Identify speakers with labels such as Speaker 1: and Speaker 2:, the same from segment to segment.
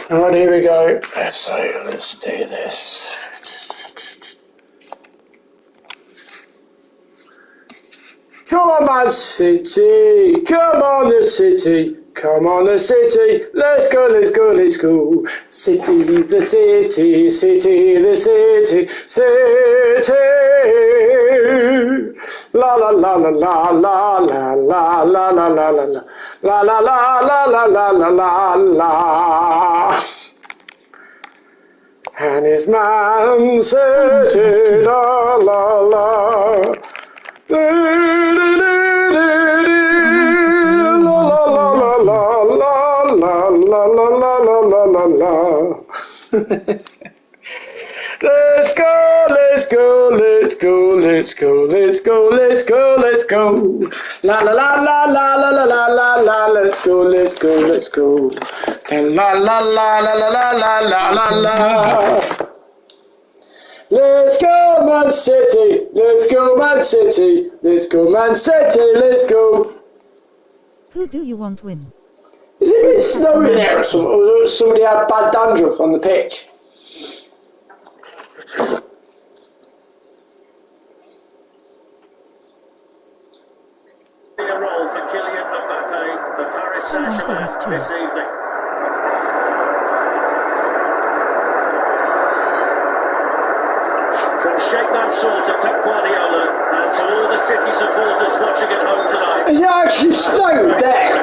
Speaker 1: Right, here we go. Let's do this. Come on, Man City! Come on, the City! Come on, the City! Let's go, let's go, let's go! City's the city, city, the city, city! La la la la la la la la la la la la la la la la la la la la. And it's Man City, la la la. La la la la la la la la la la la la. Let's go, let's go, let's go, let's go, let's go, let's go, let's go. La la la la la la la la la la. Let's go, let's go, let's go. And la la la la la la la la la la. Let's go, Man City! Let's go, Man City! Let's go, Man City! Let's go!
Speaker 2: Who do you want win?
Speaker 1: Is it a bit snowy there or something? Or somebody had bad dandruff on the pitch?
Speaker 3: A role for Kylian Mbappe, the Paris Saint-Germain this evening. From Sheikh Mansour to Pep Guardiola and to all the City supporters watching at home tonight.
Speaker 1: Is it actually snowed there?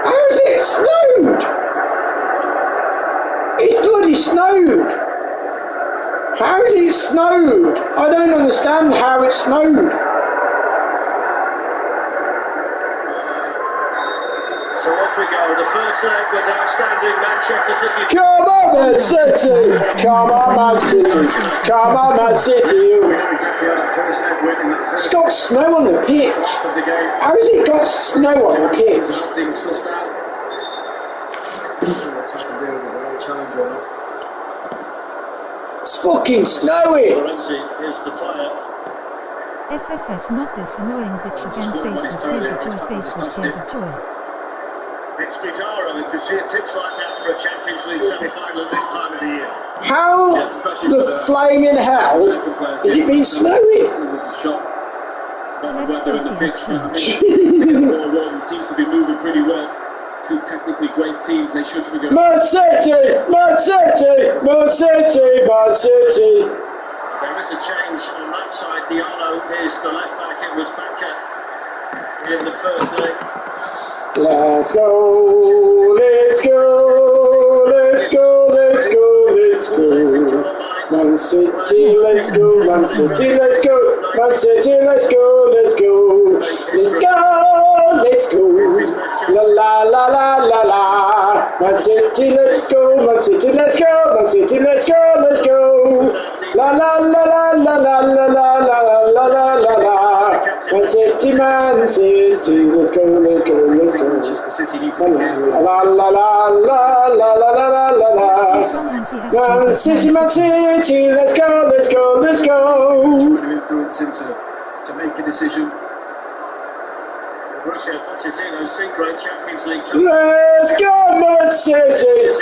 Speaker 1: How's it snowed? It's bloody snowed. How's it snowed? I don't understand how it snowed.
Speaker 3: So off we go. The first leg was outstanding. Manchester City.
Speaker 1: Come on, Man City! Come on, Man City! Come on, Man City! It's got snow on the pitch. How has it got snow on the pitch? It's fucking snowing!
Speaker 3: Is the player.
Speaker 2: FFS, not this annoying bitch again. Face with tears of joy, face with tears of joy.
Speaker 3: It's bizarre to see it tips like that for a Champions League semi-final at this time of the year.
Speaker 1: How the flaming hell has it been snowing?
Speaker 2: Let's go,
Speaker 3: PSG. Seems to be moving pretty well. Two technically great teams, they should figure out.
Speaker 1: Man City! Man City! Man City! Man City!
Speaker 3: There is a change on that side. Diallo is the left back. It was Becker in the first leg.
Speaker 1: Let's go, let's go, let's go, let's go, let's go. Man City, let's go, Man City, let's go, Man City, let's go, let's go. Let's go, let's go. La la la la la la. Man City, let's go, Man City, let's go, Man City, let's go, let's go. La la la la la la la la la la la la la. Man City, Man City, let's go, let's go, let's go. La la la la la la la la la la. Man City, Man City, let's go, let's go, let's go.
Speaker 3: Influence him to make a decision. Russia touches in those great Champions League.
Speaker 1: Let's go, Man City, let's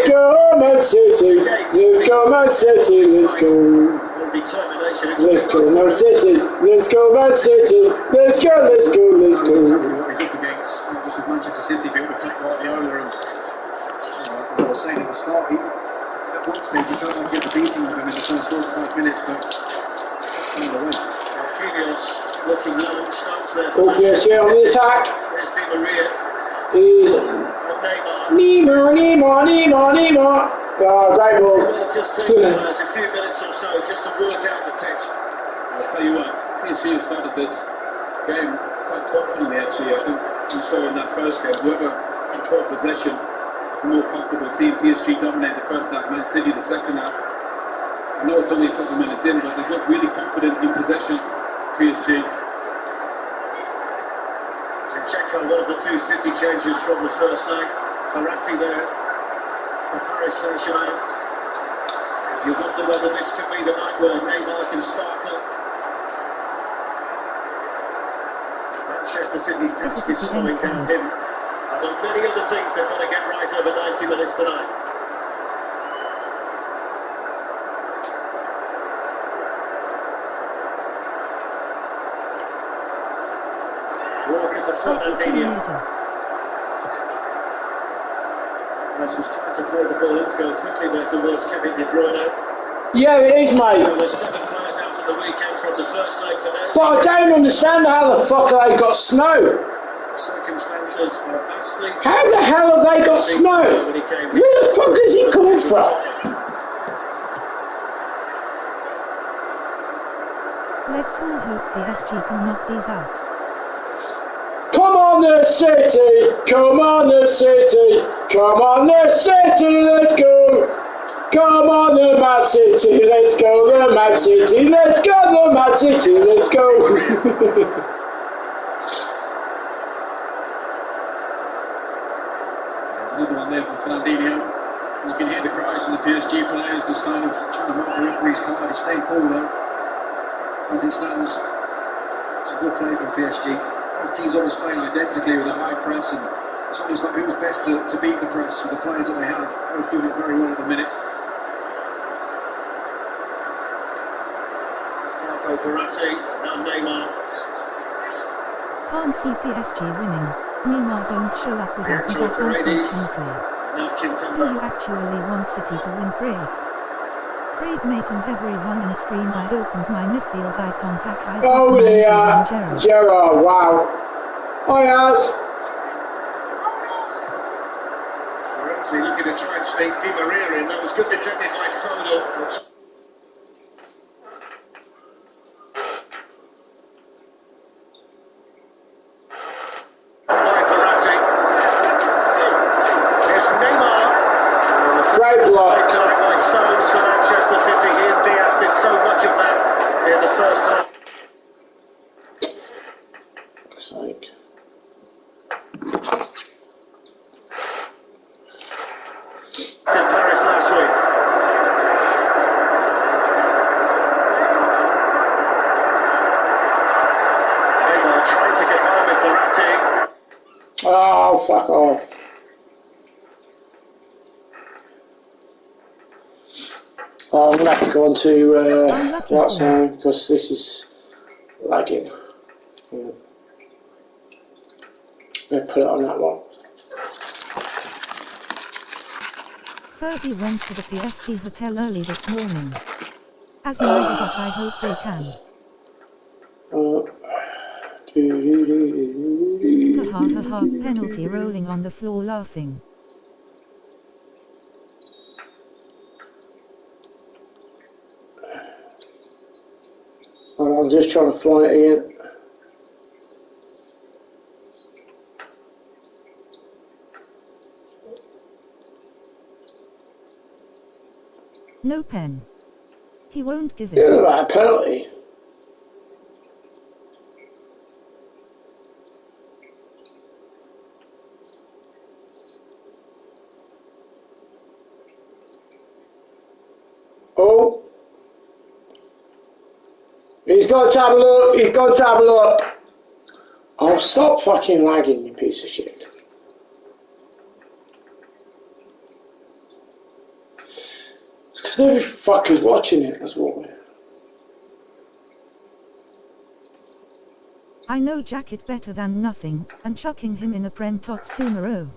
Speaker 1: go, Man City, let's go, Man City, let's go. Let's go, Man City, let's go, Man City, let's go, let's go, let's go.
Speaker 3: Against not just with Manchester City, but with Pep Guardiola, and as I was saying at the start, at one stage you felt like you had the beating of him in the first 45 minutes, but found a way. Kyrgios looking long, stones there.
Speaker 1: Oh, PSG on the attack.
Speaker 3: There's Di Maria.
Speaker 1: He's
Speaker 3: Neymar.
Speaker 1: Neymar. Oh, great ball.
Speaker 3: Well, just taking us a few minutes or so just to work out the pitch. I'll tell you what, PSG have started this game quite confidently actually. I think we saw in that first game, whoever controlled possession is the more comfortable team. PSG dominated the first half, Man City the second half. I know it's only a couple of minutes in, but they look really confident in possession, PSG. Zinchenko, one of the two City changes from the first leg. Verratti there for Paris Saint-Germain. You wonder whether this could be the night where Neymar can sparkle. Manchester City's task is slowing down him. And on many other things they've got to get right over 90 minutes tonight. Walker's a
Speaker 2: RTT
Speaker 3: Fernandinho.
Speaker 2: Regis.
Speaker 3: As was trying to play the ball infield quickly there towards Kevin De Bruyne.
Speaker 1: Yeah, it is, mate.
Speaker 3: There were 7 players out on the weekend from the first leg for them.
Speaker 1: But I don't understand how the fuck they got snow.
Speaker 3: Circumstances are vastly.
Speaker 1: How the hell have they got snow?
Speaker 3: When he came
Speaker 1: Where the fuck is he coming from?
Speaker 2: Let's all hope the SG can knock these out.
Speaker 1: Come on, the City! Come on, the City! Come on, the City! Let's go! Come on, the Mancitcy! Let's go, the Mancitcy! Let's go, the Mancitcy! Let's go!
Speaker 3: Another one there from Fernandinho. You can hear the cries from the PSG players just kind of trying to mark the referee's card. He's staying cool though. As it stands, it's a good play from PSG. Both teams almost playing identically with a high press, and it's almost like who's best to beat the press with the players that they have. Both doing it very well at the minute. It's Marco Verratti, now Neymar.
Speaker 2: Can't see PSG winning. Neymar don't show up without me back, unfortunately. Do you actually want City to win, Craig? Craig, mate, and everyone in stream, I opened my midfield icon pack. I
Speaker 1: Oh yeah, Gerrard, wow. Hi, Az.
Speaker 3: Verratti looking to try and sneak Di Maria in. That was good defended by Foden.
Speaker 1: Great block.
Speaker 3: By Stones for Manchester City. He and Diaz did so much of that in the first half.
Speaker 1: Looks like.
Speaker 3: In Paris last week. Neymar trying to get home with Verratti.
Speaker 1: Oh, fuck off. Oh, I'm going to have to go on to Watchalong because this is lagging. Yeah. I'm going to put it on that one.
Speaker 2: Fergie went to the PSG hotel early this morning. As neither, but I hope they can. Ha ha ha, penalty, rolling on the floor laughing.
Speaker 1: I'm just trying to fly it again.
Speaker 2: No pen. He won't give it.
Speaker 1: Yeah, about a penalty. Oh. He's got to have a look. He's got to have a look. Oh, stop fucking lagging, you piece of shit. It's because every fucker's watching it, that's what.
Speaker 2: I know Jacket better than nothing, and chucking him in a Prem Tots tomorrow.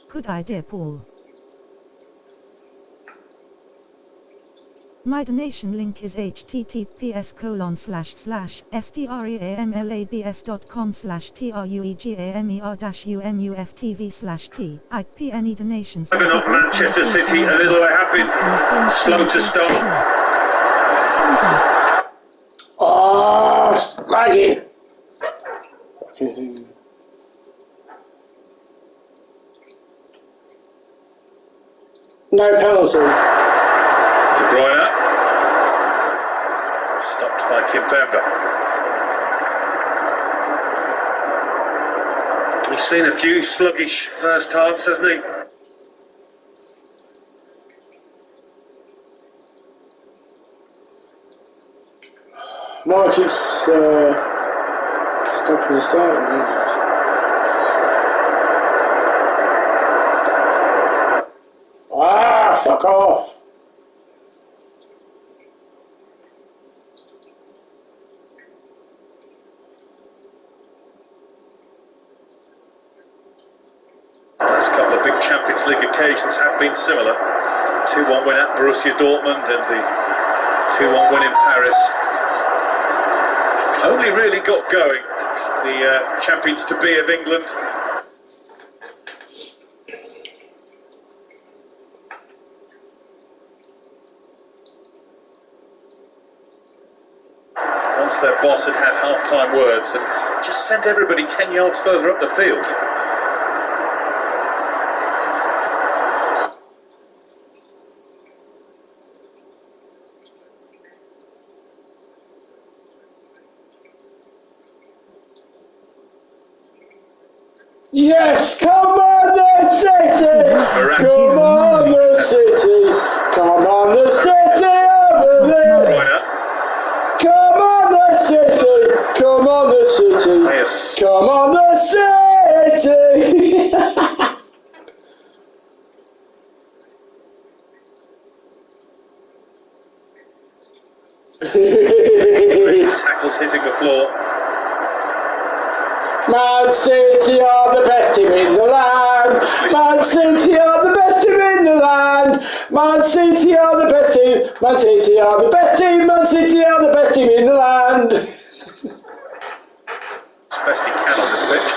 Speaker 2: Good idea, Paul. My donation link is https://streamlabs.com/truegamer-umuftv/t. Any donations.
Speaker 3: Even up Manchester City, a little they have been slow to start.
Speaker 2: Thumbs up.
Speaker 1: Oh, lagging. No penalty.
Speaker 3: De Bruyne. Stopped by Kimpembe. He's seen a few sluggish first halves, hasn't he?
Speaker 1: Mark is stopping the start. Ah, fuck off.
Speaker 3: Last couple of big Champions League occasions have been similar. 2-1 win at Borussia Dortmund and the 2-1 win in Paris. Only really got going, the champions-to-be of England. Once their boss had had half-time words and just sent everybody 10 yards further up the field.
Speaker 1: Yes, come on the City! Come on the City! Come on the City over there! Come on the City! Come on the City!
Speaker 3: Yes.
Speaker 1: Come on the City!
Speaker 3: Tackles hitting the floor.
Speaker 1: Man City are the best team in the land. Man City are the best team in the land. Man City are the best team. Man City are the best team. Man City are the best team in the land.
Speaker 3: It's best he can on this pitch.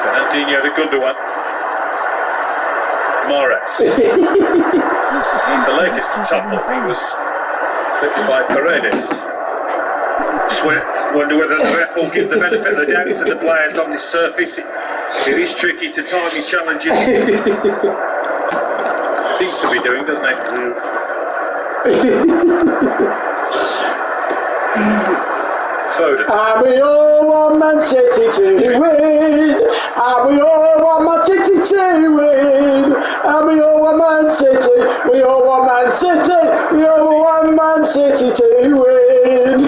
Speaker 3: Fernandinho to Gundogan. Mahrez. He's the latest to topple. He was clipped by Paredes. Wonder whether the ref will give the benefit of the doubt to the players on this surface. It is tricky to time your challenges. Seems to be doing, doesn't it? Foden.
Speaker 1: And we all want Man City to win. And we all want Man City to win. And we all want Man City. We all want Man City. We all want Man City to win.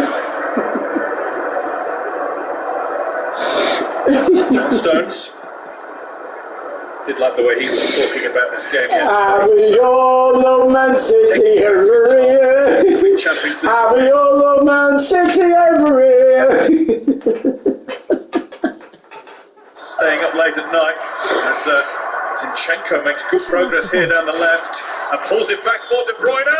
Speaker 3: John Stones did like the way he was talking about this game.
Speaker 1: And we all love Man City every year. And we all love Man City every year.
Speaker 3: Staying up late at night as Zinchenko makes good progress here down the left and pulls it back for De Bruyne.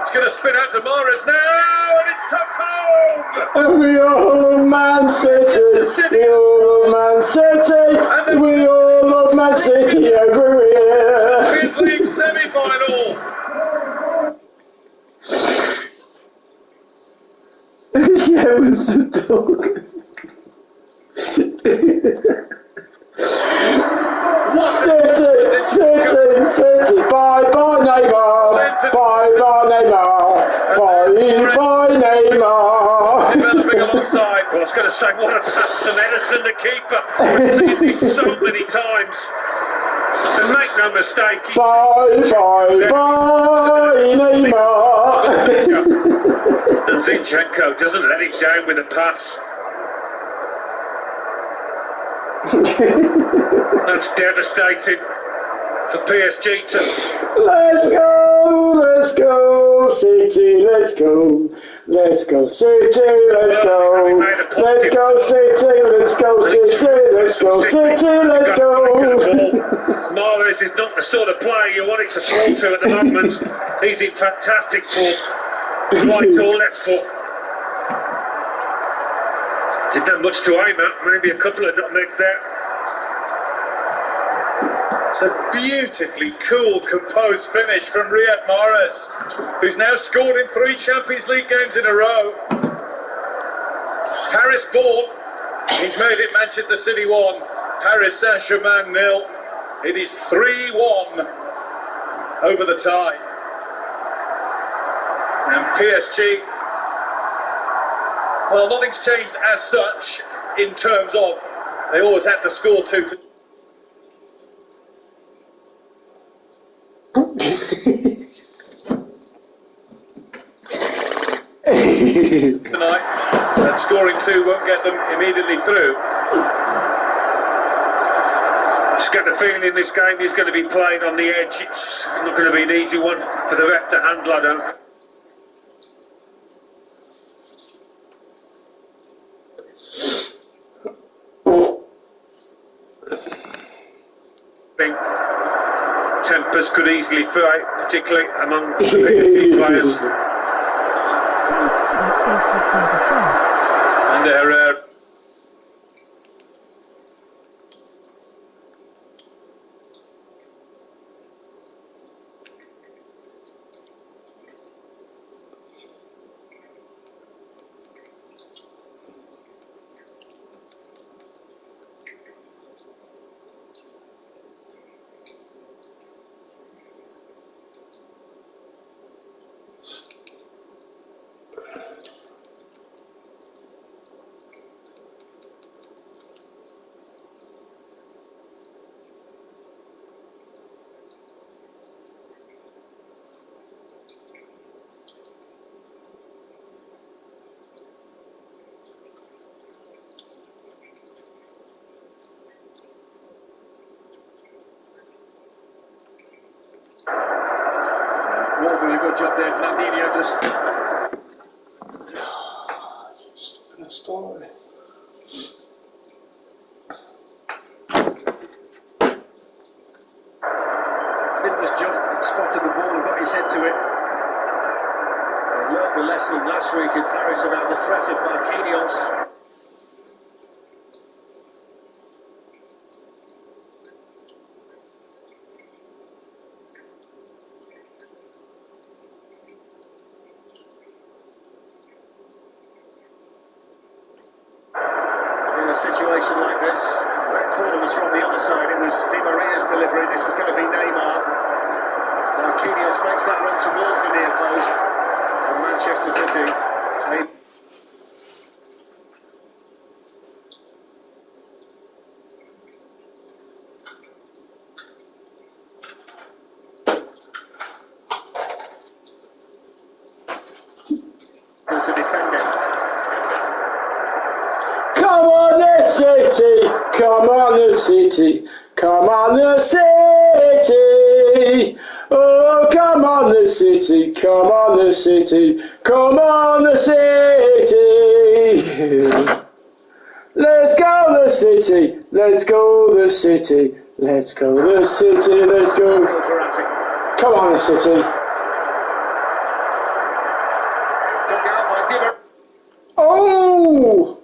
Speaker 3: It's going to spin out to Mahrez now, and it's tucked home!
Speaker 1: And we all love Man City, we all love Man City, we all love Man City every year.
Speaker 3: Champions League semi-final!
Speaker 1: Yeah, it was a dog. City, bye-bye Neymar, bye-bye Neymar, bye-bye Neymar.
Speaker 3: Developing alongside, well I was going to say, what a pass to Edison, the keeper. I've seen this so many times. And make no mistake,
Speaker 1: bye Neymar.
Speaker 3: And Zinchenko doesn't let him down with a pass. That's devastating for PSG to...
Speaker 1: Let's go, go, City, let's go. Let's go, City, let's go. Let's go, City, let's go, City, let's go, City, let's go.
Speaker 3: Mahrez is not the sort of player you want it to fall to at the moment. He's in fantastic form. Right or left foot. Didn't have much to aim at, maybe a couple of nutmegs there. It's a beautifully cool, composed finish from Riyad Mahrez, who's now scored in 3 Champions League games in a row. Paris born, he's made it Manchester City 1, Paris Saint-Germain 0. It is 3-1 over the tie. And PSG, well, nothing's changed as such in terms of they always had to score 2 tonight, and scoring 2 won't get them immediately through. Just get the feeling in this game he's going to be playing on the edge. It's not going to be an easy one for the ref to handle, I don't think. Tempers could easily fry, particularly among the big players.
Speaker 2: Thanks for that face switches of joy.
Speaker 3: And they're Wall doing a good job there. Fernandinho just
Speaker 1: Gonna start it.
Speaker 3: didn't just jump, spotted the ball and got his head to it. They learned the lesson last week in Paris about the threat of Marquinhos. In a situation like this, that corner was from the other side. It was Di Maria's delivery. This is going to be Neymar. Marquinhos makes that run towards the near post. And Manchester City. To defend it.
Speaker 1: Come on, the City! Come on, the City! Come on, the City! Oh, come on, the City! Come on, the City! Come on, the City! Let's go, the City! Let's go, the City! Let's go, the City! Let's go! Come on, the City!
Speaker 3: Dug out by Di Maria.
Speaker 1: Oh!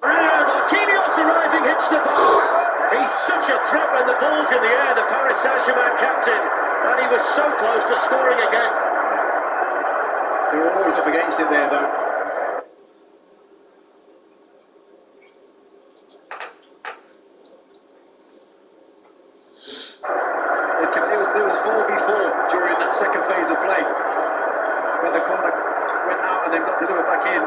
Speaker 3: Marquinhos arriving, hits the ball. He's such a threat when the ball's in the air, the Paris Saint-Germain captain, and he was so close to scoring again. They were always up against it there, though. There was 4v4 during that second phase of play, when the corner went out and then got delivered back in.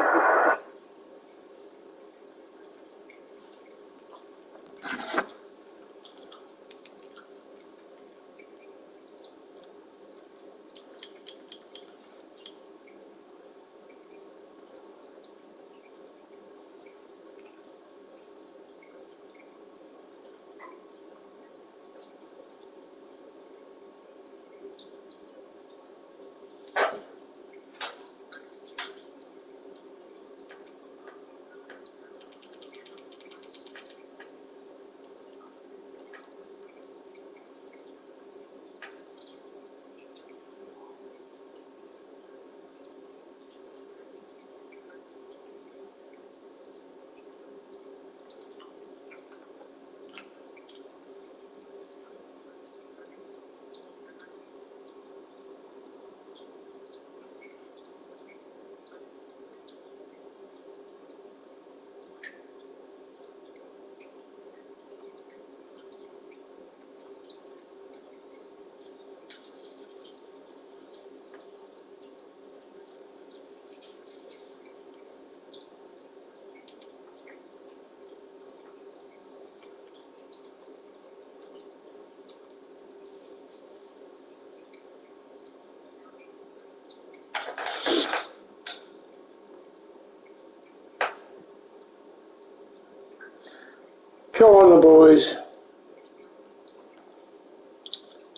Speaker 1: Come on, the boys.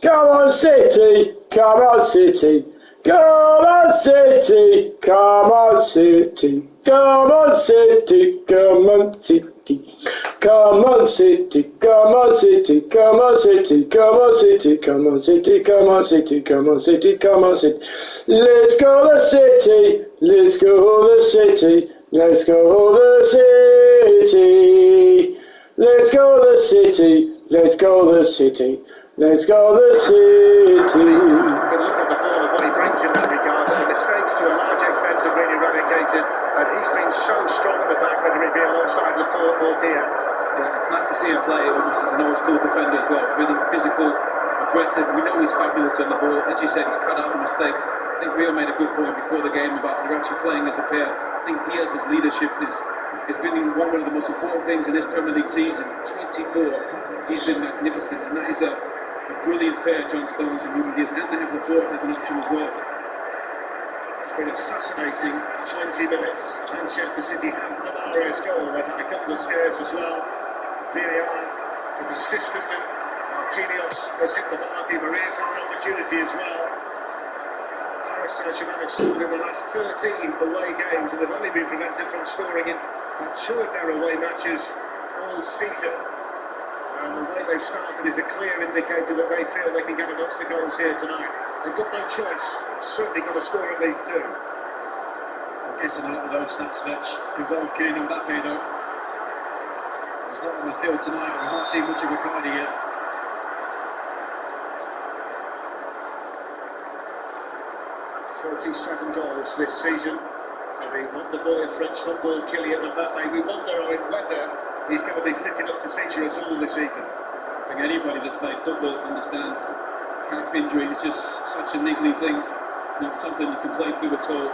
Speaker 1: Come on, City. Come on, City. Come on, City. Come on, City. Come on, City. Come on, City. Come on, City. Come on, City. Come on, City. Come on, City. Come on, City. Come on, City. Come on, City. Come on, City. Let's go, the City. Let's go, the City. Let's go, the City. Let's go, the City. Let's go, the City. Let's go, the City.
Speaker 3: Good look at the ball and what he brings in that regard. The mistakes to a large extent have really relegated, and he's been so strong at the back, whether it be alongside Laporte or Diaz.
Speaker 4: Yeah, it's nice to see him play almost as an old school defender as well. Really physical, aggressive. We know he's fabulous on the ball. As you said, he's cut out the mistakes. I think Rio made a good point before the game about they're actually playing as a pair. I think Diaz's leadership is been one of the most important things in this Premier League season. 24, he's been magnificent, and that is a brilliant pair, John Stones and Ruben Diaz, and they have Laporte as an option as well.
Speaker 3: It's been a fascinating 20 minutes. Manchester City have the Mahrez goal. They've had a couple of scares as well. Villar has assisted them. Marquinhos has hit the bar. Di Maria's had an opportunity as well. Paris Saint-Germain have scored in the last 13 away games, and they've only been prevented from scoring in 2 of their away matches all season. And the way they've started is a clear indicator that they feel they can get amongst the goals here tonight. They've got no choice. Certainly got to score at least 2.
Speaker 4: I'm guessing a lot of those stats match involve Kylian Mbappe though. He's not on the field tonight. We've not seen much of Ricardo yet.
Speaker 3: "47 goals this season. Having won the boy of French football, Kylian Mbappe. We wonder whether he's going to be fit enough to feature us all this evening.
Speaker 4: I think anybody that's played football understands calf injury is just such a niggling thing. It's not something you can play through at all.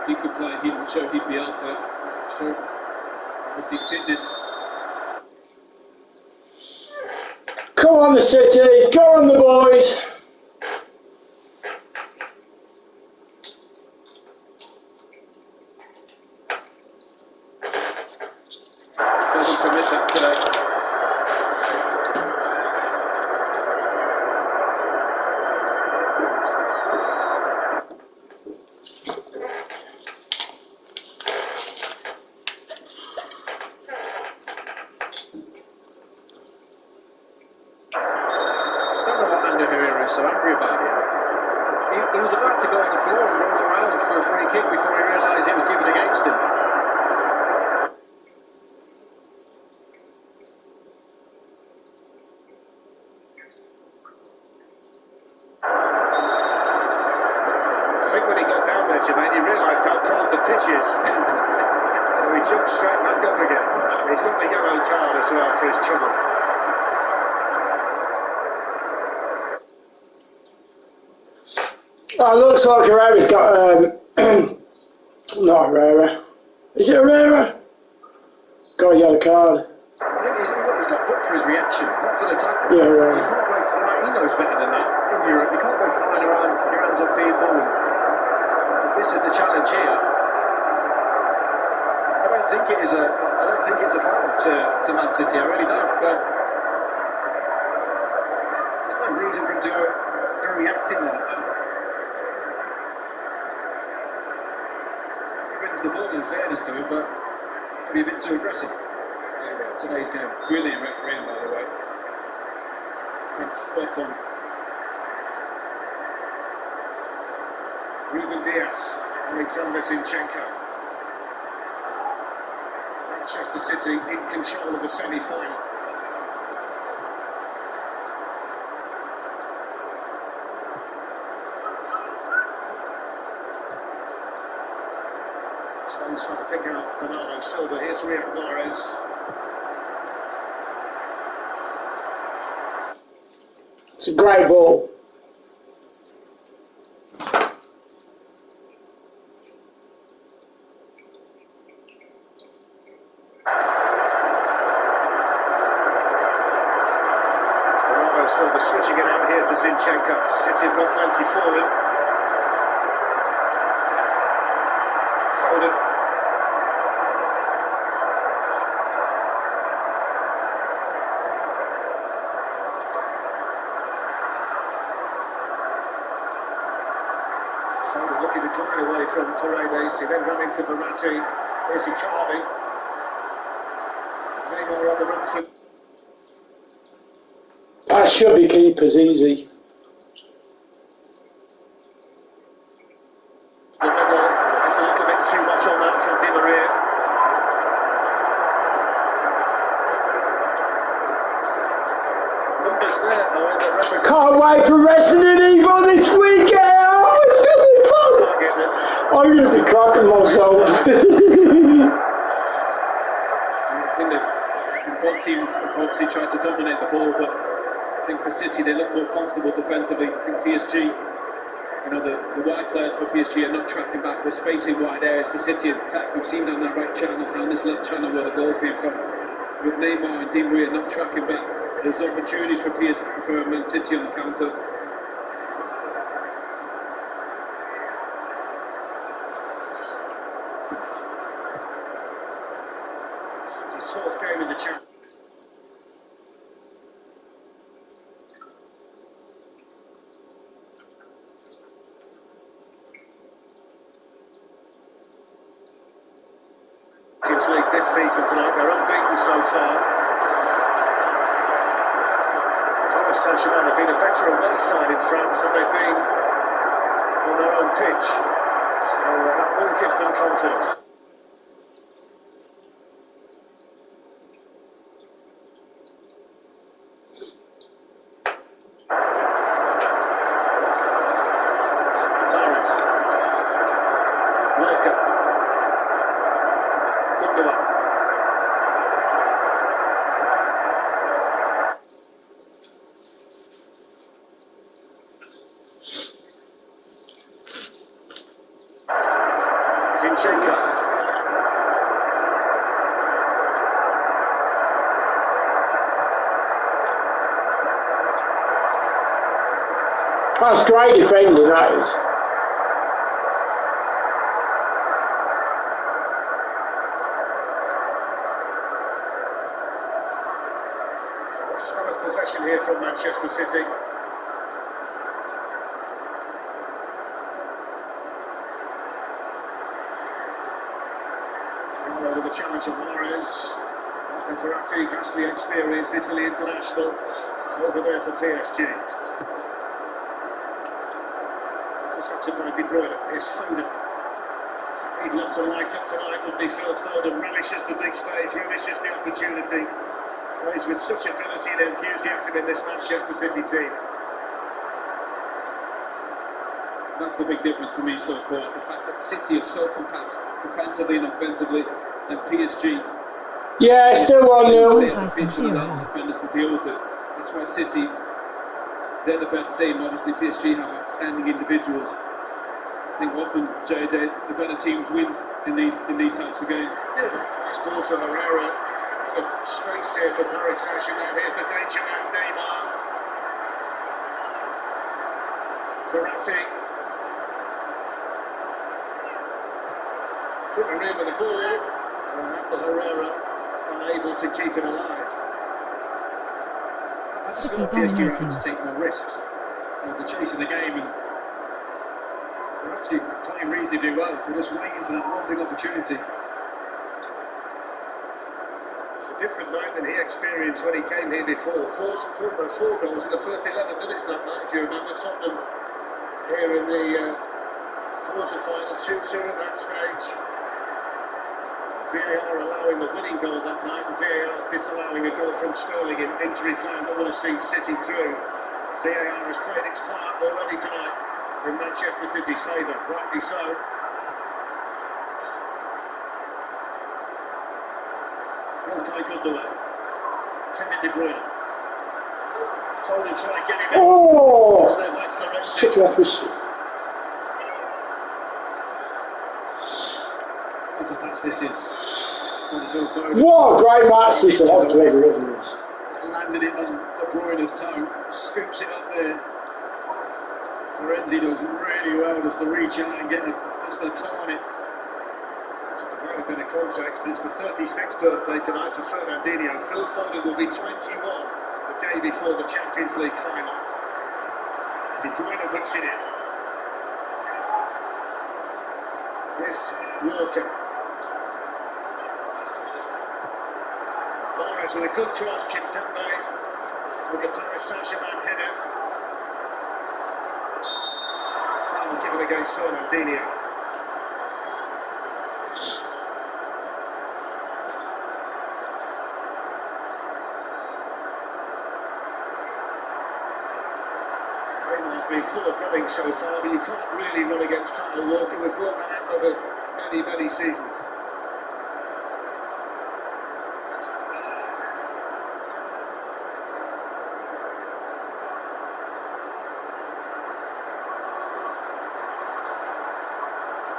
Speaker 4: He could play, I'm sure he'd be out there. I'm sure, obviously, fitness.
Speaker 1: Come on, the City. Go on, the boys.
Speaker 4: Doesn't permit that today.
Speaker 3: So angry about it.
Speaker 4: He was about to go on the floor and roll around for a free kick before he realised it was given against him.
Speaker 3: I think when he got down there, Jermaine, he realised how cold the pitch is. So he jumped straight back up again. He's got the yellow card as well for his trouble.
Speaker 1: Oh, looks like Herrera's got, not Herrera. Is it Herrera? Got a yellow card.
Speaker 4: I think he's got booked for his reaction, not for the tackle.
Speaker 1: Yeah, right.
Speaker 4: You can't go flying, he knows better than that in Europe. You can't go flying around, putting your hands on people. And this is the challenge here. I don't think it's a foul to Mancitcy, I really don't. But there's no reason for him to go reacting like that. The ball in fairness to him, but maybe a bit too aggressive. Today's game.
Speaker 3: Brilliant refereeing, by the way. It's spot on. Ruben Diaz, Alexander Zinchenko. Manchester City in control of the semi-final. Stones trying to take out Bernardo Silva. Here's Riyad Mahrez.
Speaker 1: It's a great ball.
Speaker 3: Bernardo Silva switching it out here to Zinchenko. City have got plenty for him. Foden. Paredes, he then ran into Verratti. Here's Icardi. Neymar on the run for...
Speaker 1: That should be keepers easy.
Speaker 3: The middle, just a little bit too much on that from Di Maria. Numbers there, however.
Speaker 1: Can't wait for Resident Evil this weekend! Oh, it's gonna be fun! I'm gonna be crapping myself.
Speaker 3: I think that both teams have obviously tried to dominate the ball, but I think for City they look more comfortable defensively. I think PSG, you know, the wide players for PSG are not tracking back. They're spacing wide areas for City in attack. We've seen down that right channel, down this left channel where the goal came from. With Neymar and Di Maria not tracking back, there's opportunities for Mancitzy on the counter. City's 12th game in the Champions. League this season tonight, they're unbeaten so far. Paris Saint-Germain have been a better away side in France than they've been on their own pitch, so that will give them confidence.
Speaker 1: That's great defending, that is.
Speaker 3: Some of possession here from Manchester City. Over the challenge of Mahrez. And Verratti has the experience, Italy international, over there for PSG. Intercepted by De Bruyne. Here's Foden. He'd love to light up tonight, wouldn't he? Phil Foden relishes the big stage, relishes the opportunity. Plays with such ability and enthusiasm in this Manchester City team. That's the big difference for me so far. The fact that City are so compact, defensively and offensively, and PSG.
Speaker 1: Yeah, still 1-0.
Speaker 3: That's why City, they're the best team. Obviously, PSG have outstanding individuals. I think often, JJ, the better teams wins in these types of games. It's also Herrera. Space here for Paris Saint-Germain. Here's the danger man, Neymar. Verratti. Put her in with the ball. And Herrera unable to keep it alive. I just feel like PSG are having to take more risks. They're chasing the game and they're actually playing reasonably well. They're just waiting for that one big opportunity. It's a different night than he experienced when he came here before. Four goals in the first 11 minutes that night, if you remember. Tottenham here in the quarter-final, 2-2 at that stage. VAR allowing the winning goal that night, and VAR disallowing a goal from Sterling in injury time that would have seen City through. VAR has played its part already tonight in Manchester City's favour, rightly so. Ilkay Gundogan, Kevin De Bruyne. Foden trying to get him in.
Speaker 1: Oh! Took you off his...
Speaker 3: What a pass this is.
Speaker 1: What a great match this is. I've played this.
Speaker 3: He's landed it on De Bruyne's toe, scoops it up there. Florenzi does really well just to reach out and get just a toe on it. To provide a bit of context, it's the 36th birthday tonight for Fernandinho. Phil Foden will be 21 the day before the Champions League final. De Bruyne puts it in. This Walker. Morris with a good cross, Kimpembe with the Paris Saint-Germain header. Foul given against Fernandinho. Neymar's been full of running so far, but you can't really run against Kyle Walker. We've worked that out over many seasons.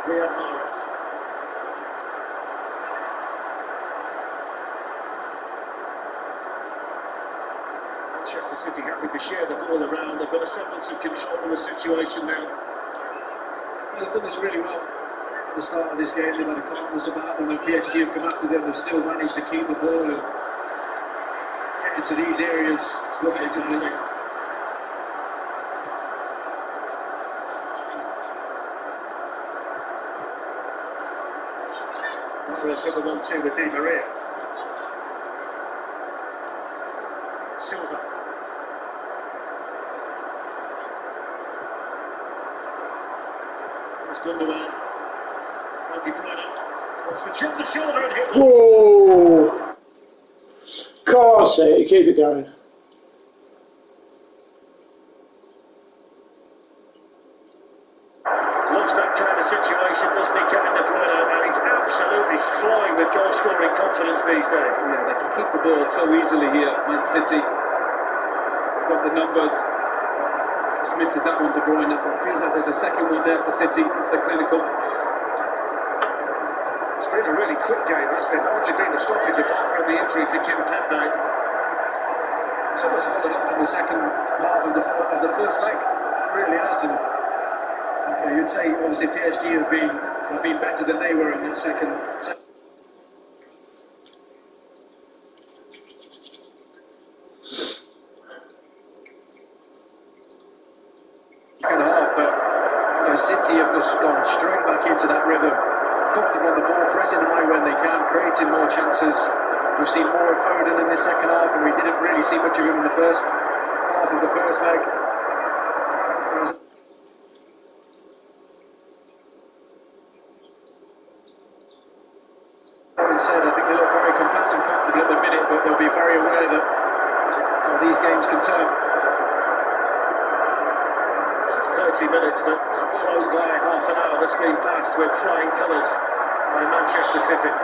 Speaker 3: Riyad Mahrez. Manchester City having to share the ball around. They've got a semblance of control of the situation now.
Speaker 5: Well, they've done this really well at the start of this game. They've had a confidence about them. When PSG have come after them, they've still managed to keep the ball and get into these areas.
Speaker 3: Fantastic. Mahrez hit the 1-2 with Di Maria. Silva. It's Gundogan. Andy Brenner wants to jump the shoulder and hit.
Speaker 1: Whoa! Can't see it, keep it going.
Speaker 3: Loves that kind of situation, doesn't he, Kevin De Bruyne? And he's absolutely flying with goal-scoring confidence these days.
Speaker 4: Yeah, they can keep the ball so easily here, Mancitcy. Got the numbers. Just misses that one, De Bruyne. It feels like there's a second one there for City if they're clinical.
Speaker 3: It's been a really quick game, hasn't it? Hardly been a stoppage apart from the injury to Kimpembe.
Speaker 5: It's almost followed up from the second half of the first leg. It really has. And you'd say obviously PSG have been better than they were in that second half, but City have just gone straight back into that rhythm, comfortable on the ball, pressing high when they can, creating more chances. We've seen more of Foden in the second half, and we didn't really see much of him in the first half of the first leg. Said, I think they look very compact and comfortable at the minute, but they'll be very aware that these games can turn.
Speaker 3: It's 30 minutes that's flown by, half an hour that's been passed with flying colours by Manchester City.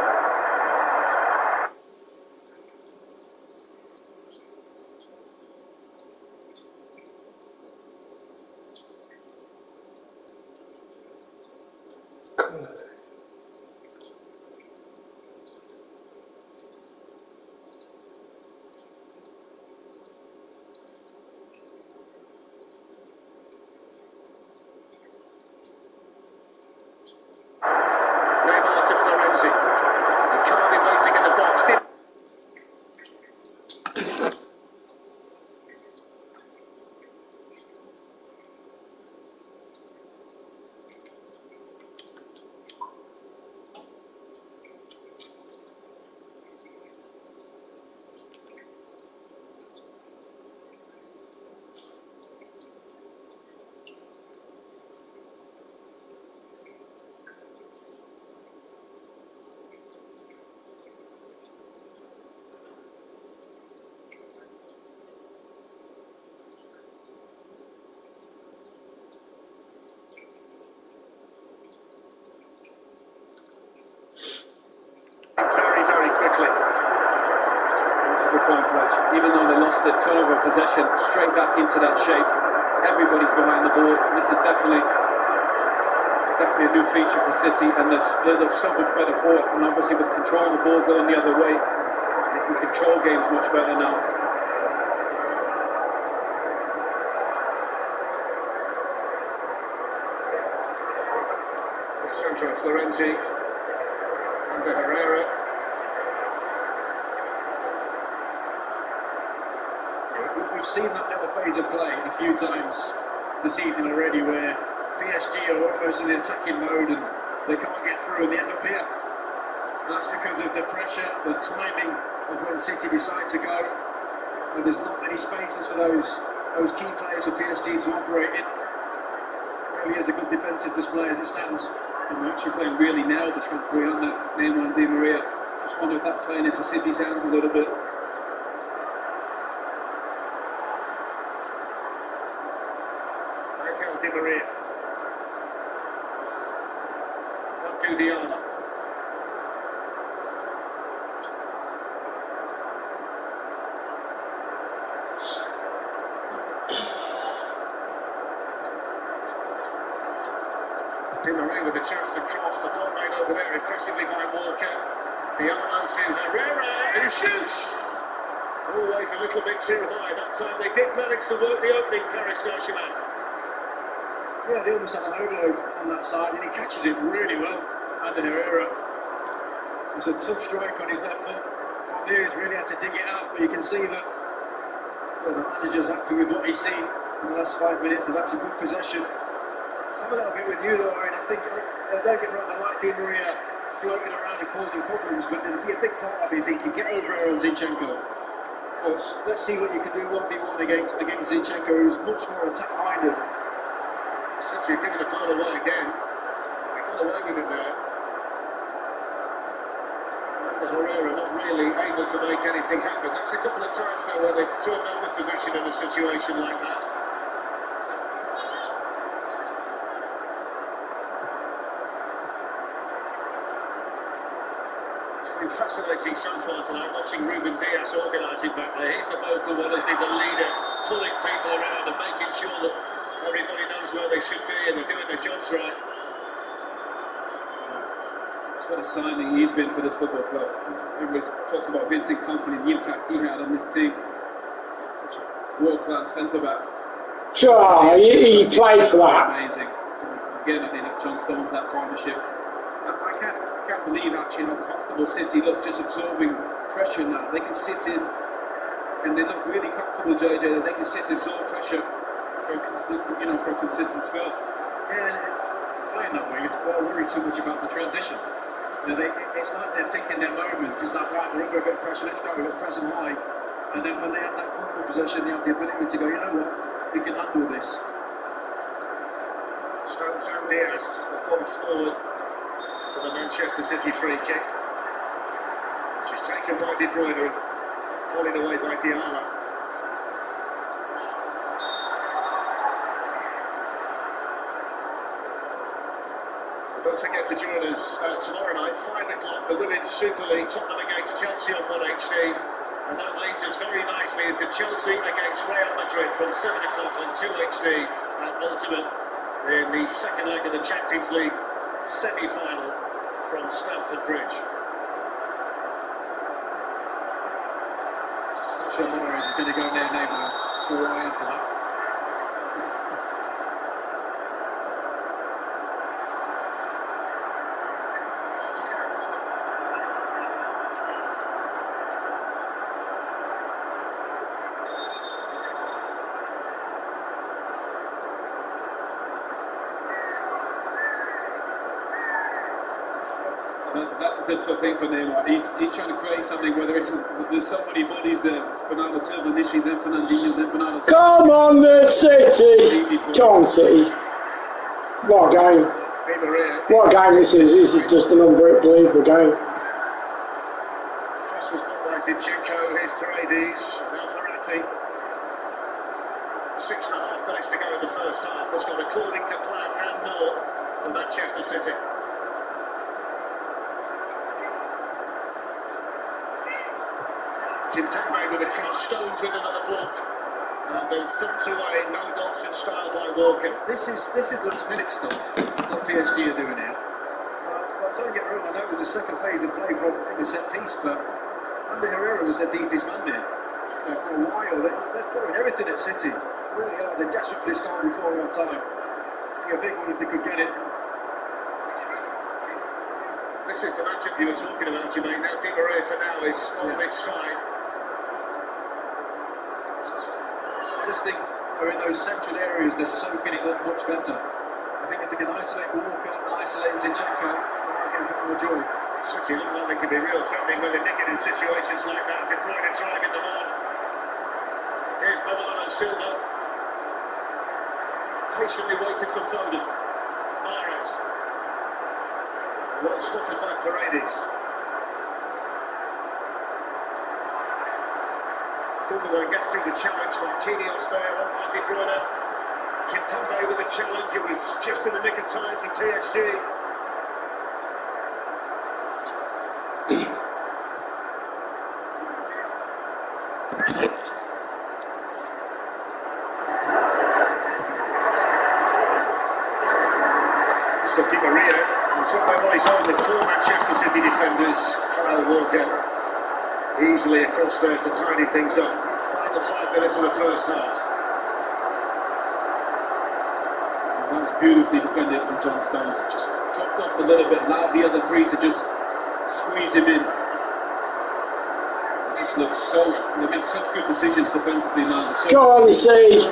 Speaker 4: Even though they lost the turnover of possession, straight back into that shape. Everybody's behind the ball. This is definitely a new feature for City, and they look so much better for it. And obviously with controlling the ball going the other way, they can control games much better now.
Speaker 3: Sandro Florenzi, Ander Herrera.
Speaker 5: We've seen that little phase of play a few times this evening already, where PSG are almost in the attacking mode and they can't get through and they end up here. And that's because of the pressure, the timing of when City decide to go. And there's not many spaces for those key players for PSG to operate in. It really is a good defensive display as it stands.
Speaker 3: And they're actually playing really now, the front three, aren't they? Neymar and Di Maria. Just wonder if that's playing into City's hands a little bit.
Speaker 4: Di Maria. Not Diana. Di Maria with a chance to cross the ball right over there, impressively by Walker. Diana to Herrera, who shoots! Always a little bit too high. That time they did manage to work the opening, Paris Saint-Germain.
Speaker 5: Yeah, they almost had an overload on that side, and he catches it really well under Herrera. It's a tough strike on his left foot. From there, he's really had to dig it out, but you can see that the manager's happy with what he's seen in the last 5 minutes. They've had some good possession. I'm a little bit with you, though, and I think, don't get me wrong, I like Di Maria floating around and causing problems, but there'd be a big part of me thinking, get over here on Zinchenko. But let's see what you can do 1v1 against Zinchenko, who's much more attack-minded.
Speaker 4: City giving the ball away again. They got away with it there. And Herrera not really able to make anything happen. That's a couple of times though where they've turned over possession in a situation like that. It's been fascinating so far tonight watching Ruben Dias organising back there. He's the vocal one, isn't he? The leader, pulling people around and making sure that everybody knows where they should be and they're doing their jobs right.
Speaker 3: What a signing he's been for this football club. Everybody talks about Vincent Kompany and the impact he had on this team. Such a world-class centre-back.
Speaker 1: Sure, he played for that.
Speaker 3: Amazing. Again, I think that John Stones, that partnership. I can't believe actually how comfortable City look, just absorbing pressure now. They can sit in and they look really comfortable, JJ, that they can sit and absorb pressure for a consistent spell.
Speaker 5: Yeah, and playing that way, you're not well worried too much about the transition. You know, it's like they're taking their moments. It's like, right, they're under a bit of pressure, let's go, let's press them high. And then when they have that comfortable possession, they have the ability to go, you know what, we can handle this.
Speaker 4: Stones and Diaz have gone forward for the Manchester City free kick. She's taken by De Bruyne and volleyed away by Diana. Don't forget to join us tomorrow night, 5 o'clock, the Women's Super League, Tottenham against Chelsea on 1HD. And that leads us very nicely into Chelsea against Real Madrid from 7 o'clock on 2HD at Ultimate in the second leg of the Champions League semi-final from Stamford Bridge.
Speaker 5: Not sure Morris is going to go near Neymar for after that.
Speaker 3: That's the difficult thing for Neymar. He's trying to create something where there's so many bodies there. It's Bernardo Silva initially, then Fernandinho, then Bernardo Silva.
Speaker 1: Come on, the City! Come on, City. What a game. What a game this is. This is just an unbelievable game.
Speaker 4: Cross was caught by Zinchenko. Here's Paredes. Now Verratti. 6.5 minutes to go in the first half. It's gone according to plan and more for Manchester City. Zinchenko with a cross, Stones with another block, and then thumped away, no nonsense style by Walker.
Speaker 5: This is last minute stuff, what PSG are doing here. But don't get me wrong, I know it was the second phase of play from the set piece, but Ander Herrera was their deepest man there. For a while, they're throwing everything at City. They really are. They're desperate for this goal before half time. Be a big one if they could get it.
Speaker 4: This is the matchup you were talking about, Jermaine. Now Di Maria for now is on this side.
Speaker 5: I just think they're in those central areas, they're soaking it up much better. I think if they can isolate Walker and isolate Zinchenko, they might get a bit more joy.
Speaker 3: City look like they can be real threatening when they're nicking in situations like that. De Bruyne driving them on. Here's Bernardo Silva. Patiently waiting for Foden. Mahrez. Well spotted by Paredes. Gundogan gets through the challenge. Marquinhos there on by De Bruyne. Kimpembe with the challenge. It was just in the nick of time for PSG. So Di Maria is up by his own with 4 Manchester City defenders. Kyle Walker easily across there to tidy things up. Final 5 minutes of the first half. That was beautifully defended from John Stones. Just dropped off a little bit, allowed the other 3 to just squeeze him in. It just looks so. They make such good decisions defensively now. So
Speaker 1: Go on, see.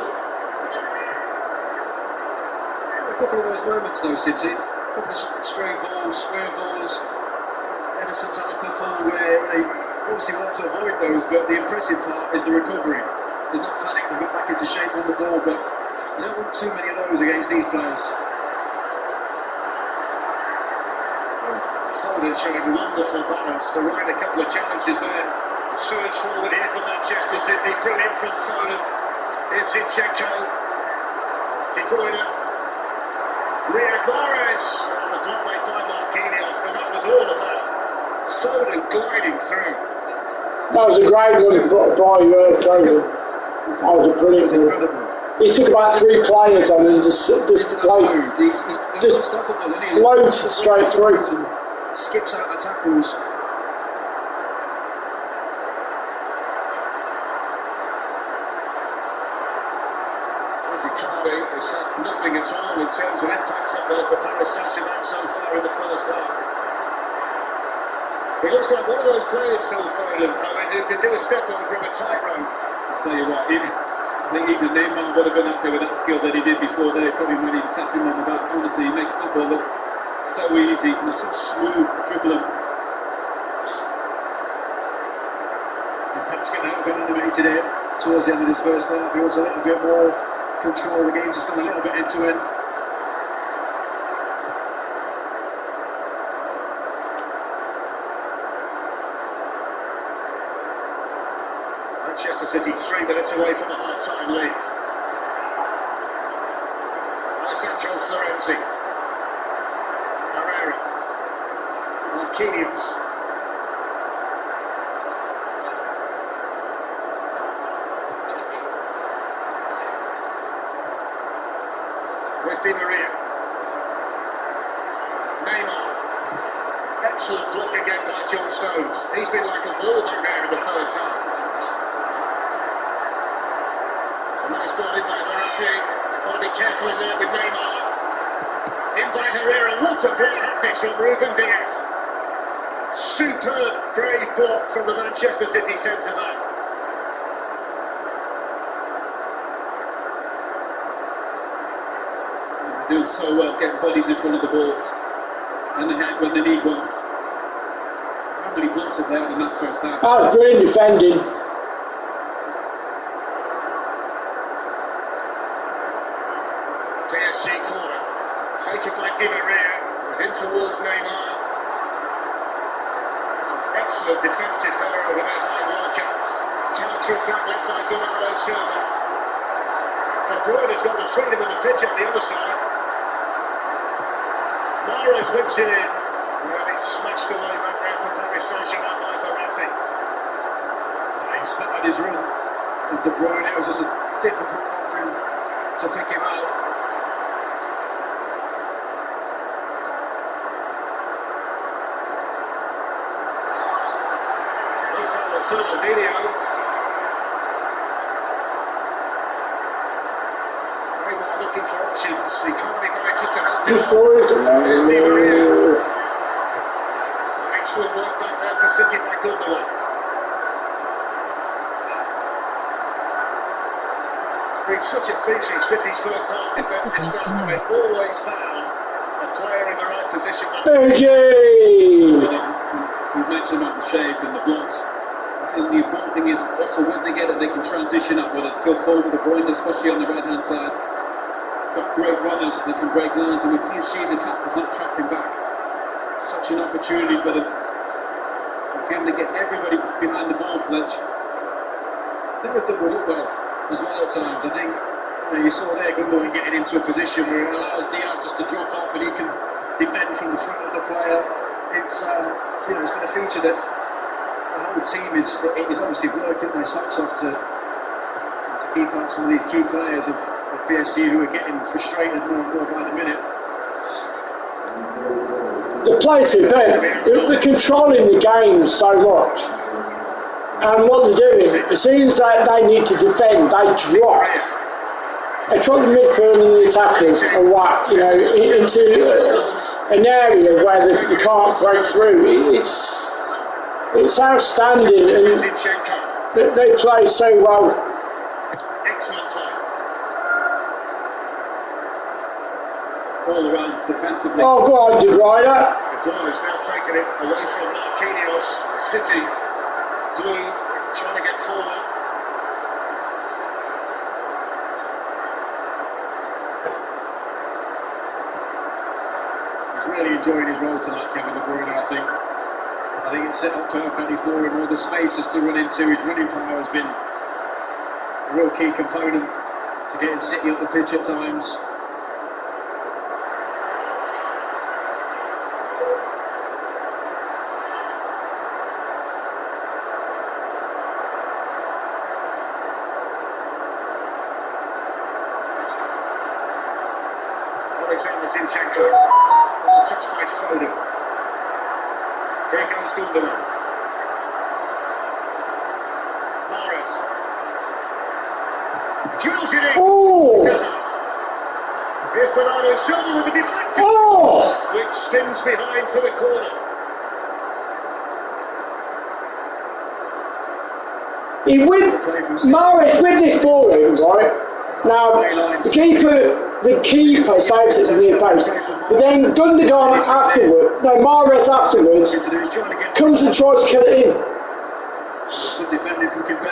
Speaker 5: A couple of those moments though, City. A couple of stray balls, square balls. Edison's had a couple where they obviously want to avoid those, but the impressive part is the recovery. They're not panicked, they've got back into shape on the ball, but I don't want too many of those against these players.
Speaker 3: Foden showing wonderful balance to ride a couple of challenges there. The surge forward here from Manchester City, brilliant from Foden. Here's Zinchenko. De Bruyne. Riyad Mahrez. Oh, the block made by Marquinhos, but that was all about Foden gliding through.
Speaker 1: That was a great one by Foden. That was a brilliant one. He took about 3 players on and just placed them. Just float straight through.
Speaker 5: Skips out the tackles.
Speaker 3: Icardi has had nothing at all in terms of impact up there for Paris Saint-Germain so far in the first half. He looks like one of those players, Phil Foden, who could do a step on from a tightrope. I'll tell you what, I think even Neymar would have been happy with that skill that he did before there, probably when he tapped him on the back. Honestly, he makes football look so easy and so smooth dribbling.
Speaker 5: And Pep's getting a little bit animated here towards the end of this first half. He wants a little bit more control. The game's just gone a little bit end to end.
Speaker 3: Manchester City 3 minutes away from a half-time lead. Alessandro Florenzi. Herrera. Marquinhos. Where's Di Maria? Neymar. Excellent block again by John Stones. He's been like a ball back there in the first half. Nice ball in by Verratti. Got to be careful in there with Neymar. In by Herrera. What a brilliant assist from Ruben Diaz. Superb, brave block from the Manchester City centre back. They're doing so well, getting bodies in front of the ball and the head when they need one. How many blocks have they had in that first half?
Speaker 1: That was brilliant defending.
Speaker 3: PSG corner, taken by Di Maria, who's in towards Neymar. It's an excellent defensive error over there by Walker. Counter-attack led by Bernardo Silva. De Bruyne's got the freedom of the pitch on the other side. Mahrez whips it in, and it's smashed away back there for Paris Saint-Germain by Verratti.
Speaker 5: He started his run with De Bruyne. It was just a difficult one for him to pick him out.
Speaker 3: Further video. Neymar looking for options. He can't be right just to help him. There's Di Maria. Excellent work back there for City by Gundogan. been such a feature of City's first half
Speaker 2: It's
Speaker 3: defensive
Speaker 2: City's
Speaker 3: style. They've
Speaker 2: tonight.
Speaker 3: always found a player in the right position.
Speaker 4: We've mentioned about the shape and the blocks. I think the important thing is also when they get it, they can transition up, whether it's Phil Foden, De Bruyne, especially on the right-hand side. Got great runners that can break lines, and with PSG's attack is not tracking back. Such an opportunity for them. Again, to get everybody behind the ball, Fletch.
Speaker 5: I think they've doubled up well as well at times. I think you saw there Gundogan getting into a position where it allows Diaz just to drop off and he can defend from the front of the player. It's it's been a feature that the whole team is obviously working their socks off to keep out some of these key players of PSG who are getting frustrated more and more by the minute.
Speaker 1: The players are there. They're controlling the game so much. And what they're doing, as soon as they need to defend, they drop. They drop the midfield and the attackers away, into an area where they can't break through. It's outstanding, and they play so well.
Speaker 3: Excellent play.
Speaker 4: All around defensively.
Speaker 1: Oh, go on, De Bruyne.
Speaker 3: The ball is now taking it away from Marquinhos. City trying to get forward.
Speaker 5: He's really enjoying his role tonight, Kevin De Bruyne, I think it's set up perfectly for him. All the spaces to run into, his running power has been a real key component to getting City up the pitch at times.
Speaker 3: Alexander Zinchenko. Well touched by Foden. Here comes Gundogan. Mahrez. Drills it in.
Speaker 1: Oh!
Speaker 3: Here's Bernardo Silva with the deflected.
Speaker 1: Oh!
Speaker 3: Which spins behind for the corner.
Speaker 1: Mahrez with this ball in, right? Now, the keeper saves it from near post. But then Gundogan Mahrez afterwards comes and tries to cut it in.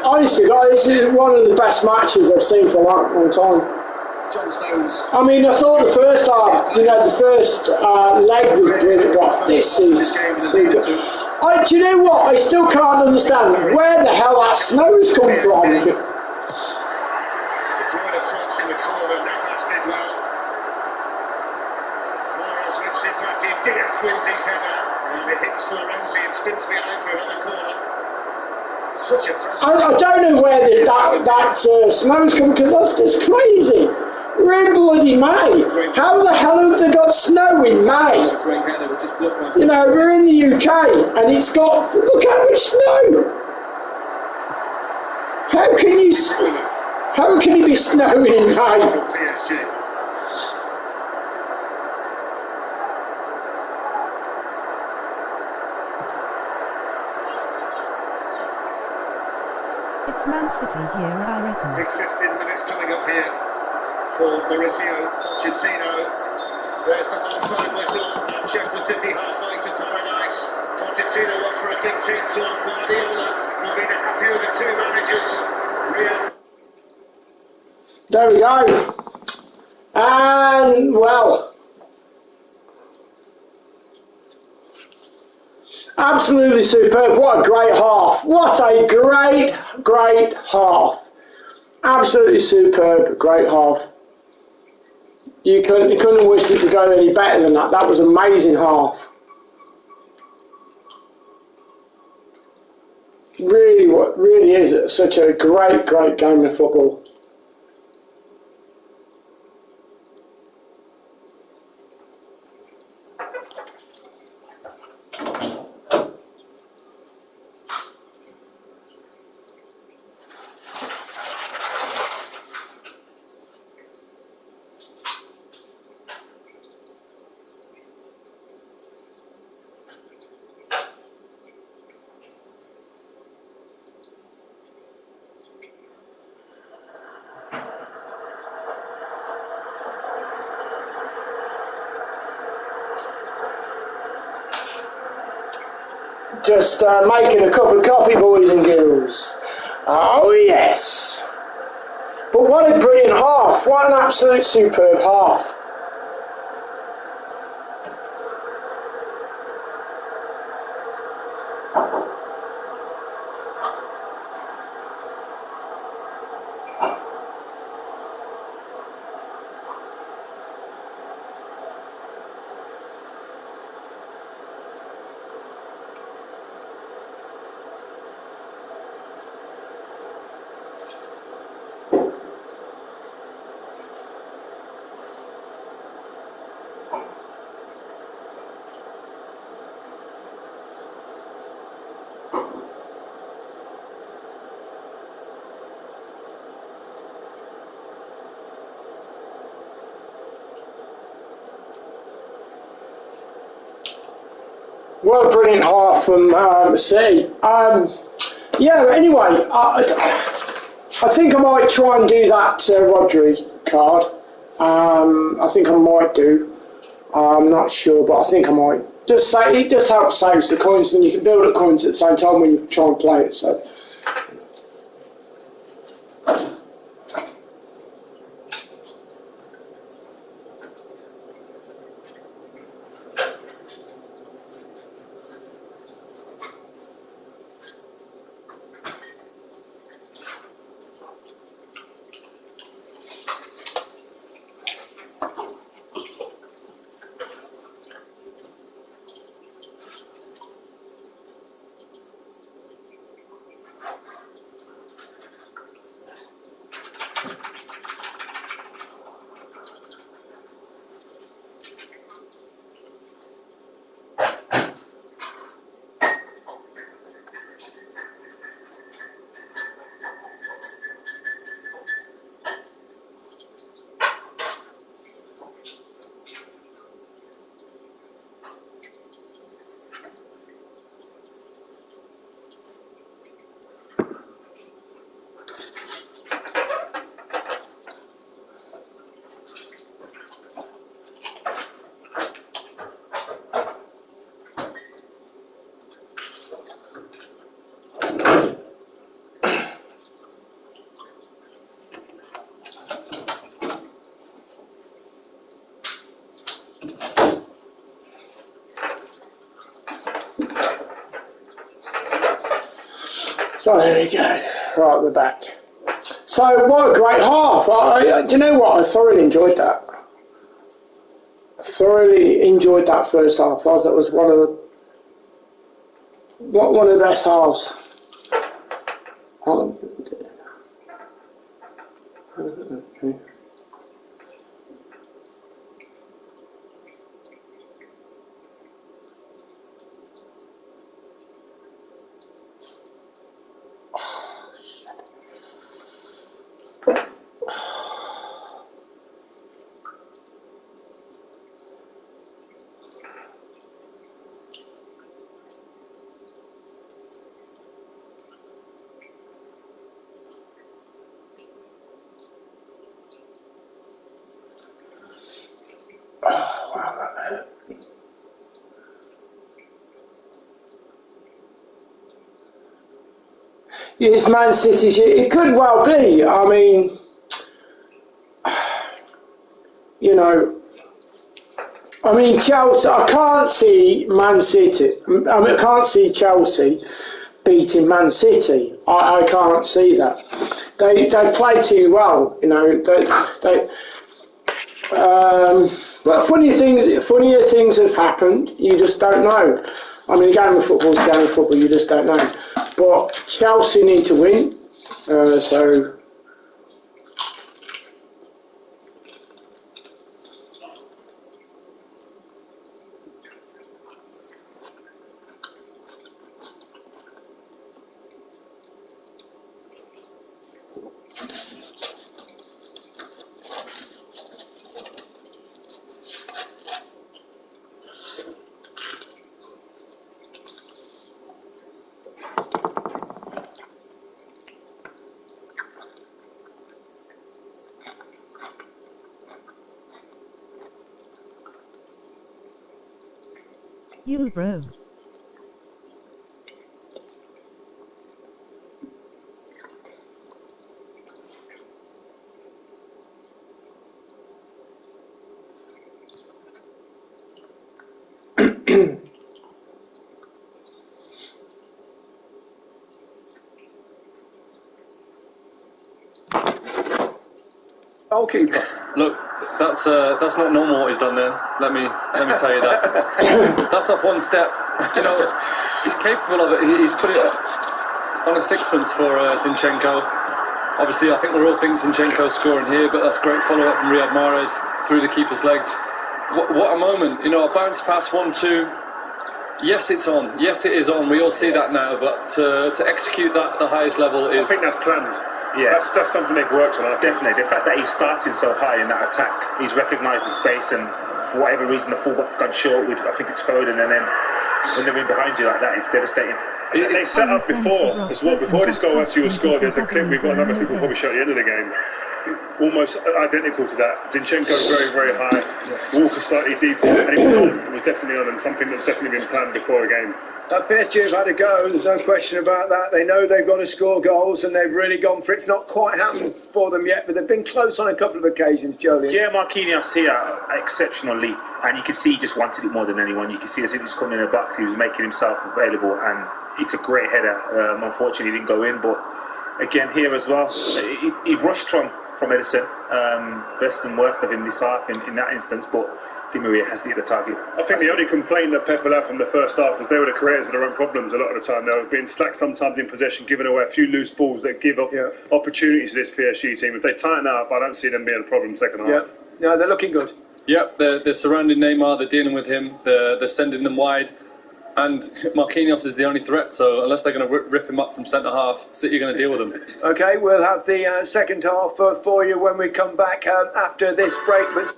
Speaker 1: Honestly, this is one of the best matches I've seen for a long time. I mean, I thought the first half, the first leg was brilliant, but this is super. Do you know what? I still can't understand where the hell that snow's come from.
Speaker 3: In the corner, Navas did well. Mahrez whips it back in, Diaz wins his header, and it hits Florenzi and spins behind for another corner. Such a
Speaker 1: I don't know where that snow's coming, because that's just crazy. We're in bloody May. How the hell have they got snow in May? We're in the UK, and it's got, look how much snow. How can you be snowing in May?
Speaker 2: It's Mancity's year, I reckon.
Speaker 3: Big 15 minutes coming up here for Mauricio Pochettino. There's the half-time whistle. Manchester City halfway to paradise. Pochettino up for a big team talk. Guardiola will be the happy of the two managers.
Speaker 1: There we go. And, well, absolutely superb. What a great half. What a great half. Absolutely superb, great half. You couldn't wish it to go any better than that. That was an amazing half. Really is such a great game of football. Just making a cup of coffee, boys and girls. Oh, yes. But what a brilliant half. What an absolute superb half. What a brilliant half from City. Yeah, anyway, I think I might try and do that Rodri card. I think I might do. I'm not sure, but I think I might. It just helps save the coins, and you can build up coins at the same time when you try and play it. So. So there we go, right at the back. So what a great half. Do you know what? I thoroughly enjoyed that. Thoroughly enjoyed that first half. I thought that was one of the best halves. Yes, Mancitcy. It could well be. I mean, you know, Chelsea. I can't see Man City. I can't see Chelsea beating Man City. I can't see that. They play too well. You know. But funnier things have happened. You just don't know. I mean, a game of football is a game of football. You just don't know. But Chelsea need to win. So.
Speaker 2: You bro.
Speaker 1: goalkeeper.
Speaker 4: Look, that's not normal what he's done there. Let me tell you that. That's off one step. You know, he's capable of it. He's put it on a sixpence for Zinchenko. Obviously, I think we're all thinking Zinchenko scoring here, but that's great follow-up from Riyad Mahrez through the keeper's legs. What a moment. You know, a bounce pass 1-2. Yes, it's on. Yes, it is on. We all see that now, but to execute that at the highest level is...
Speaker 6: I think that's planned. Yeah, that's something they've worked on. Definitely. The fact that he's starting so high in that attack, he's recognised the space, and for whatever reason the fullback's gone short with, I think it's Foden, and then when they're in behind you like that, it's devastating. They set up before as well. Before this goal actually was scored, there's a clip we've got another clip we'll probably show at the end of the game. Almost identical to that. Zinchenko very, very high, Walker slightly deeper, and it was on. It was definitely on, and something that's definitely been planned before the game.
Speaker 1: PSG have had a go, there's no question about that. They know they've got to score goals and they've really gone for it. It's not quite happened for them yet, but they've been close on a couple of occasions, Jolien.
Speaker 6: Yeah, Marquinhos here, exceptionally, and you can see he just wanted it more than anyone. You can see as soon as he was coming in the box, he was making himself available, and it's a great header. Unfortunately, he didn't go in, but again, here as well, he rushed from Edison. Best and worst of him this half in that instance, but Di Maria has to hit the target. I think the only complaint that Pep will have from the first half was they were the creators of their own problems a lot of the time. They were being slack sometimes in possession, giving away a few loose balls that give up opportunities to this PSG team. If they tighten up, I don't see them being a problem second half.
Speaker 1: Yeah, no, they're looking good.
Speaker 4: Yep, they're surrounding Neymar, they're dealing with him, they're sending them wide, and Marquinhos is the only threat, so unless they're going to rip him up from centre-half, City are going to deal with him.
Speaker 1: OK, we'll have the second half for you when we come back after this break. But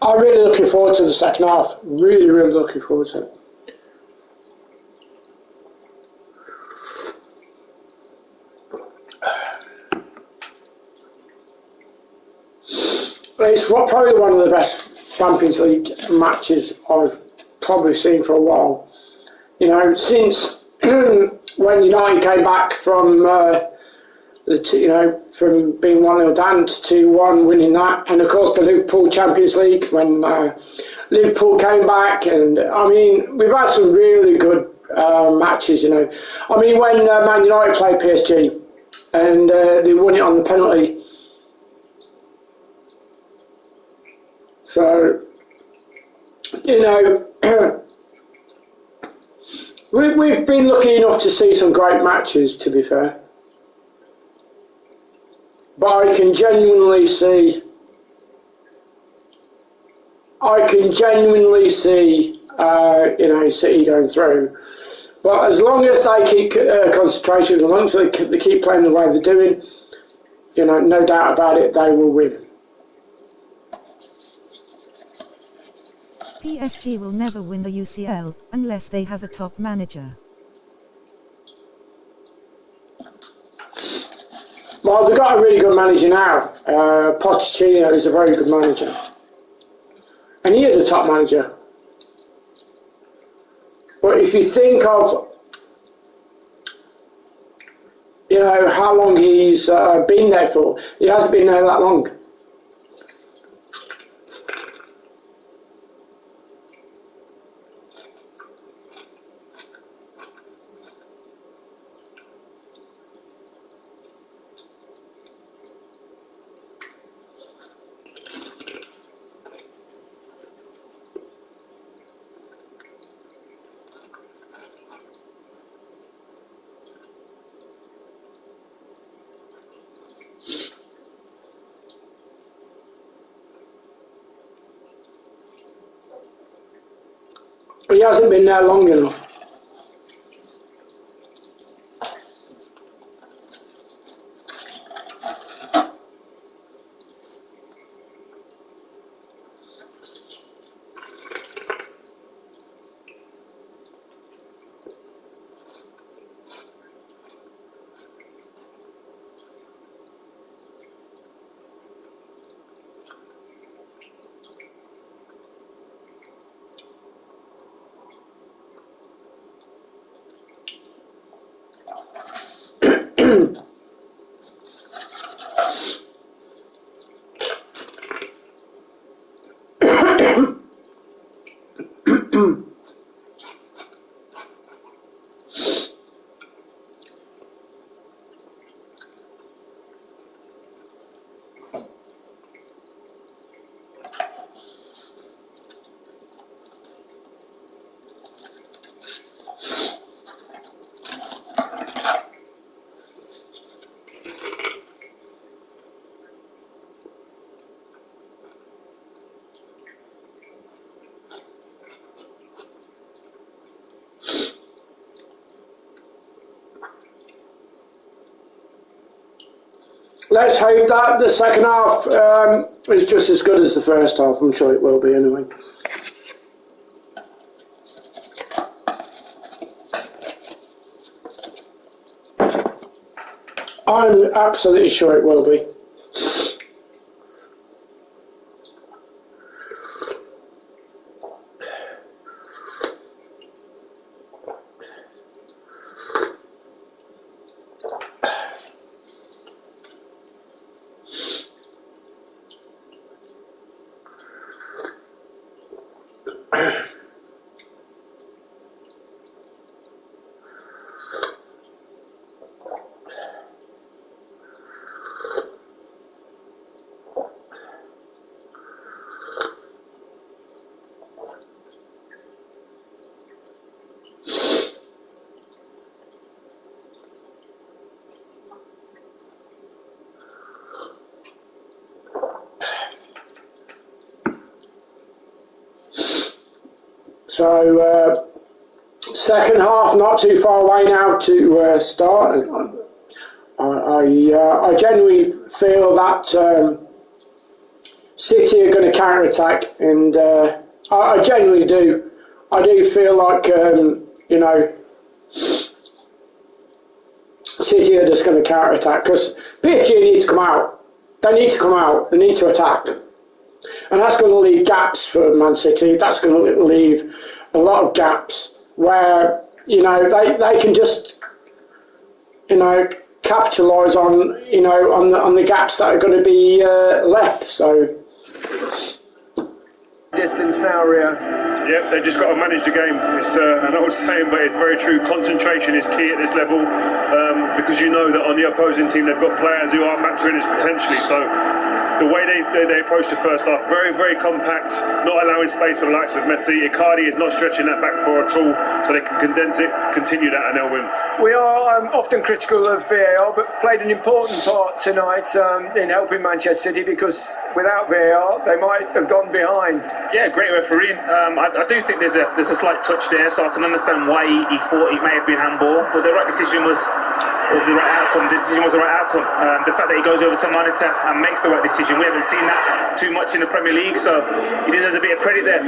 Speaker 7: I'm really looking forward to the second half. Really, really looking forward to it. It's probably one of the best Champions League matches I've probably seen for a while. You know, since when United came back from from being 1-0 down to 2-1, winning that, and of course the Liverpool Champions League when Liverpool came back, and I mean we've had some really good matches. You know, I mean when Man United played PSG and they won it on the penalty. So, you know, we've been lucky enough to see some great matches, to be fair. But I can genuinely see, City going through. But as long as they keep concentration, as long as they keep playing the way they're doing, you know, no doubt about it, they will win.
Speaker 2: PSG will never win the UCL unless they have a top manager.
Speaker 7: Well, they've got a really good manager now. Pochettino is a very good manager. And he is a top manager. But if you think of, you know, how long he's been there for, he hasn't been there that long. He hasn't been there long enough. let's hope that the second half is just as good as the first half. I'm sure it will be anyway. I'm absolutely sure it will be. So, second half not too far away now to start. I genuinely feel that City are going to counter-attack, and I genuinely do. I do feel like, City are just going to counter-attack, because PSG need to come out. They need to come out. They need to attack. And that's going to leave gaps for Man City. That's going to leave a lot of gaps where, they can just, capitalise on, on the gaps that are going to be left. So.
Speaker 5: Distance now, Ria.
Speaker 8: Yep, they've just got to manage the game. It's an old saying, but it's very true. Concentration is key at this level, because you know that on the opposing team they've got players who are match winners potentially. So the way they approach the first half, very, very compact, not allowing space for the likes of Messi. Icardi is not stretching that back four at all, so they can condense it, continue that, and they'll win.
Speaker 9: We are often critical of VAR, but played an important part tonight in helping Manchester City, because without VAR they might have gone behind.
Speaker 6: Yeah, great refereeing. I do think there's a slight touch there, so I can understand why he thought it may have been handball, but the right decision was the right outcome. The decision was the right outcome. The fact that he goes over to monitor and makes the right decision, we haven't seen that too much in the Premier League, so he deserves a bit of credit there.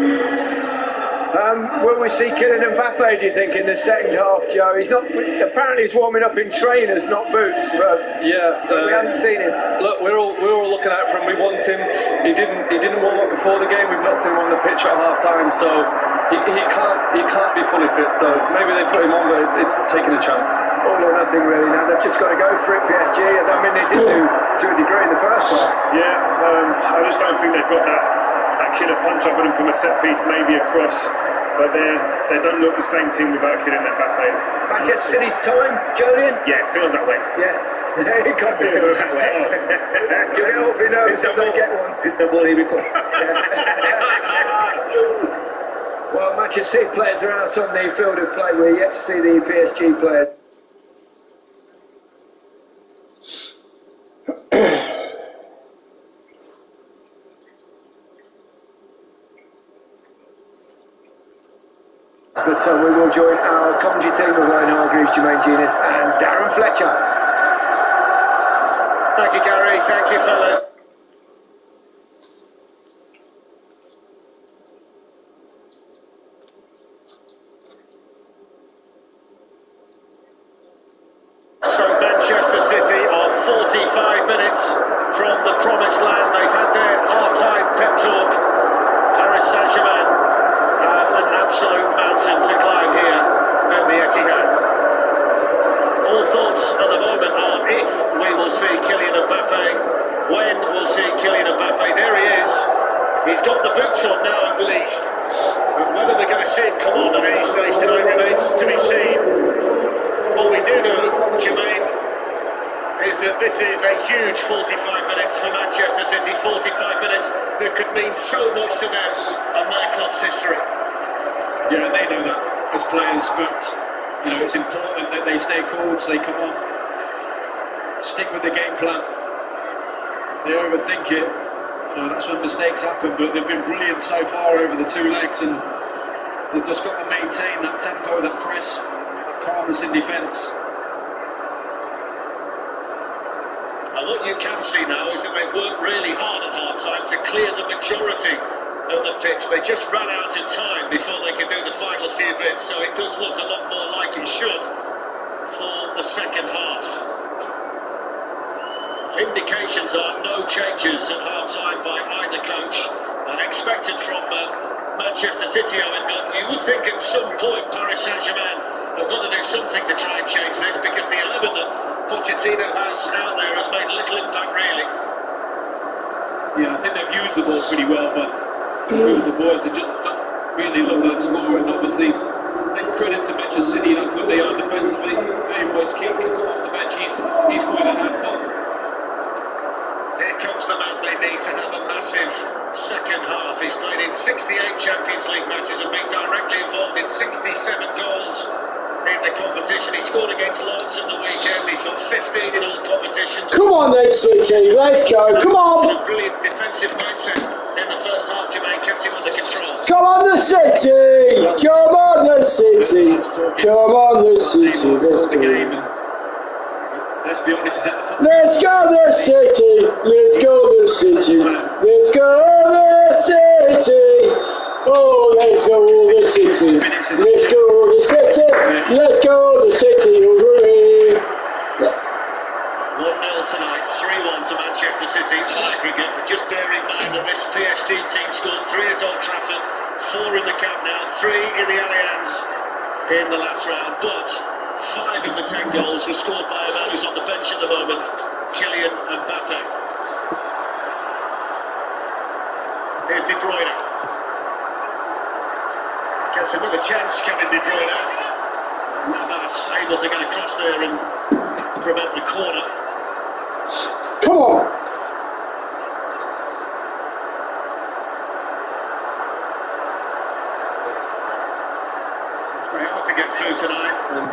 Speaker 9: Will we see Kylian Mbappe, do you think, in the second half, Joe? Apparently he's warming up in trainers, not boots, but we haven't seen him.
Speaker 4: Look, we're all looking out for him. We want him. He didn't warm up before the game. We've not seen him on the pitch at half time, so he can't be fully fit. So maybe they put him on, but it's taking a chance.
Speaker 9: All or nothing really. Now they've just got to go for it, PSG. I mean, they did do to a degree in the first half.
Speaker 8: Yeah, I just don't think they've got that killer punch up on them from a set piece, maybe a cross, but they don't look the same team without Kylian Mbappe.
Speaker 9: Manchester City's time, Julian?
Speaker 6: Yeah, it feels that way.
Speaker 9: Yeah. It can't feel that way. Give it off your nose if they get one.
Speaker 6: It's the ball he becomes.
Speaker 9: Well, Manchester City players are out on the field of play. We're yet to see the PSG players. But we will join our commentary team of Ryan Hargreaves, Jermaine Genius and Darren Fletcher.
Speaker 3: Thank you, Gary. Thank you, fellas. So Manchester City are 45 minutes from the promised land. They've had their half-time pep talk. Paris Saint-Germain have an absolute mountain to climb here at the Etihad. All thoughts at the moment are if we will see Kylian Mbappe, when we'll see Kylian Mbappe. There he is. He's got the boots on now at least. But whether we're going to see him come on at any stage tonight remains to be seen. What we do know, Jermaine, is that this is a huge 45 minutes for Manchester City. 45 minutes that could mean so much to them and their club's history.
Speaker 5: Yeah, they know that as players, but it's important that they stay cool, stay calm, stick with the game plan. If they overthink it, that's when mistakes happen. But they've been brilliant so far over the two legs, and they've just got to maintain that tempo, that press, that calmness in defence.
Speaker 3: A what you can see now is that they've worked really hard at half-time to clear the majority of the pitch. They just ran out of time before they could do the final few bits, so it does look a lot more like it should for the second half. Indications are no changes at half-time by either coach. Expected from Manchester City, Owen, but you would think at some point Paris Saint-Germain have got to do something to try and change this, because the 11 that Pochettino has out there has made little impact, really.
Speaker 4: Yeah, I think they've used the ball pretty well, but the boys that just don't really look like scoring. Obviously, I think credit to Manchester City, how good they are defensively. Moise Kean can come off the bench, he's quite a handful.
Speaker 3: Here comes the man they need to have a massive second half. He's played in 68 Champions League matches and been directly involved in 67 goals in the competition. He scored against Lords at the weekend. He's got 15 in all competitions.
Speaker 7: Come on then, City, let's go, come on!
Speaker 3: A brilliant defensive mindset in the first half. Jermaine kept him under control.
Speaker 7: Come on the City! Come on the City! Come on the City, let's go.
Speaker 4: Let's be honest, is that the
Speaker 7: Let's go the City! Let's go the City! Let's go the City! Oh, let's go the City! Let's go the City! Let's go the City! Hooray!
Speaker 3: 1-0 tonight, 3-1 to Manchester City aggregate, but just bear in mind that this PSG team scored 3 at Old Trafford, 4 in the Camp Nou, 3 in the Allianz in the last round, but 5 of the 10 goals were scored by a man who's on the bench at the moment, Kylian Mbappe. Here's De Bruyne. Gets another chance, Kevin De Bruyne. Navas able to get across there and prevent the corner.
Speaker 7: Come on!
Speaker 3: It's very hard to get through tonight and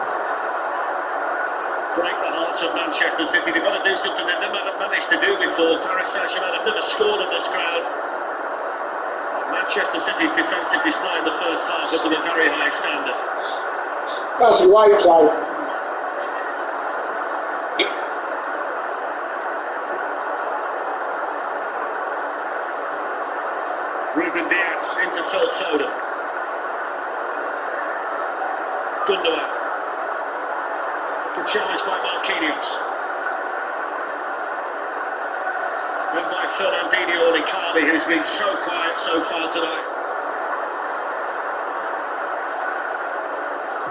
Speaker 3: break the hearts of Manchester City. They've got to do something they've never managed to do before. Paris Saint-Germain have never scored at this ground. Manchester City's defensive display in the first half was of a very high standard.
Speaker 7: That's a right play.
Speaker 3: Ruben Dias into Phil Foden. Gundogan. Good challenge by Marquinhos. And by Fernandinho and Icardi, who's been so quiet so far tonight.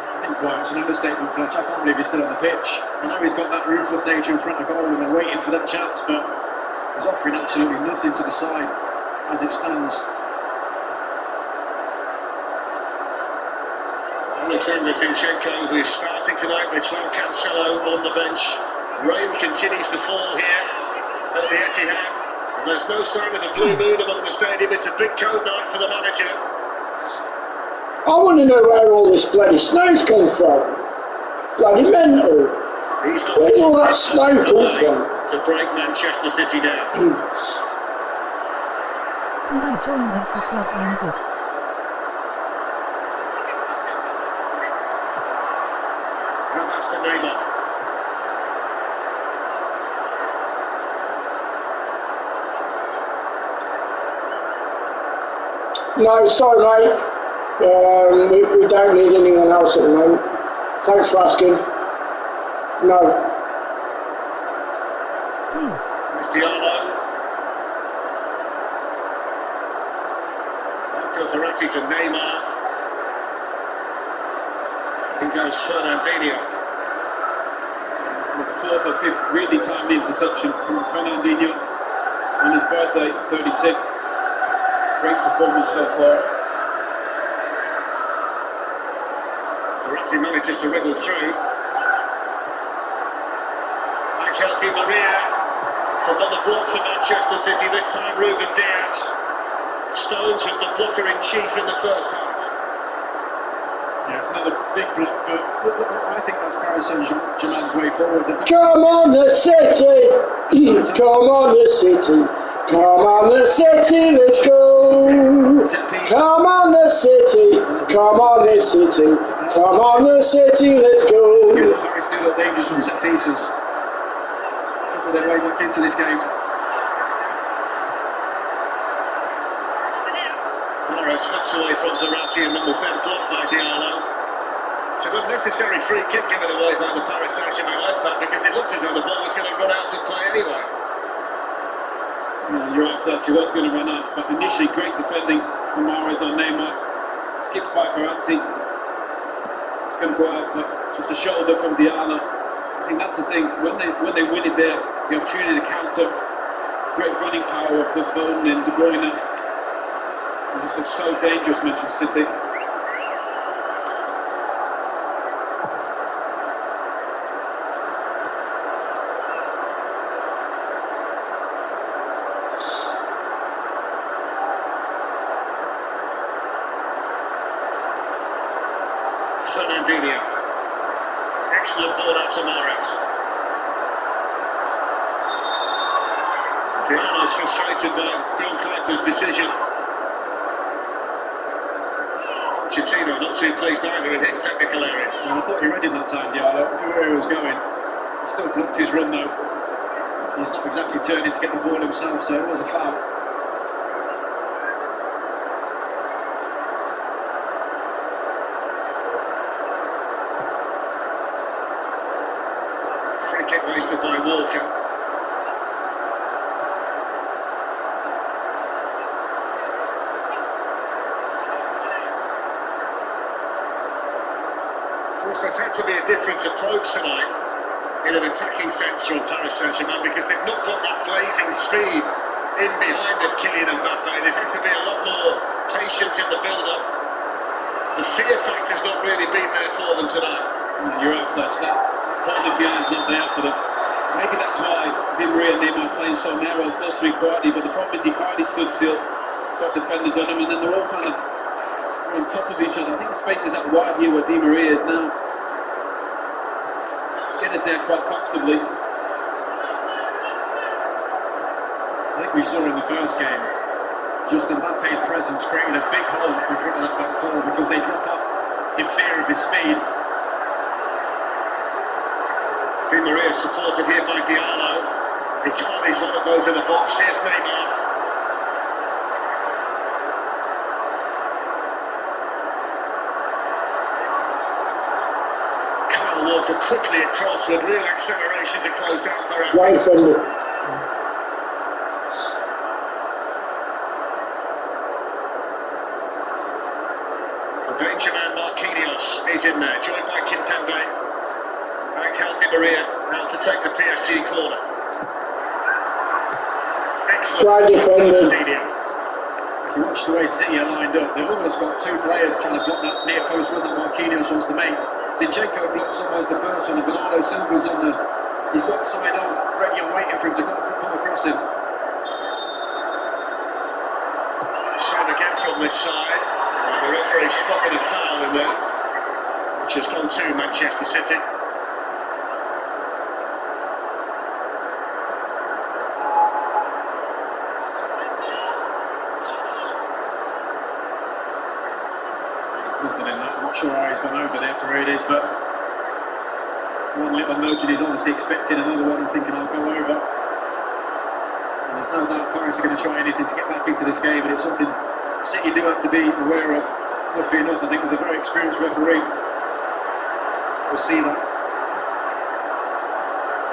Speaker 5: I think quiet's an understatement, Fletch. I can't believe he's still on the pitch. I know he's got that ruthless nature in front of goal and they're waiting for that chance, but he's offering absolutely nothing to the side as it stands.
Speaker 3: Alexander Zinchenko, who's starting tonight with João Cancelo on the bench. Rain continues to fall here at the Etihad. And there's no sign of a blue moon among the stadium. It's a big cold night for the manager.
Speaker 7: I want to know where all this bloody snow's come from. Bloody mental. Where's all that snow come from?
Speaker 3: To break Manchester City down.
Speaker 2: Can I join the club? I'm good.
Speaker 3: And that's the Neymar.
Speaker 7: No, sorry mate. We don't need anyone else at the moment. Thanks for asking. No.
Speaker 2: Please.
Speaker 3: It's Diallo. Michael Verratti to Neymar. In goes Fernandinho.
Speaker 4: It's the 4th or 5th really timely interception from Fernandinho on his birthday, 36. Great performance so far.
Speaker 3: Verratti manages to wriggle through. Angel Di Maria. It's another block for Manchester City, this time Ruben Dias. Stones was the blocker in chief in the first half.
Speaker 5: Yeah, it's another big block, but I think that's Paris Saint-Germain's way forward.
Speaker 7: Come on the City! Come on the City! Come on the City, let's go! Come on the City! Come on the City! Come on the City, let's go!
Speaker 5: Paris do look dangerous from set pieces. their way back into this game.
Speaker 3: Morris slips away from Verratti and was then blocked by Diallo. It's an unnecessary free kick given away by the Paris Saint-Germain left back because it looked as though the ball was going to run out of play anyway.
Speaker 4: Yeah, you're right, that he was going to run out, but initially great defending from Mahrez on Neymar. Skips by Verratti. It's going to go out, but just a shoulder from Diallo. I think that's the thing. When they win it there, the opportunity to counter, great running power of the Foden and De Bruyne. It just looks so dangerous, Manchester City.
Speaker 3: Fernandinho. Excellent ball out to Mahrez. Diallo's frustrated by Don Carter's decision. Pochettino not too pleased either in his technical area.
Speaker 5: I thought he read him that time, Diallo. Knew where he was going. He still blocked his run though. He's not exactly turning to get the ball himself, so it was a foul.
Speaker 3: Free kick wasted by Walker. There's had to be a different approach tonight in an attacking sense from Paris Saint-Germain because they've not got that blazing speed in behind of Kylian Mbappe. They've had to be a lot more patient in the build-up. The fear factor's not really been there for them tonight.
Speaker 4: You're right, Fletch. That ball behind's not there for them. Maybe that's why Di Maria and Neymar are playing so narrow, close to Icardi, but the problem is Icardi stood still, got defenders on him, and then they're all kind of on top of each other. I think the space is out wide here where Di Maria is now. Get it there quite comfortably.
Speaker 5: I think we saw in the first game, just Mbappe's presence creating a big hole in front of that back four because they drop off in fear of his speed.
Speaker 3: Di Maria supported here by Diallo. Icardi's one of those in the box. Here's Neymar. Walker quickly across with real acceleration to close down Verratti.
Speaker 7: Right from the
Speaker 3: Benjamin Marquinhos is in there, joined by Kimpembe. Angel Di Maria now to take the PSG corner. Excellent.
Speaker 7: Try defending.
Speaker 5: If you watch the way City are lined up, they've almost got two players trying to block that near post one that Marquinhos wants to make. Zinchenko blocks almost the first one, and Bernardo Silva's on the. He's got side on, ready and waiting for him to come across him.
Speaker 3: Shown again from this side. The referee spotted a foul in there, which has gone to Manchester City.
Speaker 5: Nothing in that. I'm not sure how he's gone over there for where it is, but one little note and he's obviously expecting another one and thinking I'll go over. And there's no doubt Paris are going to try anything to get back into this game, and it's something City do have to be aware of. Luckily enough, I think there's a very experienced referee. We'll see that.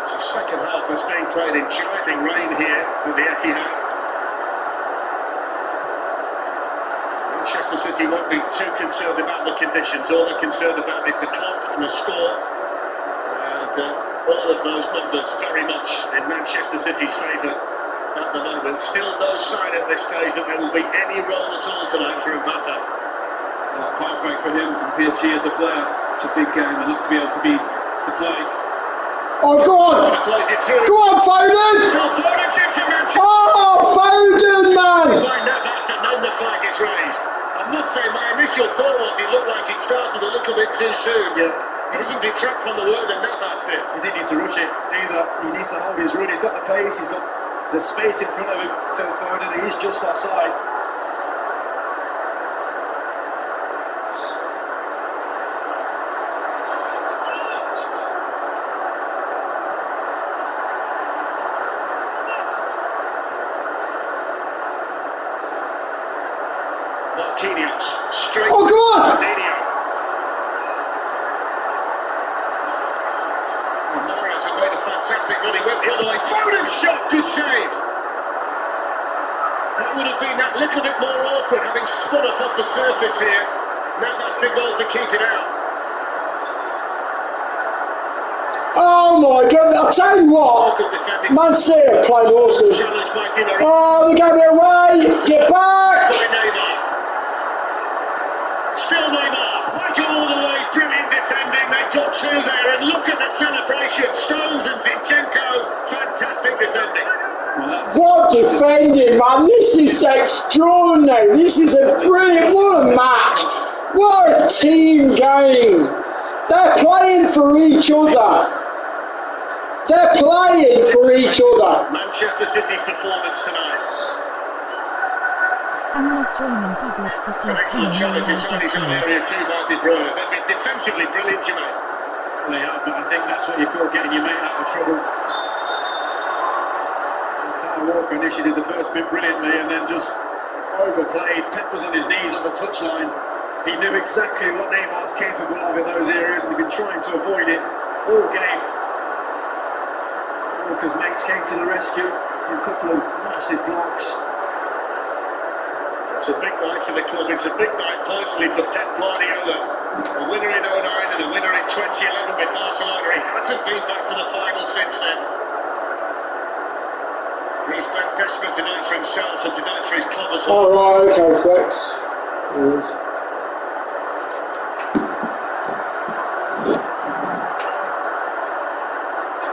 Speaker 3: So second half is being played in driving rain here at the Etihad. Manchester City won't be too concerned about the conditions. All they're concerned about is the clock and the score. And all of those numbers very much in Manchester City's favour at the moment. Still no sign at this stage that there will be any role at all tonight for Mbappe.
Speaker 4: Heartbreak for him and PSG as a player. Such a big game and not to be able to play.
Speaker 7: Oh, go on! Go on, Foden! Oh, Foden, man!
Speaker 3: And then the flag is raised. I must say, my initial thought was he looked like he'd started a little bit too soon.
Speaker 5: Yeah.
Speaker 3: Doesn't detract from the work that Navas did.
Speaker 5: He didn't need to rush it either. He needs to hold his run. He's got the pace, he's got the space in front of him. Phil Foden, he's just offside.
Speaker 3: Marquinhos, straight.
Speaker 7: Oh, come on!
Speaker 3: Fernandinho. Morales had made a fantastic run. He went the other way. Foden shot. Good save. That would have been that little bit more awkward, having spun off the surface here. Now that's the goal to keep it out.
Speaker 7: Oh my God, I'll tell you what, Mancitcy are playing awesome. Oh, they gave it away, get back!
Speaker 3: Still Neymar, back all the way, brilliant defending, they got two there, and look at the celebration, Stones and Zinchenko, fantastic defending.
Speaker 7: What defending, man, this is extraordinary, this is a brilliant, what a match, what a team game. They're playing for each other. They're playing for each other.
Speaker 3: Manchester City's performance tonight.
Speaker 2: I'm not joining public
Speaker 3: It's an excellent challenge inside his own area too by De Bruyne. They've been defensively brilliant tonight.
Speaker 5: They have, but I think that's what you call getting your mate out of trouble. Kyle Walker initially did the first bit brilliantly and then just overplayed. Pep was on his knees on the touchline. He knew exactly what Neymar's capable of in those areas and he'd been trying to avoid it all game. Walker's mates came to the rescue. A couple of massive blocks.
Speaker 3: It's a big night for the club. It's a big night personally for Pep Guardiola. A winner in 2009 and a winner in 2011 with Barcelona. He hasn't been back to the final since then. He's desperate tonight for himself and tonight for his club as well.
Speaker 7: Oh, right, okay, Flex.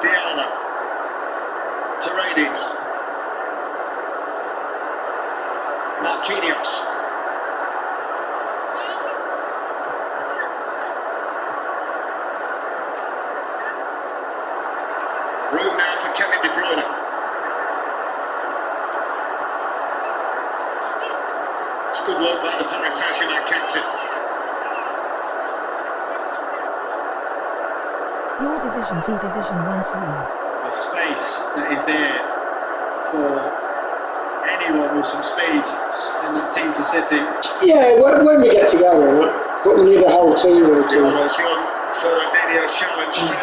Speaker 3: Diallo. Paredes. Marquinhos. Room now for Kevin De Bruyne. It's good work by the Paris Saint-Germain captain.
Speaker 2: Your Division 2 Division 1 soon.
Speaker 5: The space that is there for anyone with some speed in that team for City.
Speaker 7: Yeah, when we get together, but we need a whole team with it.
Speaker 3: Fernandinho challenge, 3-1.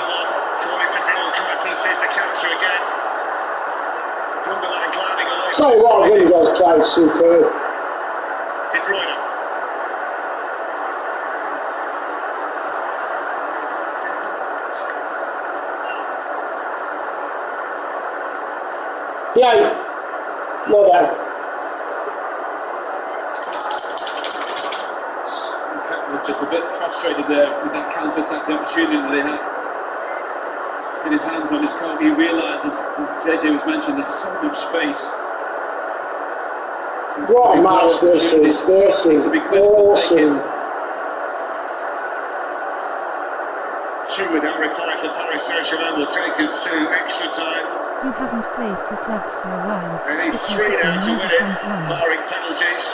Speaker 3: Calling to Bill Kuipers, sees the counter again. Gundogan gliding away.
Speaker 7: Tell you what, really guys played superb.
Speaker 3: De Bruyne.
Speaker 7: Behave. Well done.
Speaker 3: Just a bit frustrated there with that counter-attack, the opportunity that they had. Just get his hands on his coat. He realises, as JJ was mentioning, there's so much space.
Speaker 7: What a match this is. This is awesome.
Speaker 3: Two without reply for Paris Saint-Germain will take us to extra time.
Speaker 2: You haven't played pro clubs for a while.
Speaker 3: They need
Speaker 2: Because
Speaker 3: three
Speaker 2: the
Speaker 3: now
Speaker 2: team
Speaker 3: to win
Speaker 2: never
Speaker 3: it,
Speaker 2: comes one.
Speaker 3: barring penalties.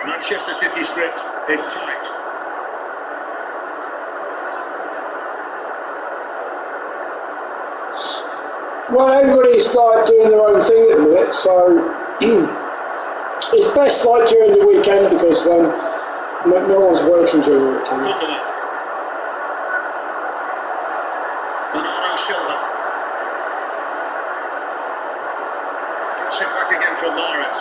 Speaker 3: Manchester City's grip is tight.
Speaker 7: Well, everybody's like doing their own thing at the minute, so it's best like during the weekend because then no one's working during the weekend.
Speaker 3: Bernardo Silva. Gets it back again from Mahrez.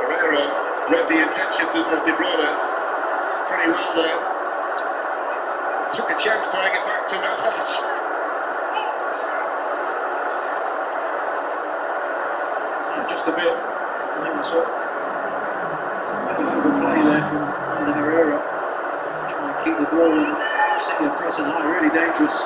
Speaker 3: Herrera read the intention of De Bruyne pretty well there. Took a chance playing it back to Navas.
Speaker 5: Just a bit. That's what. Some bit of overplay there from Herrera. Trying to keep the ball and City are pressing high, really dangerous.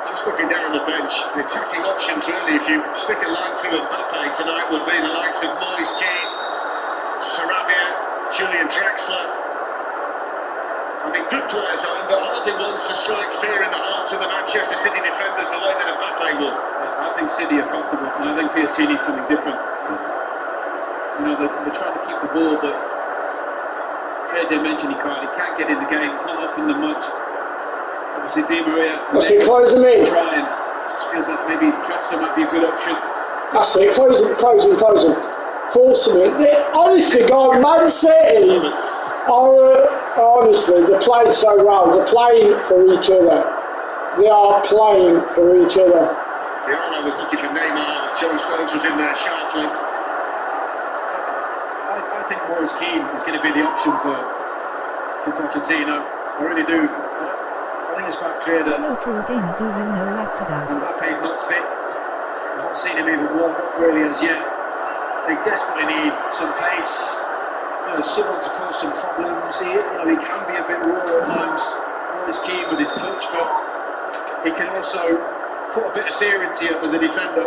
Speaker 3: Just looking down the bench, the attacking options really, if you stick a line through Mbappe tonight, would be the likes of Moise Kean, Sarabia, Julian Draxler, and mean, good players on, but hardly wants to strike fear in the hearts of the Manchester City defenders the way that Mbappe will.
Speaker 4: I think City are comfortable, and I think PSG needs something different. You know, they're trying to keep the ball, but KJ mentioned he can't get in the game. It's not offering them much. Obviously, Di Maria.
Speaker 7: That's it, close them in.
Speaker 4: Trying. Just feels like maybe Draxler might be a good option.
Speaker 7: That's it, close them. Force them in. Honestly, God, Man City honestly, they're playing so well. They're playing for each other. They are playing for each other.
Speaker 3: Diarra was looking for Neymar. Joe Stones was in there sharply.
Speaker 5: I think Moise Keane is going to be the option for Pochettino. I really do. I think it's quite clear that
Speaker 2: Hello, true gamer, do you know Actada?
Speaker 5: Mbappe's not fit. I've not seen him even warm up really as yet. They desperately need some pace, someone to cause some problems. He can be a bit raw at times. Moise Keane with his touch, but he can also put a bit of fear into you as a defender.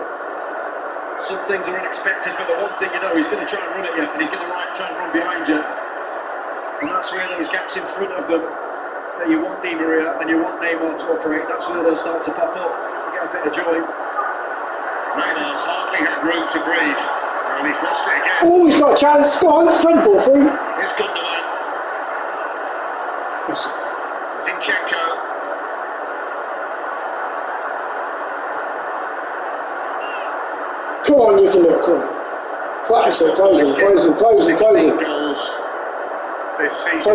Speaker 5: Some things are unexpected, but the one thing he's going to try and run at you, and he's going to try and run behind you. And that's where those gaps in front of them that you want Di Maria and you want Neymar to operate, that's where they'll start to pop up and get a bit of joy.
Speaker 3: Neymar's hardly had room to breathe, and he's lost it again.
Speaker 7: Oh, he's got a chance. Go on, thread ball through.
Speaker 3: Here's Gundogan. Zinchenko.
Speaker 7: Come on, you can do it, come on. Close him.
Speaker 3: Goals this season. He's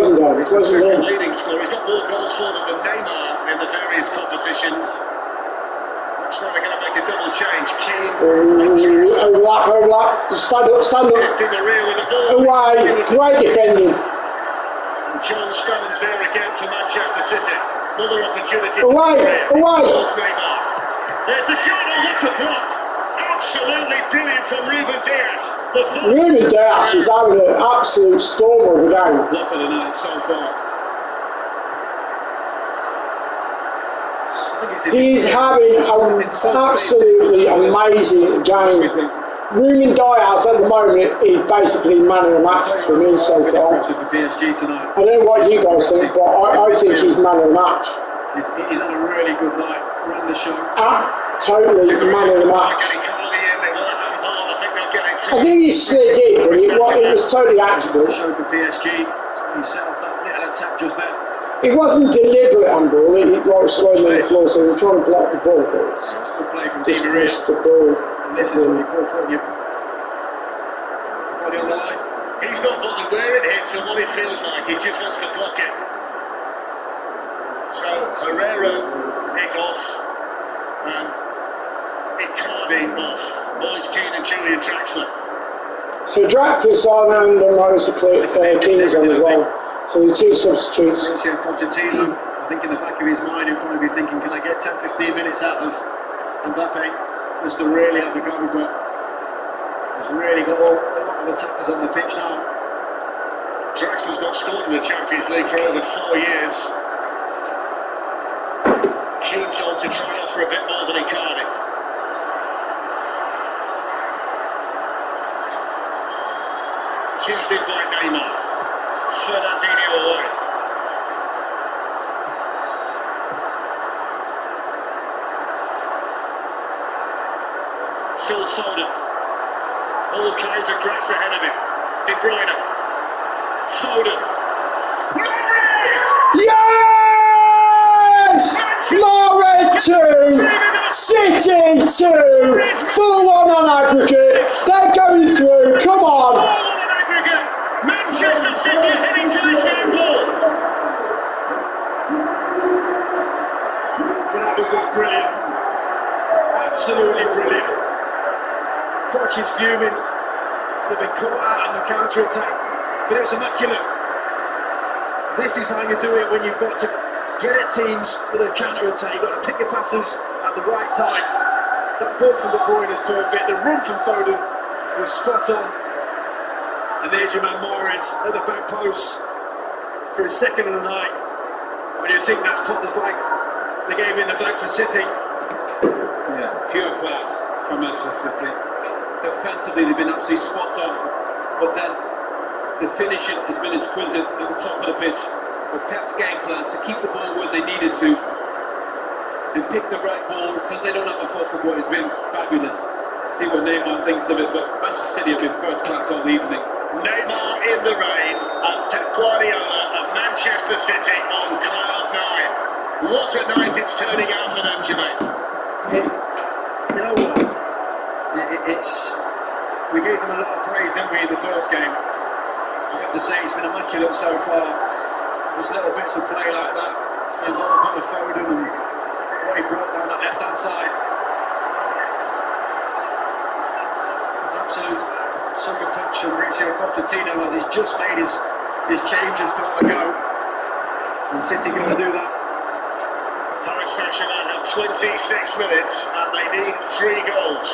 Speaker 3: the second leading scorer. He's got more goals for them than Neymar in the various competitions. So they're going to make a double change. Keane.
Speaker 7: Overlap. Stand up.
Speaker 3: Here's Di Maria with the ball.
Speaker 7: Away. Great defending.
Speaker 3: John Stones there again for Manchester City. Another opportunity.
Speaker 7: Away.
Speaker 3: Towards Neymar. There's the shot. Oh, what's a block? Absolutely brilliant from Ruben Diaz.
Speaker 7: Ruben Diaz is having an absolute storm of a game.
Speaker 3: Block of the night so far.
Speaker 7: He's having an absolutely amazing game. Ruben Diaz at the moment is basically man of the match for me so far. I don't know what you guys think, but I think he's man of the match.
Speaker 5: He's had a really good night, ran the show.
Speaker 7: Totally man of the match. I think he slid in, but it was totally accident.
Speaker 5: Show for PSG. He set off that little attack just then.
Speaker 7: It wasn't deliberate handball, it was sliding on the floor, so he was trying to block the ball, but
Speaker 5: it's good play from
Speaker 7: just
Speaker 5: Di Maria.
Speaker 7: missed the ball.
Speaker 5: And this is what you call putting your body on the line.
Speaker 3: He's not bothered where it hits or what it feels like, he just wants to block it. So Herrera is off, and Icardi off. Moise Keane and Julian Draxler.
Speaker 7: So Draxler's on and King's on as well. So the two substitutes.
Speaker 5: Mauricio Pochettino, I think in the back of his mind he'll probably be thinking, can I get 10-15 minutes out of Mbappe just to really have a go, but he's really got a lot of attackers on the pitch now.
Speaker 3: Draxler's not scored in the Champions League for over 4 years. Keane's on to try and offer a bit more than Icardi. Seized in by Neymar. Fernandinho away. Phil Foden. All kinds of grass ahead of him. De Bruyne. Foden.
Speaker 7: Yes! Mahrez 2, City 2, 4-1 on aggregate. They're going through. Come on.
Speaker 3: Manchester City are heading to the same goal.
Speaker 5: That was just brilliant. Absolutely brilliant. Poch is fuming. They've been caught out on the counter-attack. But it was immaculate. This is how you do it when you've got to get at teams with a counter-attack. You've got to pick your passes at the right time. That ball from De Bruyne is perfect. The run from Foden was spot on. And there's your man Mahrez at the back post for his second of the night. When you think that's put the game in the back for City.
Speaker 4: Yeah, pure class from Manchester City. Defensively, they've been absolutely spot on, but then the finishing has been exquisite at the top of the pitch.
Speaker 3: But Pep's game plan to keep the ball when they needed to and pick the right ball because they don't have a focal point has been fabulous. See what Neymar thinks of it, but Manchester City have been first class all evening.
Speaker 10: Neymar in the rain and Pep Guardiola of Manchester City on cloud nine. What a night it's turning out for them, Jermaine.
Speaker 5: You know what? We gave them a lot of praise, didn't we, in the first game? I have to say it's been immaculate so far. Just little bits of play like that, involvement of Foden and what he brought down that left-hand side. An absolute sucker punch from Mauricio Pochettino as he's just made his changes to have a go. And City going to do that.
Speaker 10: Paris Saint-Germain have 26 minutes and they need 3 goals.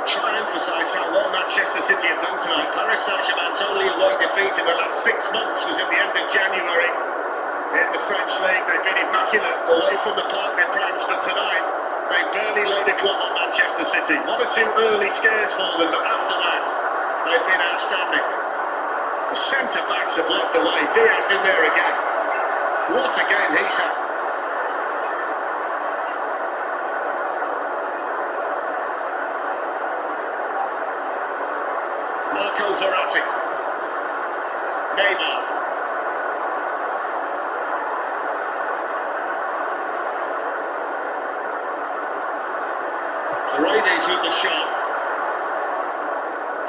Speaker 10: Try and emphasise how well Manchester City have done tonight. Paris Saint-Germain's only away defeat in the last 6 months was at the end of January. In the French league, they've been immaculate away from the Parc des Princes, but tonight they barely laid a glove on Manchester City. 1 or 2 early scares for them, but after that, they've been outstanding. The centre-backs have led the way. Diaz in there again. What a game he's had. Marco Verratti. Neymar. Paredes with the shot.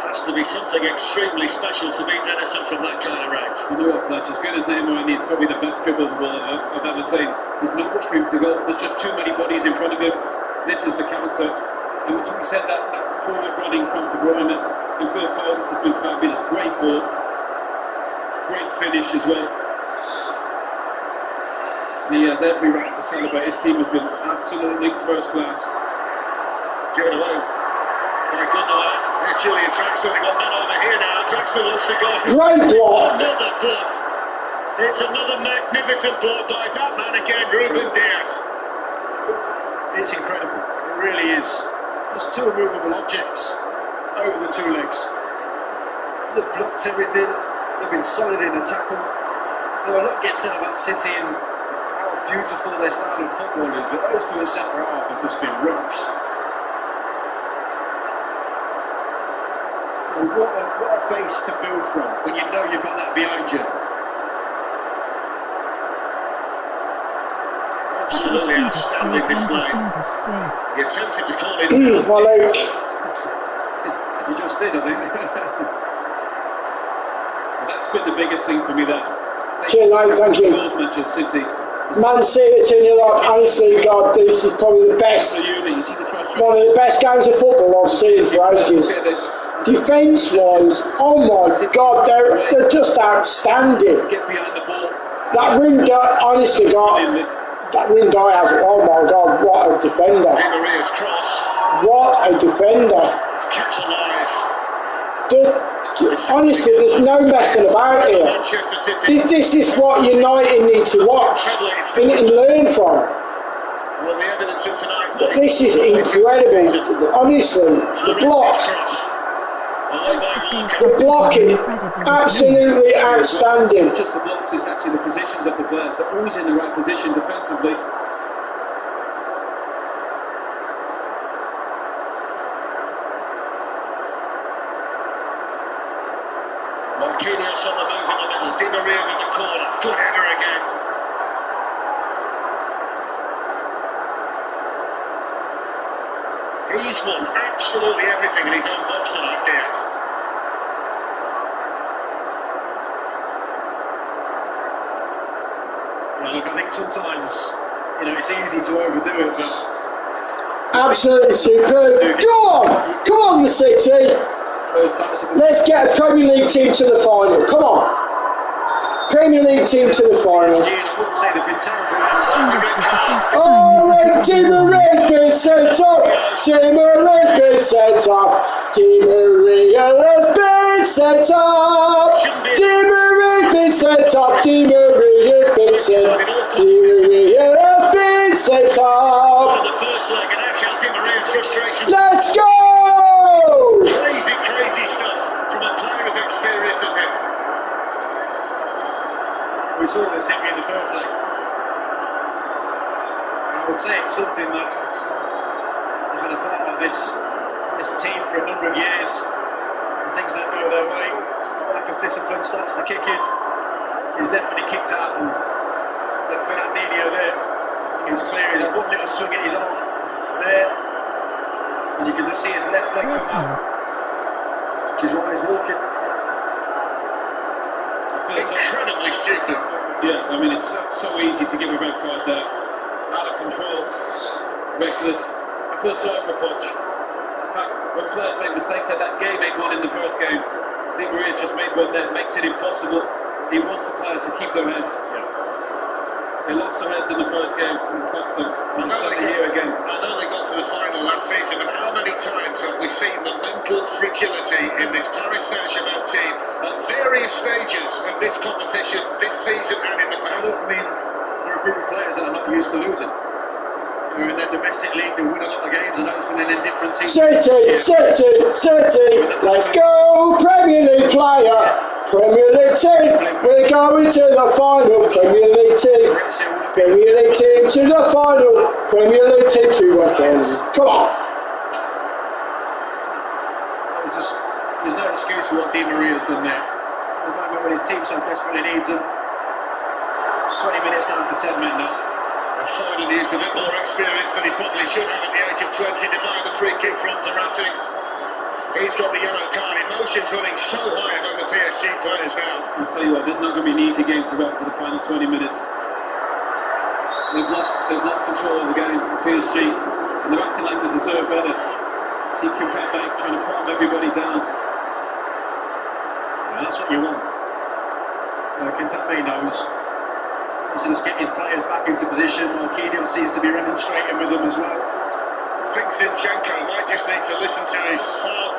Speaker 10: Has to be something extremely special to beat Edison from that kind of range.
Speaker 3: You know what, Fletch, as good as Neymar, and he's probably the best dribble ball I've ever seen. There's no rush for him to go. There's just too many bodies in front of him. This is the counter. And we said that forward running from De Bruyne and Phil Foden has been fabulous. Great ball. Great finish as well. He has every right to celebrate. His team has been absolutely first class.
Speaker 10: Given away. Very good away. Here Julian Draxler, they've got men over here now. Draxler wants to go.
Speaker 7: Great block.
Speaker 10: It's another block. It's another magnificent block by that man again, Ruben Diaz.
Speaker 5: It's incredible. It really is. There's 2 immovable objects over the 2 legs. They've blocked everything. They've been solid in the tackle. Now, a lot gets said about City and how beautiful their style of football is, but those 2 in centre half have just been rocks. What a base to build from when you know you've got that behind you.
Speaker 10: Absolutely outstanding display. He attempted to call it.
Speaker 7: My legs.
Speaker 5: You just did, I think.
Speaker 3: That's been the biggest thing for me there.
Speaker 7: Cheers, mate, thank you.
Speaker 3: Manchester City.
Speaker 7: Man City, and you're like, honestly, God, this is probably the best, one of the best games of football I've seen for ages. Defence-wise, oh my God, they're just outstanding. That window, honestly, God, that window has, oh my God, what a defender. What a defender. Honestly, there's no messing about here. This is what United need to watch and learn from. This is incredible. Honestly, the blocks. The blocking, absolutely outstanding.
Speaker 3: Just the blocks, it's actually the positions of the players. They're always in the right position defensively.
Speaker 10: Marquinhos on the move in the middle. Di Maria with the corner. Good header again. He's won absolutely everything in his own box tonight, Diaz.
Speaker 5: Well, look, I think sometimes, it's easy to overdo it, but...
Speaker 7: Absolutely superb. Come on, the City. Let's get a Premier League team to the final. Come on. Premier League team to the final. Oh, Di Maria's been sent off. Di Maria's been sent off. Di Maria has been sent off. Di Maria's been sent off. Di Maria's been sent. Di Maria has been sent off. Let's go!
Speaker 10: Crazy stuff from a player as experienced as him.
Speaker 5: I would say it's something that has been a part of this team for a number of years. And things don't go their way. Lack of discipline starts to kick in. He's definitely kicked out, and that Fernandinho there is clear. He's had one little swing at his arm there, and you can just see his left leg come out, which is why he's walking.
Speaker 10: It's incredibly stupid.
Speaker 3: Yeah, I mean, it's so easy to give a red card there. Out of control, reckless. I feel sorry for Poch. In fact, when players make mistakes like that, Gay made one in the first game. I think Maria just made one that makes it impossible. He wants the players to keep their heads. Yeah. They lost their heads in the first game and cost them. And they've done it here again.
Speaker 10: I know they got to the final last season, but how many times have we seen the mental fragility in this Paris Saint-Germain team at various stages of this competition, this season and in the past?
Speaker 5: Look, I mean, there are a group of players that are not used to losing. They're in their domestic league, they win a lot of games. I know it's been an indifferent season.
Speaker 7: City, let's go, Premier League player. Premier League team, we're going to the final. Premier League team to the final. Premier League team to the final. Come on.
Speaker 5: There's no excuse for what Di Maria's done there. At the moment when his team so desperately needs him. 20 minutes down to 10 men now.
Speaker 10: And finally, he's a bit more experience than he probably should have at the age of 20 to find the free kick from Verratti. He's got the yellow card. Emotions running so high among the PSG players now.
Speaker 3: I'll tell you what, there's not going to be an easy game to rep for the final 20 minutes. They've lost control of the game for PSG, and they're acting like they deserve better. See Kimpembe trying to calm everybody down.
Speaker 5: Yeah, that's what you want. Kimpembe knows. He's just get his players back into position. Marquinhos seems to be running straight in with them as well.
Speaker 10: I think Zinchenko might just need to listen to his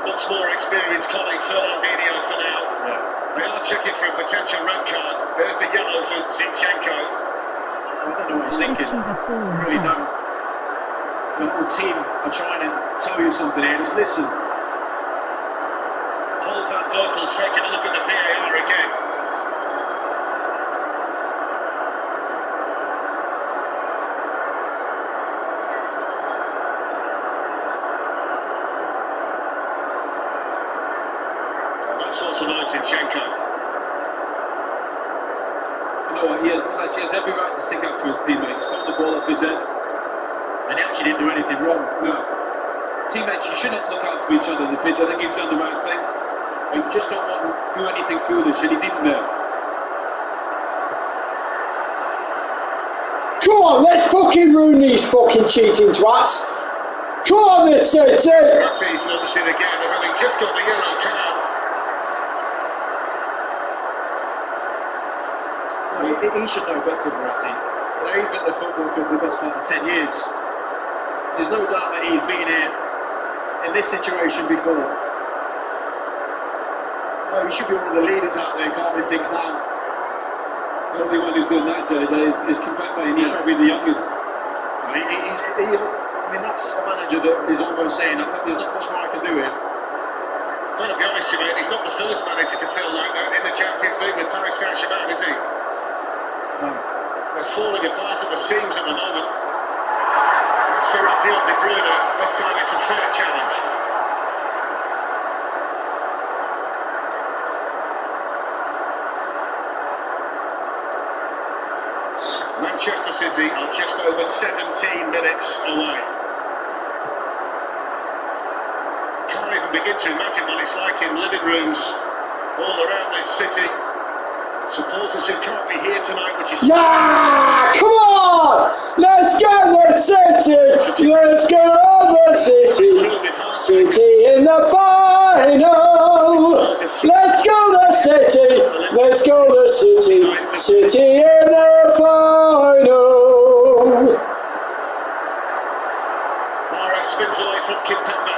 Speaker 10: much more experienced colleague Fernandinho for now.
Speaker 5: Yeah.
Speaker 10: They are checking for a potential red card. There's the yellow for Zinchenko.
Speaker 5: I don't know what he's thinking. I really don't. The whole team are trying to tell you something here. Just listen.
Speaker 10: Paul van Dorkel's taking a look at the VAR again. That's also nice, Zinchenko.
Speaker 3: You know what, he has every right to stick up for his teammates, stop the ball off his head.
Speaker 5: And he actually didn't do anything wrong.
Speaker 3: No. Teammates, you shouldn't look out for each other on the pitch. I think he's done the right thing. You just don't want to do anything foolish, and he didn't there.
Speaker 7: Come on, let's fucking ruin these fucking cheating twats. Come on, this City.
Speaker 10: He's noticed it again, having just got the yellow card.
Speaker 5: He should know better, Verratti. He's been at the football club the best part of 10 years. There's no doubt that he's been here in this situation before. Oh, he should be one of the leaders out there calming things down.
Speaker 3: The only one who's done that, JJ, is Kimpembe, and he's probably the youngest.
Speaker 5: I mean, that's a manager that is almost saying, there's not much more I can do here.
Speaker 10: Got to be honest, you mate, he's not the first manager to feel like that in the Champions League with Paris Saint-Germain, is he?
Speaker 5: No.
Speaker 10: They're falling apart at the seams at the moment. That's Verratti on De Bruyne. This time it's a fair challenge. Manchester City are just over 17 minutes away. Can't even begin to imagine what it's like in living rooms all around this city. Supporters who can't be here tonight, which is...
Speaker 7: Yeah, come on! Let's go the City! Let's go the City! City in the final! Let's go the City! Let's go the City! City in the final!
Speaker 10: Mahrez spins away from Kimpembe.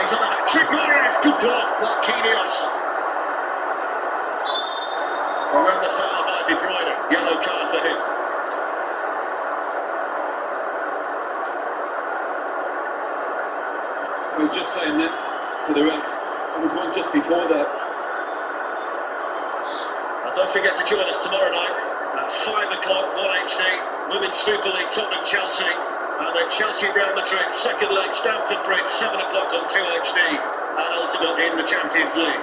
Speaker 10: He's on a hat-trick. Mahrez, good block. Marquinhos. Around the foul by De Bruyne. Yellow card for him.
Speaker 3: I was just saying that to the ref. There was one just before that.
Speaker 10: And don't forget to join us tomorrow night at 5 o'clock, 1 Wednesday, Women's Super League, Tottenham Chelsea, and then Chelsea Real Madrid, second leg, Stamford Bridge, 7 o'clock on 2XD, and ultimately in the Champions League.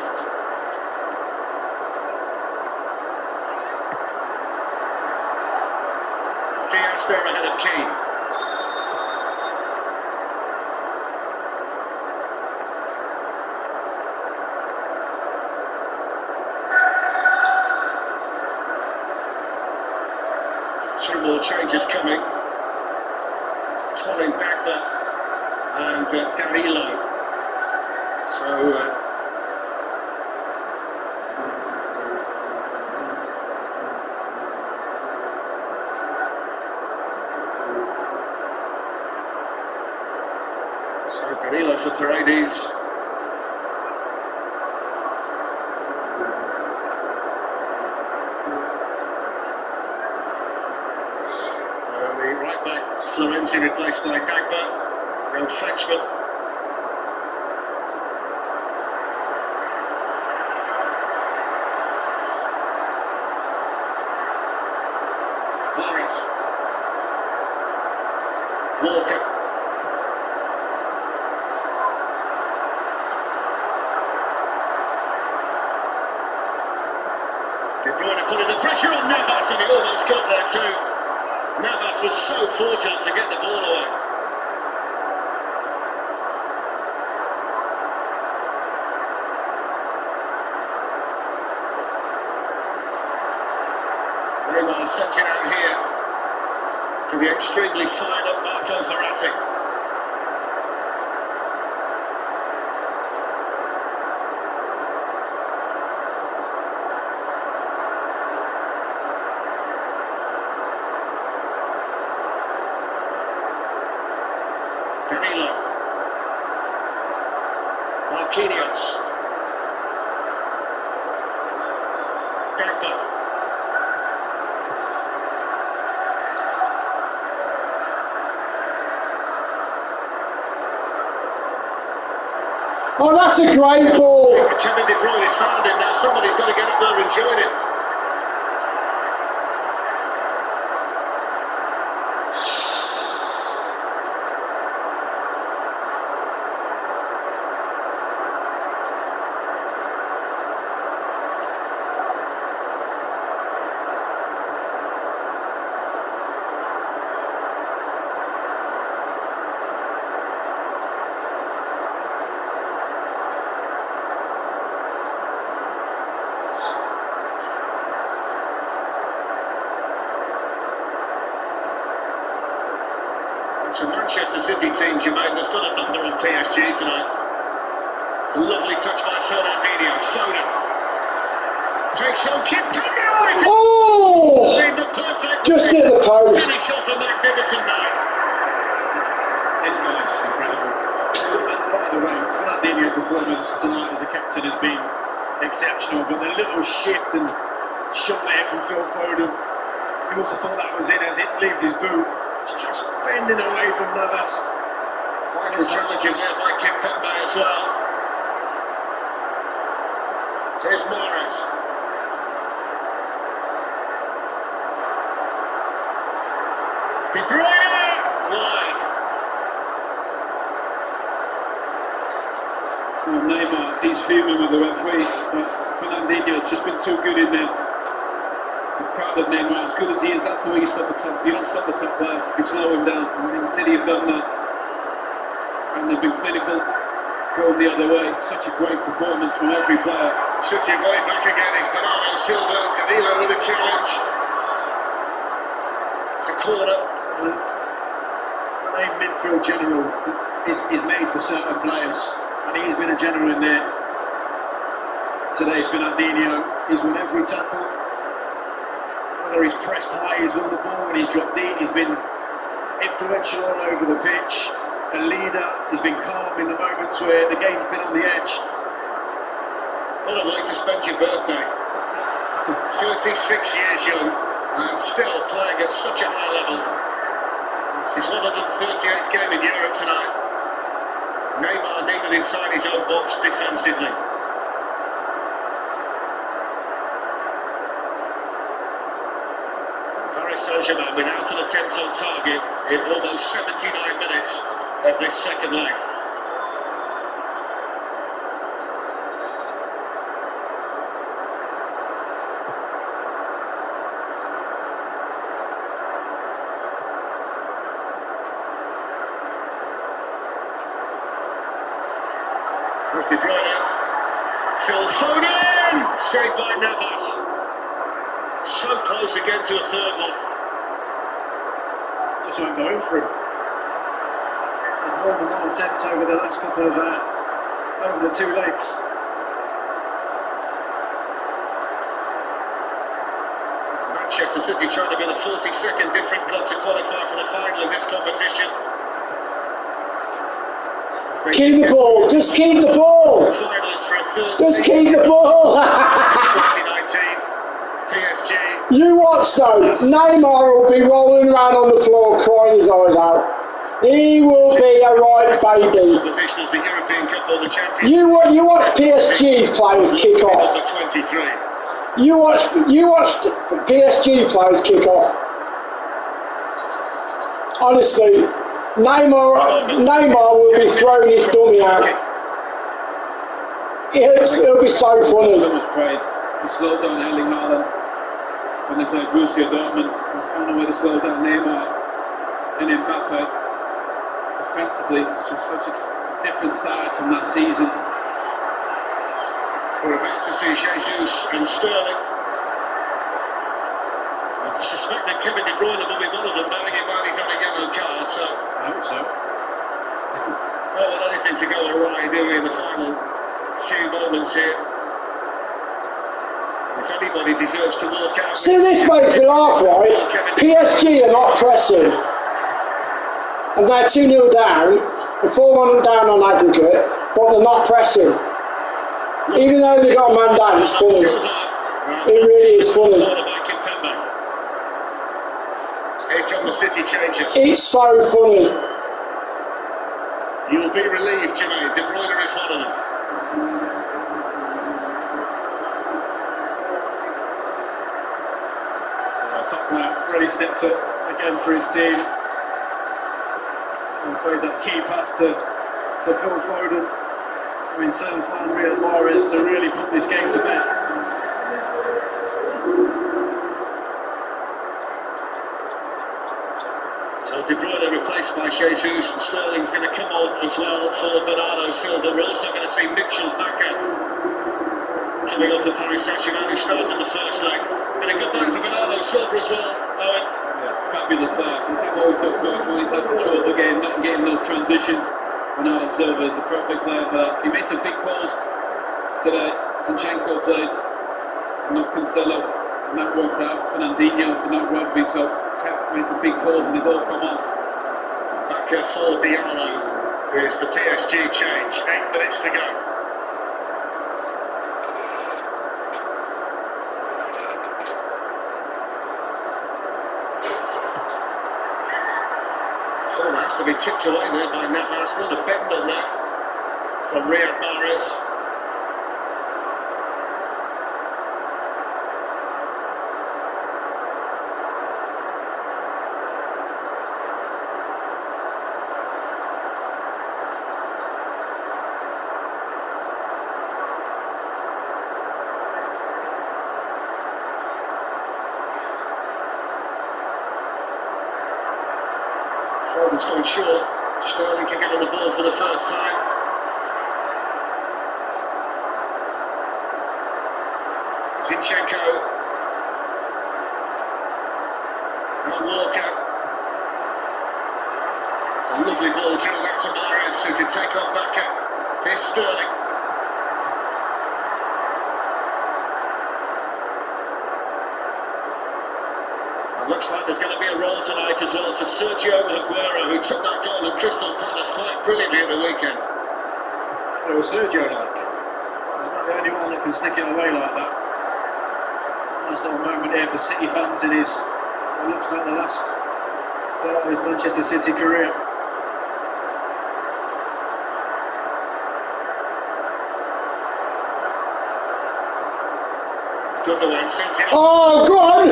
Speaker 10: Diaz there ahead of Keane. Two more changes coming. Colin Bagber and Danilo. So Danilo for Paredes. Florenzi replaced by Bagber, no Frenchman. Morris. Walker. De Bruyne putting the pressure on Navas, and he almost got there too. Navas was so fortunate to get the ball away. Neymar sends it out here to the extremely fired up Marco Verratti. Danilo. Marquinhos. Bagber.
Speaker 7: Oh, that's a great ball.
Speaker 10: Kevin De Bruyne has found it now. Somebody's got to get up there and join it. It's a Manchester City team, Jermaine, that's got a number on PSG tonight. It's a lovely touch by Fernandinho. Foden takes on Kimpembe.
Speaker 7: Oh! Just hit the post.
Speaker 10: Finish off a magnificent night.
Speaker 3: This guy is just incredible. By the way, Fernandinho's performance tonight as a captain has been exceptional, but the little shift and shot there from Phil Foden, you also thought that was in as it leaves his boot. It's just bending away from Navas.
Speaker 10: Final challenges there by Kimpembe as well. Here's Morris. De Bruyne wide.
Speaker 3: Well, Neymar, he's fuming with the referee, but Fernandinho, it's just been too good in there. I'm proud of Neymar, as good as he is, that's the way you stop the top. You don't stop the top player, you slow him down. And City have done that. And they've been clinical, going the other way. Such a great performance from every player.
Speaker 10: City way back again, it's Bernardo Silva. Danilo with a challenge. It's a corner.
Speaker 3: A midfield general is made for certain players, and he's been a general in there. Today, Fernandinho, he's won every tackle. Whether he's pressed high, he's won the ball. When he's dropped deep, he's been influential all over the pitch. A leader, he's been calm in the moments where the game's been on the edge.
Speaker 10: What a way to spend your birthday. 36 years young and still playing at such a high level. It's his 138th game in Europe tonight. Neymar kneeling inside his own box defensively. Saint-Germain without an attempt on target in almost 79 minutes of this second leg. There's De Bruyne. Phil Foden! Saved by Navas. So close again to a third one.
Speaker 5: Just won't go in for him. More than one attempt over the last couple of over the 2 legs.
Speaker 10: Manchester City trying to be the 42nd different club to qualify for the final in this competition.
Speaker 7: Keep the ball, just keep the ball. Just keep the ball.
Speaker 10: 2019, PSG.
Speaker 7: You watch though, Neymar will be rolling around on the floor crying his eyes out. He will be a right baby. You watch PSG's players kick off. You watch PSG players kick off. Honestly, Neymar will be throwing his dummy out. It'll be so funny.
Speaker 4: So much praise. He slowed down Erling Haaland when they played Borussia Dortmund. He was on the way to slow down Neymar and Mbappe. Defensively, it's just such a different side from that season.
Speaker 10: We're about to see Jesus and Sterling. I suspect that Kevin De Bruyne will be one of them, bearing in mind he's on a yellow card, so...
Speaker 4: I hope so.
Speaker 10: Well, with anything to go awry, do we, in the final few moments here? If anybody deserves to walk out...
Speaker 7: See, this makes me laugh, right? PSG are not pressing. And they're 2-0 down, and 4-1 down on aggregate, but they're not pressing. Even though they got a man down, it's funny. It really is funny.
Speaker 10: Here come the City changes.
Speaker 7: It's so funny.
Speaker 10: You will be relieved, Jimmy. De Bruyne is one of them.
Speaker 4: Top player really stepped up again for his team and played that key pass to Phil Foden, who in turn found Riyad Mahrez to really put this game to bed.
Speaker 10: So De Bruyne replaced by Jesus, and Sterling's going to come on as well for Bernardo Silva. We're also going to see Mitchell Bakker coming off the Paris Saint-Germain, who started the first leg. And a good night for Bernardo Silva as well, Owen.
Speaker 4: Yeah, fabulous player. People always talks about wanting to have control of the game, not getting those transitions. Bernardo Silva is the perfect player for that. He made some big calls today. Zinchenko played, not Cancelo, and that worked out. Fernandinho, but not Rugby, so Pep made some big calls and they've all come off.
Speaker 10: Bakker for Diallo, who is the PSG change. 8 minutes to go. Has to be tipped away there by Navas. Another bend on that from Riyad Mahrez. Foden's gone short. Sterling can get on the ball for the first time. Zinchenko. And Walker. It's a lovely ball drilled out to Mahrez, who can take on Bakker. Here's Sterling. It looks like there's going to be a role tonight as well for Sergio Aguero, who took that goal at Crystal Palace quite brilliantly at the weekend.
Speaker 4: It was Sergio like. He's not the only one that can stick it away like that. Nice little moment here for City fans in his, it looks like the last part of his Manchester City career.
Speaker 10: Good the way, sends it.
Speaker 7: Oh, go on!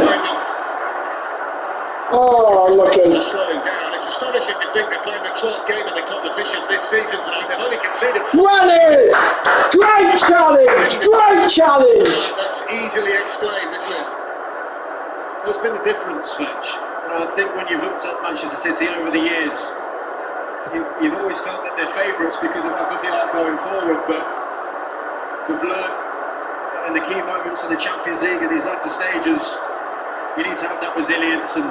Speaker 7: Oh, lucky.
Speaker 10: Just slowing down. It's astonishing to think they're playing the 12th game in the competition this season tonight. They've only conceded.
Speaker 7: Well, great challenge! Great challenge!
Speaker 10: That's easily explained, isn't it?
Speaker 5: What's been the difference, Fletch? I think when you've looked at Manchester City over the years, you've always felt that they're favourites because of how good they are going forward, but we've learned in the key moments of the Champions League in these latter stages, you need to have that resilience, and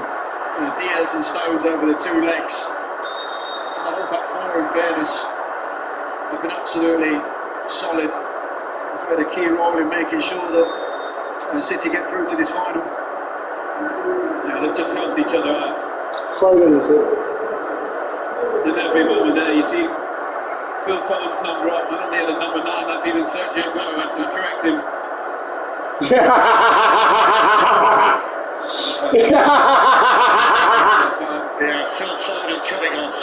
Speaker 5: Diaz and Stones over the two legs. And the whole back four, in fairness, have been absolutely solid. They've played a key role in making sure that City get through to this final.
Speaker 10: Yeah, they've just helped each other out.
Speaker 7: Foden, is it?
Speaker 10: In every moment there, you see Phil Foden's number up, and then the other number 9, that needed Sergio Aguero had to correct him. Yeah, Phil Foden coming off.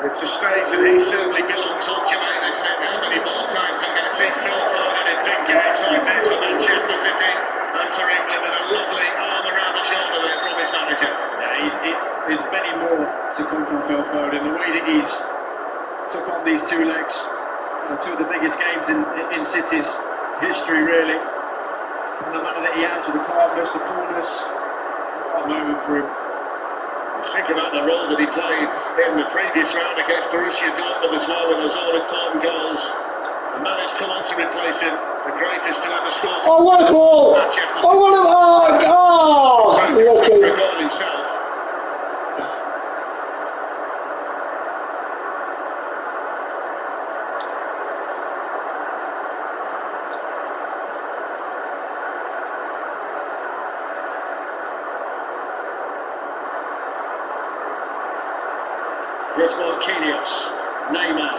Speaker 10: It's a stage that he certainly belongs on Jermaine, isn't it? How many more times I'm going to see Phil Foden in big games like this for Manchester City and for England, and a lovely arm around the shoulder there from his manager.
Speaker 5: Yeah, there's many more to come from Phil Foden. The way that he's took on these two legs, two of the biggest games in City's history, really. And the manner that he has with the calmness, the coolness, what a moment for him.
Speaker 10: Think about the role that he played in the previous round against Borussia Dortmund as well, with those all-important goals. And managed to come on to replace him, the greatest to ever score.
Speaker 7: Oh, what a goal! Oh, what a... Oh, lucky.
Speaker 10: For a goal himself. Here's Marquinhos, Neymar.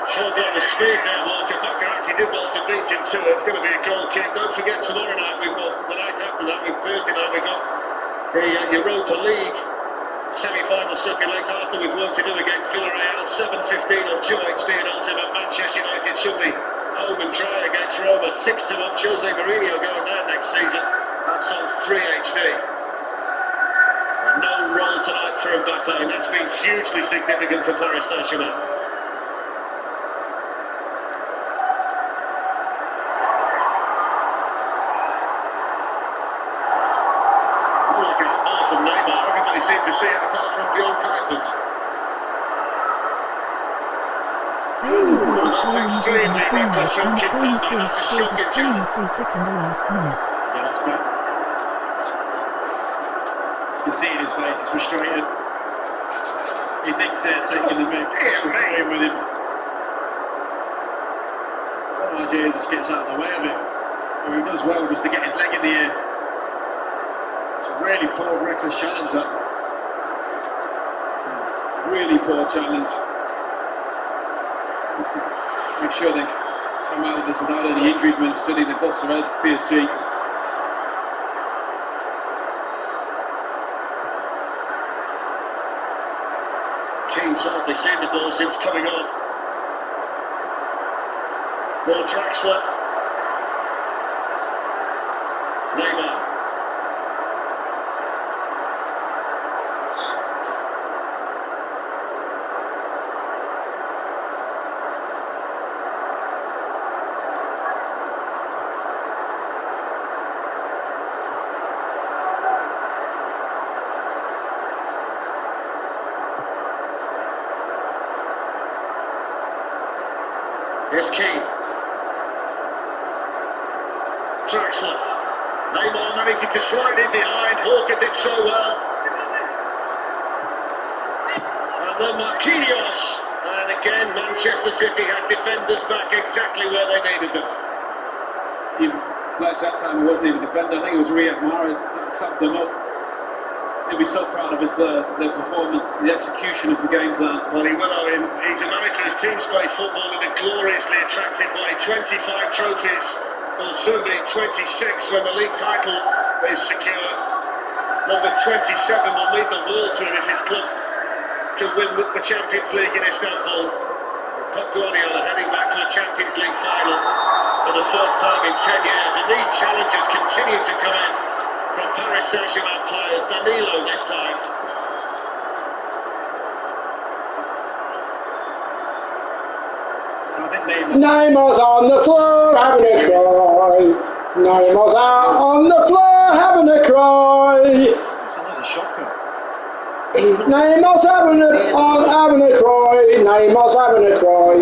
Speaker 10: Showed down the speed there, Walker. Becker actually did well to beat him to it. It's going to be a goal kick. Don't forget, tomorrow night we've got, the night after that, Thursday night, we've got the Europa League semi-final second legs. Arsenal with work to do against Villarreal. 7:15 on 2HD and Ultimate. Manchester United should be home and dry against Roma. 6-1. Jose Mourinho going there next season. That's on 3HD. And no role tonight for Mbappe, and that's been hugely significant for Paris Saint-Germain. Look at that from Neymar. Everybody seemed to see it apart from Bjorn Kuipers.
Speaker 2: That's extremely reckless from Tony Kroos scores a screaming free kick in the last minute.
Speaker 5: Yeah, that's bad. You can see in his face, he's frustrated. He thinks they're taking the mick, so toying with him. RJ just gets out of the way of it. Or he does well just to get his leg in the air. It's a really poor, reckless challenge, that. Really poor challenge. I'm sure they come out of this without any injuries when studying the boss of Ed's PSG.
Speaker 10: Keane's hardly seen the ball since coming on. More Draxler. Neymar. Here's Keane. Draxler. Neymar managing to slide in behind. Walker did so well. And then Marquinhos. And again, Manchester City had defenders back exactly where they needed them.
Speaker 3: That time it wasn't even a defender. I think it was Riyad Mahrez that summed him up. He'll be so proud of his players, their performance, the execution of the game plan.
Speaker 10: Well, he will. He's a manager whose teams play football in a gloriously attractive way. 25 trophies, will soon be 26 when the league title is secure. Number 27 will mean the world to him if his club can win the Champions League in Istanbul. Pep Guardiola heading back for the Champions League final for the first time in 10 years, and these challenges continue to come in from Paris Saint-Germain players. Danilo this time.
Speaker 7: Neymar's on the floor having a cry. Neymar's out on the floor having a cry.
Speaker 5: That's another shocker.
Speaker 7: Neymar's having a cry. Neymar's having a cry.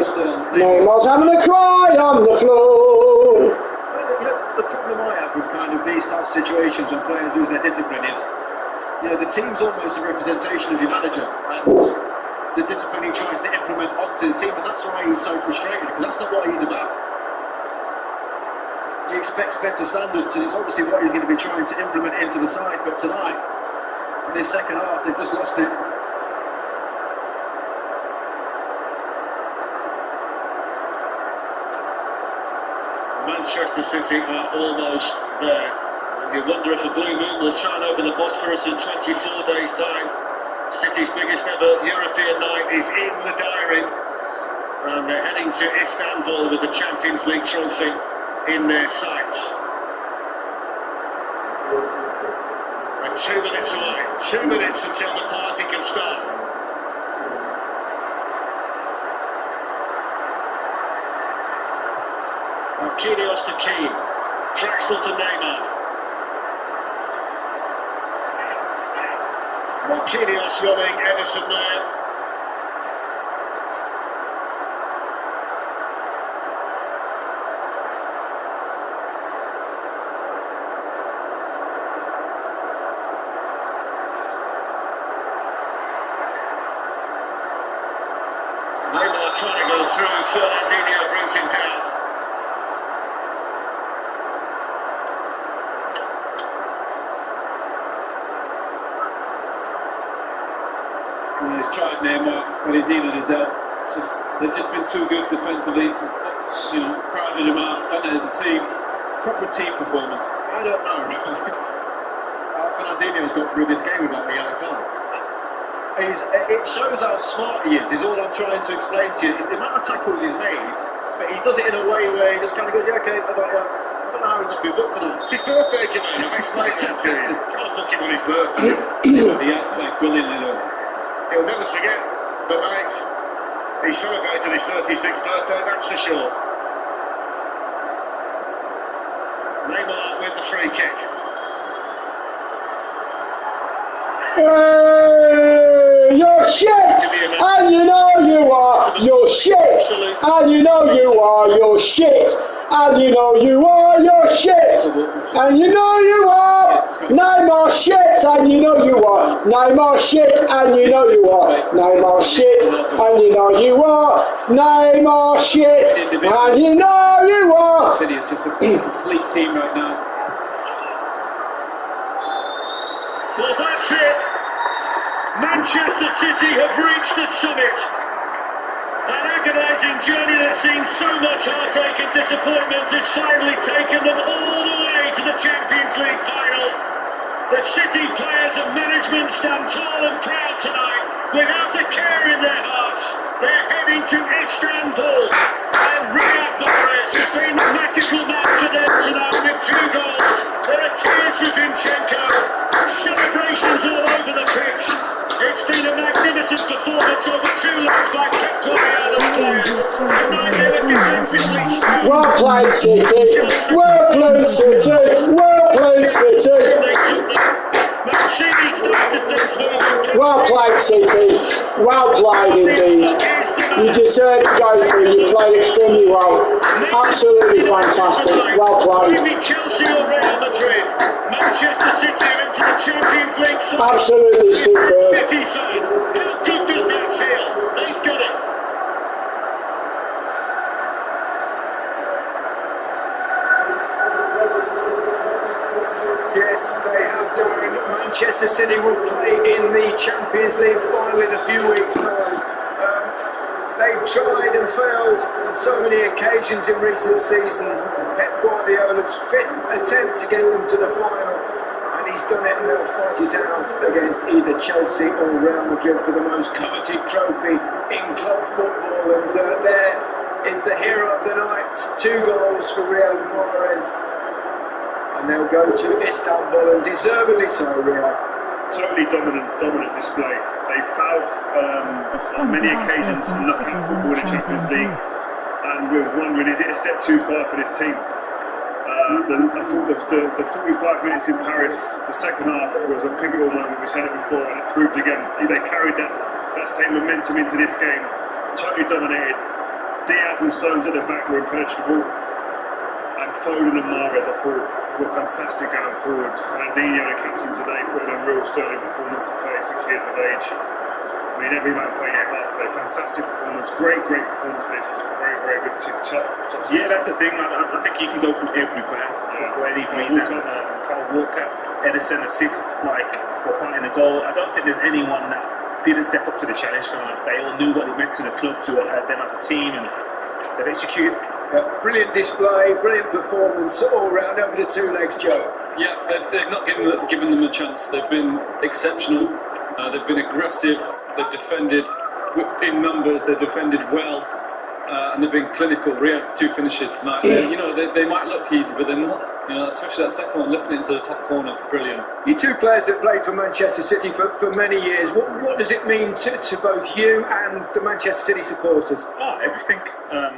Speaker 7: Neymar's having a cry on the floor.
Speaker 5: Well, you know, the problem I have with kind of these types of situations when players lose their discipline is, you know, the team's almost a representation of your manager, and the discipline he tries to implement onto the team, and that's why he's so frustrated, because that's not what he's about. He expects better standards, and it's obviously what he's going to be trying to implement into the side, but tonight, in this second half, they've just lost it.
Speaker 10: Manchester City are almost there. And you wonder if a blue moon will shine over the Bosphorus in 24 days' time. City's biggest ever European night is in the diary, and they're heading to Istanbul with the Champions League trophy in their sights. And 2 minutes away, 2 minutes until the party can start. Marquinhos to Keane, Draxler to Neymar. Marquinhos running, Ederson there. Neymar trying to go through, Fernandinho brings him down.
Speaker 4: He's tried Neymar, but he's needed his help. They've just been too good defensively. You know, crowded him out, done it as a team. Proper team performance.
Speaker 5: I don't know. Fernandinho's got through this game without the yellow card. It shows how smart he is all I'm trying to explain to you. The amount of tackles he's made, but he does it in a way where he just kind of goes, yeah, okay, I don't know how he's not been booked tonight.
Speaker 10: It's his birthday, Jermaine, I've explained that to you. Can't book him on his birthday.
Speaker 4: He has played brilliantly though.
Speaker 10: He'll never forget the night he celebrated his 36th birthday, that's for sure. Neymar with the free kick.
Speaker 7: You're shit, and you know you are. You're shit, and you know you are. You're shit, and you know you are. You're shit, and you know you are. Neymar shit, and you know you are. Neymar shit, and you know you are. Neymar shit, and you know you are. Neymar shit, and you know you are.
Speaker 4: City are just a complete team right now.
Speaker 10: Well, that's it. Manchester City have reached the summit. An agonising journey that's seen so much heartache and disappointment has finally taken them all the way to the Champions League final. The City players and management stand tall and proud tonight, without a care in their hearts. They're heading to Istanbul, and Riyad Mahrez has been the magical man for them tonight with 2 goals. There are tears for Zinchenko, celebrations all over the pitch. It's been a magnificent performance over 2 legs by Pep Guardiola's players. Tonight they were defensively strong.
Speaker 7: Well played, City. Well played, City. Well played, City.
Speaker 10: Mancitcy started things moving.
Speaker 7: Well played, City. Well played indeed. You deserve to go through. You played extremely well. Absolutely fantastic. Well played.
Speaker 10: Maybe Chelsea or Real Madrid. Manchester City are into the Champions League final.
Speaker 7: Absolutely superb.
Speaker 10: City fan, how good does that feel? They've done it.
Speaker 9: Yes, they have done. Manchester City will play in the Champions League final in a few weeks' time. They've tried and failed on so many occasions in recent seasons. Pep Guardiola's 5th attempt to get them to the final, and he City's done it and they'll fight it out against either Chelsea or Real Madrid for the most coveted trophy in club football. And there is the hero of the night. 2 goals for Riyad Mahrez. And they'll go to Istanbul, and deservedly so, Riyad.
Speaker 8: Totally dominant display. They fouled on many occasions to knock out football in the Champions League. And we were wondering, is it a step too far for this team? I thought the 45 minutes in Paris, the second half, was a pivotal moment. We said it before, and it proved again. They carried that same momentum into this game. Totally dominated. Diaz and Stones at the back were impenetrable. And Foden and Mahrez, I thought, were fantastic going forward. Fernandinho, the captain today, put in a real sterling performance at 36 years of age. I mean, every man playing his part today. Fantastic performance. Great performance for this. Very good team. Top
Speaker 6: yeah, that's the thing. I think you can go from every player for any reason. Kyle Walker, Edison assists, or part in the goal. I don't think there's anyone that didn't step up to the challenge. So they all knew what it meant to the club, to them as a team, and they've executed.
Speaker 9: Brilliant display, brilliant performance all round over the 2 legs, Joe.
Speaker 4: Yeah, they've not given them a chance. They've been exceptional. They've been aggressive. They've defended in numbers. They've defended well, and they've been clinical. Riyad's 2 finishes tonight. They might look easy, but they're not. Especially that second one, lifting it into the top corner, brilliant.
Speaker 9: You 2 players that played for Manchester City for many years. What does it mean to both you and the Manchester City supporters?
Speaker 6: Oh, everything.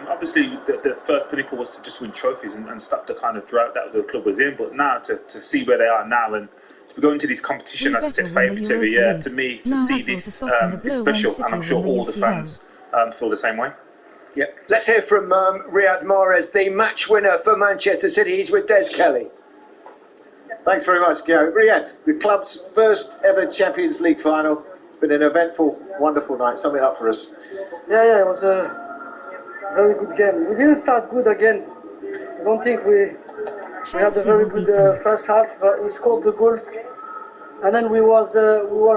Speaker 6: Obviously, the first pinnacle was to just win trophies and stop the kind of drought that the club was in. But now to see where they are now and to be going to this competition, as I said, favourites every year, to me, to see this is special, and I'm sure all the fans feel the same way.
Speaker 9: Yeah. Let's hear from Riyad Mahrez, the match winner for Manchester City. He's with Des Kelly.
Speaker 11: Thanks very much, Gary. Riyad, the club's first ever Champions League final. It's been an eventful, wonderful night. Sum it up for us.
Speaker 12: Yeah, it was a very good game. We didn't start good again. I don't think we had a very good first half, but we scored the goal. And then we was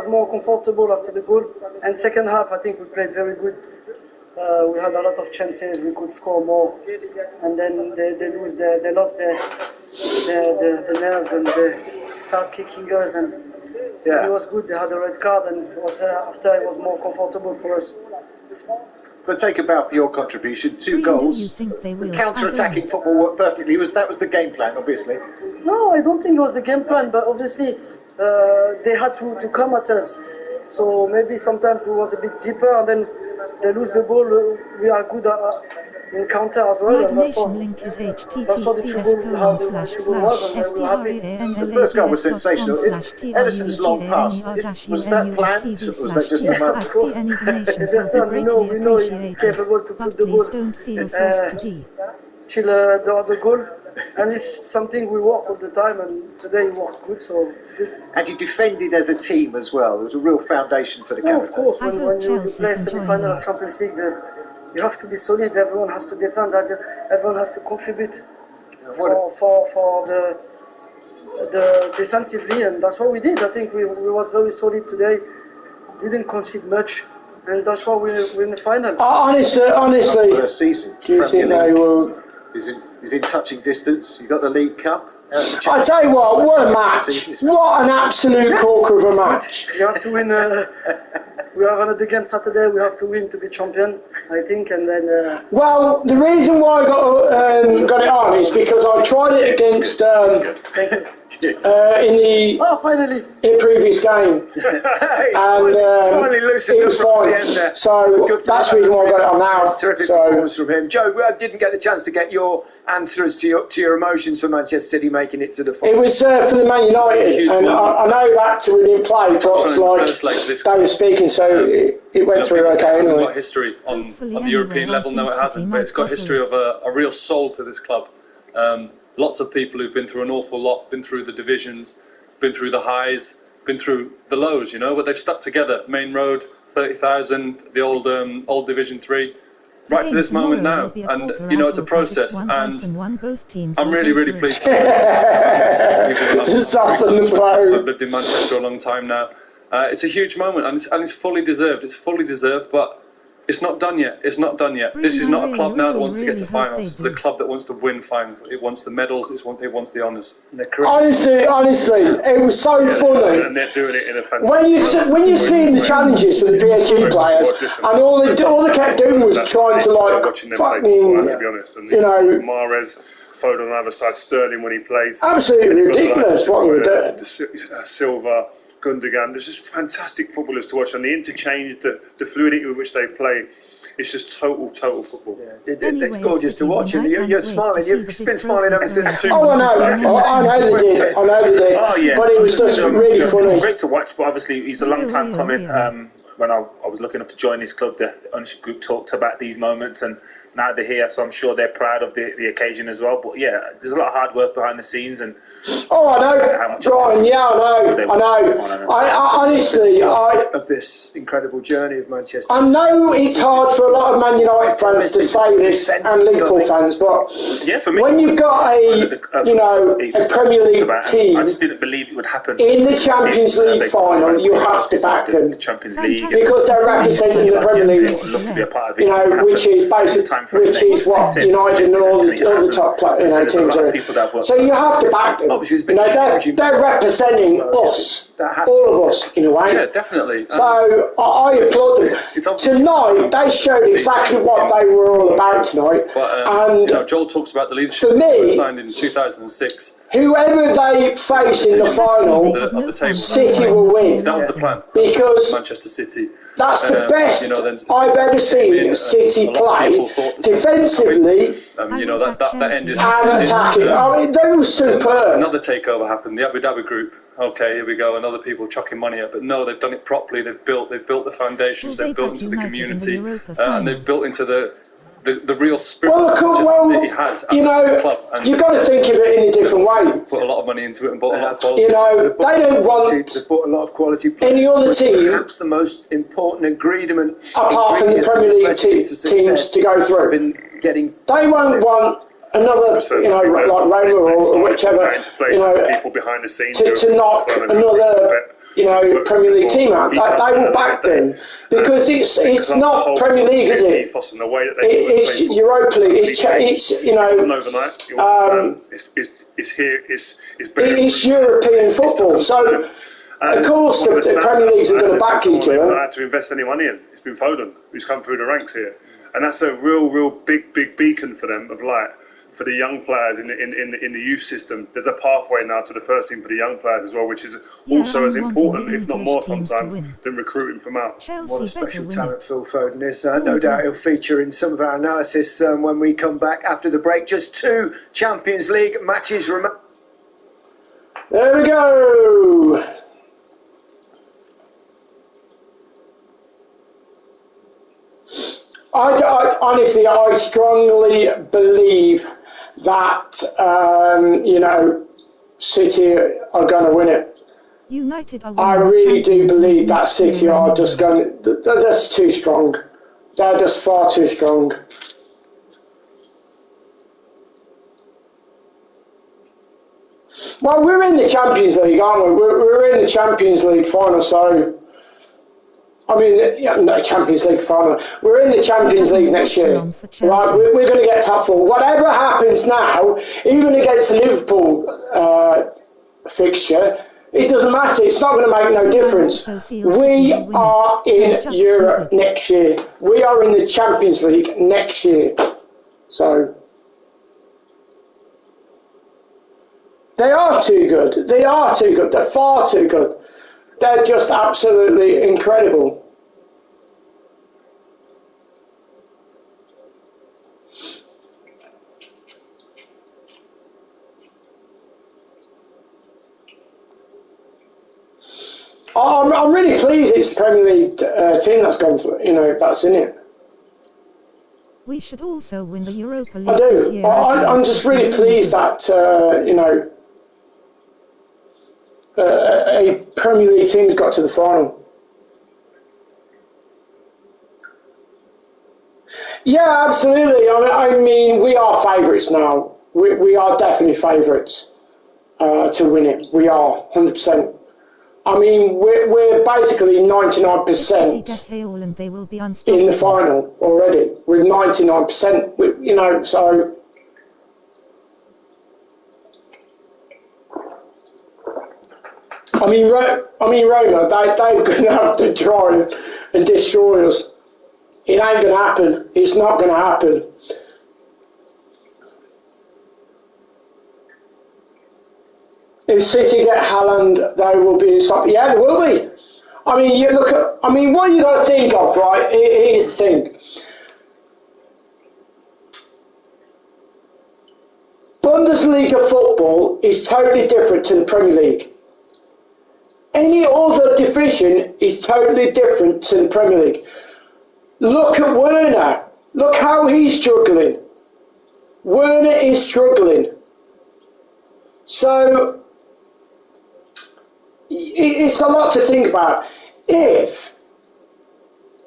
Speaker 12: more comfortable after the goal. And second half, I think we played very good. We had a lot of chances. We could score more, and then they lost their nerves, and they start kicking us. And it was good. They had a red card, and after it was more comfortable for us.
Speaker 11: But take a bow for your contribution. 2 goals. The counter-attacking football worked perfectly. That was the game plan, obviously.
Speaker 12: No, I don't think it was the game plan. But obviously, they had to come at us. So maybe sometimes we was a bit deeper, and then they lose the ball. We are good in counter as well.
Speaker 2: And that's what
Speaker 12: the 2 goal was.
Speaker 11: The first goal was sensational. Edison's long pass. Was that planned? Or was that just a mark?
Speaker 12: Of course. We know he's capable to put the ball till the other goal. And it's something we work all the time, and today it worked good, so it's good.
Speaker 11: And you defended as a team as well. There was a real foundation for the counter.
Speaker 12: Of course, when you play semi-final of Champions League, you have to be solid. Everyone has to defend. Everyone has to contribute for the defensively, and that's what we did. I think we was very solid today. Didn't concede much, and that's why we win the final.
Speaker 7: Honestly,
Speaker 11: for a season,
Speaker 7: do you think they will?
Speaker 11: Is in touching distance. You got the League Cup.
Speaker 7: I tell you what a match! What an absolute corker of a match!
Speaker 12: You have to win. We have another game Saturday. We have to win to be champion, I think, and then.
Speaker 7: Well, the reason why I got it on is because I tried it against
Speaker 12: finally
Speaker 7: in previous game, and it was fine. So that's the reason why I got it on now.
Speaker 9: That's terrific performance from him. Joe, I didn't get the chance to get your answers to your emotions for Manchester City making it to the final.
Speaker 7: It was for the Man United, and I know that we didn't play, but like they were speaking, so it went through okay anyway.
Speaker 13: It hasn't got history on the European level, no it hasn't, but it's got history of a real soul to this club. Lots of people who've been through an awful lot, been through the divisions, been through the highs, been through the lows, but they've stuck together. Main Road, 30,000, the old Division 3, right to this moment now. And, it's a process, and I'm really pleased. I've lived in Manchester a long time now. It's a huge moment, and it's fully deserved. It's fully deserved, but It's not done yet. It's not done yet. This is not a club now that wants to get to finals. This is a club that wants to win finals. It wants the medals. It wants the honours.
Speaker 7: Honestly, it was so funny.
Speaker 8: And they're doing it in a fantastic
Speaker 7: when you're seeing the challenges for the PSG players, and all they kept doing was trying to like fucking,
Speaker 8: to be honest. And
Speaker 7: you know,
Speaker 8: Mahrez, Foden on the other side, Sterling when he plays.
Speaker 7: Absolutely ridiculous what we were doing.
Speaker 8: Silva, Gundogan, there's just fantastic footballers to watch, and the interchange, the fluidity with which they play, it's just total football.
Speaker 9: Yeah, it's gorgeous to watch, and you're smiling. You've been smiling ever since 2
Speaker 7: Oh, I know they did.
Speaker 8: Oh, yes.
Speaker 7: But it was just really funny.
Speaker 6: Great to watch, but obviously he's a long time coming. When I was looking up to join this club, the ownership group talked about these moments, and now they're here, so I'm sure they're proud of the occasion as well. But yeah, there's a lot of hard work behind the scenes, and
Speaker 7: I know, Brian. Yeah, I know. I honestly,
Speaker 9: of this incredible journey of Manchester.
Speaker 7: I know it's hard for a lot of Man United fans to say this, and Liverpool fans, but
Speaker 6: yeah, for me,
Speaker 7: when you've got a Premier League team,
Speaker 6: I just didn't believe it would happen
Speaker 7: in the Champions League final, you have to back them.
Speaker 6: The Champions League,
Speaker 7: because they're representing the Premier League.
Speaker 6: Love to be a part of it.
Speaker 7: You know, which is basically. Which is what United and all the top teams are. So you have to back them. You know, they're representing us, all of us, in a way.
Speaker 13: Yeah, definitely.
Speaker 7: So I applaud them. Tonight, they showed exactly what they were all about tonight.
Speaker 13: But,
Speaker 7: and
Speaker 13: you know, Joel talks about the leadership
Speaker 7: for me,
Speaker 13: signed in 2006.
Speaker 7: Whoever they face in the final, City will win.
Speaker 13: That was the plan.
Speaker 7: Because
Speaker 13: Manchester City.
Speaker 7: That's the best I've ever seen City play defensively
Speaker 13: you know, that ended
Speaker 7: and attacking. I mean, they were superb.
Speaker 13: Another takeover happened. The Abu Dhabi group. Okay, here we go. And other people chucking money at. But no, they've done it properly. They've built the foundations. They've built into the community, and they've built into the real spirit that City has.
Speaker 7: You know, you've got to think of it in a different way.
Speaker 13: Put a lot of money into it and bought a lot of quality.
Speaker 7: You know, they don't want
Speaker 9: to put a lot of quality players.
Speaker 7: Any other team.
Speaker 9: Perhaps the most important ingredient,
Speaker 7: apart from the Premier League teams, to go through. They won't want another, you know, like Roma or whichever, you know,
Speaker 8: people behind the scenes
Speaker 7: to knock another, you know, Premier League team out. They will back them because it's not Premier League, is it? It's Europa League. It's you know,
Speaker 8: it's here.
Speaker 7: It's European football. So of course the Premier Leagues are going to back each other.
Speaker 8: Not had to invest any money in. It's been Foden who's come through the ranks here, and that's a real big beacon for them of light. For the young players in the youth system, there's a pathway now to the first team for the young players as well, which is also as important, if not more sometimes, than recruiting from out.
Speaker 9: What a special talent Phil Foden is. No doubt he'll feature in some of our analysis when we come back after the break. Just 2 Champions League matches remain.
Speaker 7: There we go. I honestly, I strongly believe that you know, City are going to win it.
Speaker 2: United are
Speaker 7: I really do believe that City are just going. They're just too strong. They're just far too strong. Well, we're in the Champions League, aren't we? We're in the Champions League final, so. I mean, no, Champions League final. We're in the Champions League next year. Right, we're going to get top 4. Whatever happens now, even against the Liverpool fixture, it doesn't matter. It's not going to make no difference. We are in Europe next year. We are in the Champions League next year. So they are too good. They are too good. They're far too good. They're just absolutely incredible. I'm really pleased it's the Premier League team that's gone through, you know, that's in it.
Speaker 2: We should also win the Europa League
Speaker 7: I do.
Speaker 2: this year.
Speaker 7: I'm just really pleased that, you know, a Premier League team's got to the final. Yeah, absolutely. I mean, we are favourites now. We are definitely favourites to win it. We are 100%. I mean, we're basically 99%
Speaker 2: and they will be
Speaker 7: in the final already. We're 99%, you know, so... I mean, Roma, they're going to have to try and destroy us. It ain't going to happen. It's not going to happen. If City get Haaland, they will be in stop. Yeah, they will be. I mean, you look at. I mean, what you got to think of, right? Here's the thing. Bundesliga football is totally different to the Premier League. Any other division is totally different to the Premier League. Look at Werner. Look how he's struggling. Werner is struggling. So, it's a lot to think about. If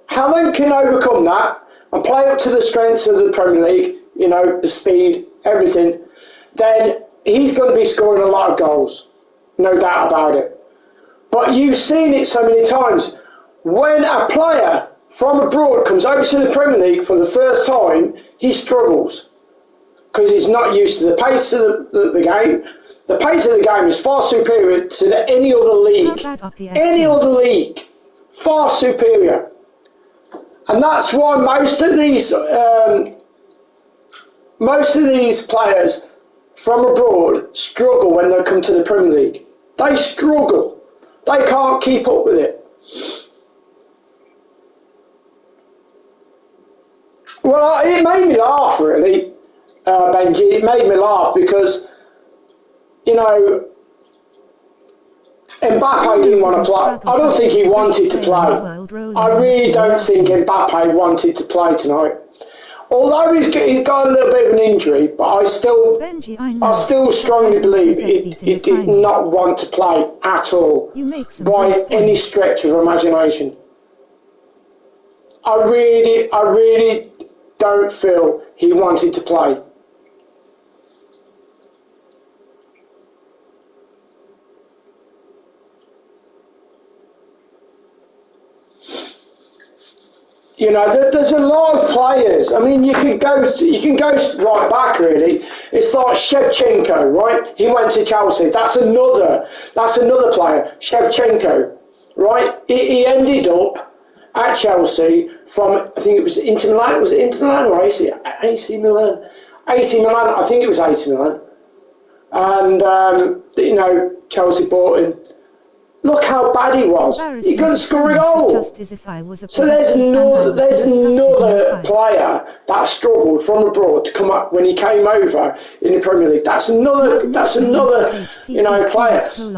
Speaker 7: Haaland can overcome that and play up to the strengths of the Premier League, you know, the speed, everything, then he's going to be scoring a lot of goals. No doubt about it. But you've seen it so many times. When a player from abroad comes over to the Premier League for the first time, he struggles because he's not used to the pace of the game. The pace of the game is far superior to any other league. Any other league. Far superior. And that's why most of these players from abroad struggle when they come to the Premier League. They struggle. They can't keep up with it. Well, it made me laugh, really, Benji. It made me laugh because, you know, Mbappe didn't want to play. I don't think he wanted to play. I really don't think Mbappe wanted to play tonight. Although he's got a little bit of an injury, but I still strongly believe he did not want to play at all by any stretch of imagination. I really don't feel he wanted to play. You know, there's a lot of players. I mean, you can go right back, really. It's like Shevchenko, right? He went to Chelsea. That's another player, Shevchenko, right? He ended up at Chelsea from, I think it was Inter Milan. Was it Inter Milan or AC Milan? AC Milan. I think it was AC Milan. And you know, Chelsea bought him. Look how bad he was. He couldn't score a goal. So there's another player that struggled from abroad to come up when he came over in the Premier League. That's another you know, player. You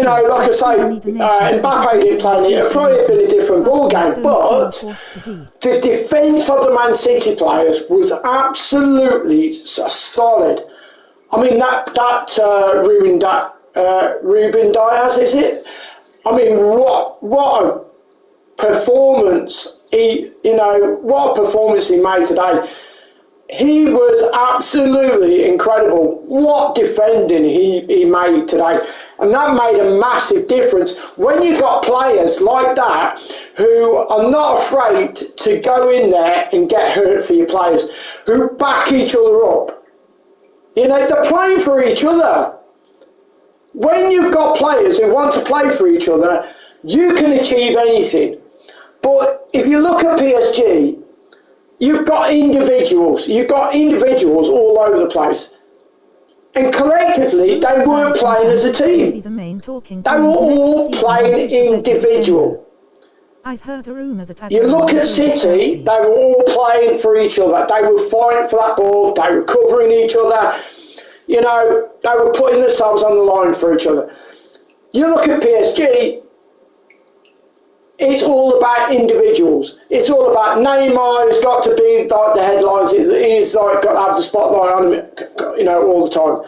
Speaker 7: know, like I say, Mbappe didn't play it. It probably have been a different ball game, but the defence of the Man City players was absolutely solid. I mean, that Ruben Diaz, is it? I mean, what a performance what a performance he made today. He was absolutely incredible. What defending he made today. And that made a massive difference. When you've got players like that who are not afraid to go in there and get hurt for your players, who back each other up. You know, they're playing for each other. When you've got players who want to play for each other, you can achieve anything. But if you look at PSG, you've got individuals all over the place. And collectively, they weren't playing as a team. They were all playing individual.
Speaker 2: I've heard a rumour that
Speaker 7: you look at City, they were all playing for each other. They were fighting for that ball. They were covering each other. You know, they were putting themselves on the line for each other. You look at PSG, it's all about individuals. It's all about Neymar has got to be like the headlines. He's like got to have the spotlight on him, you know, all the time.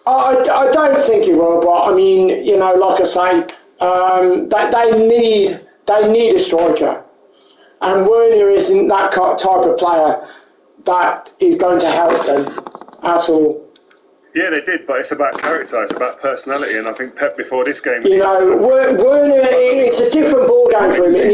Speaker 7: I don't think he will, but I mean, you know, like I say, they they need a striker. And Werner isn't that type of player that is going to help them at all.
Speaker 8: Yeah, they did, but it's about character, it's about personality, and I think Pep before this game...
Speaker 7: You know, Werner, it's a different ball game for him, and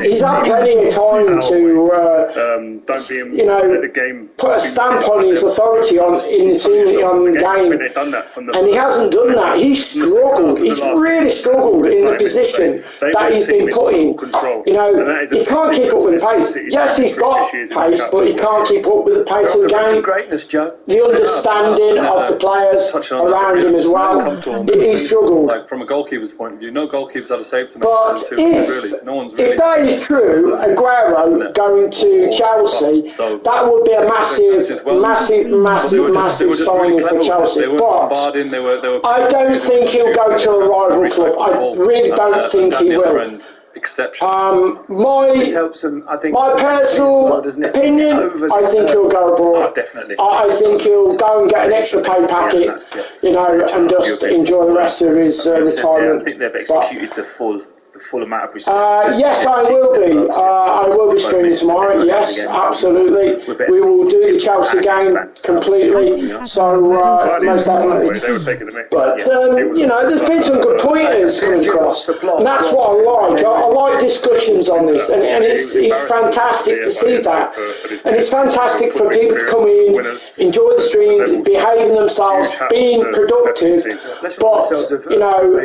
Speaker 7: he's had plenty of time to,
Speaker 8: don't be
Speaker 7: you know,
Speaker 8: the game,
Speaker 7: put a stamp on his authority in the team, on the game,
Speaker 8: they've done that from the
Speaker 7: and he hasn't done that. He's struggled, he's really struggled in the position that he's been put in. You know, he can't keep up with the pace. Yes, he's got pace, but he can't keep up with the pace of the game.
Speaker 11: Greatness, Joe.
Speaker 7: The understanding of the players around him as well. He struggled.
Speaker 13: Like from a goalkeeper's point of view, no goalkeeper's had a save to make.
Speaker 7: But if that is true, Aguero going to Chelsea, that would be a massive signing for Chelsea. But I don't think he'll go to a rival club. I really don't think he will. My personal opinion, I think he'll go abroad.
Speaker 6: Definitely.
Speaker 7: I think he'll go and get an extra pay packet, you know, and just enjoy the rest of his retirement.
Speaker 6: I think they've executed the full amount of respect.
Speaker 7: Yes, I will be. I will be streaming tomorrow. Yes, absolutely. We will do the Chelsea game completely. So most definitely. But you know, there's been some good pointers coming across, and that's what I like. I like discussions on this, and it's fantastic to see that. And it's fantastic for people to come in, enjoy the stream, behaving themselves, being productive, but you know,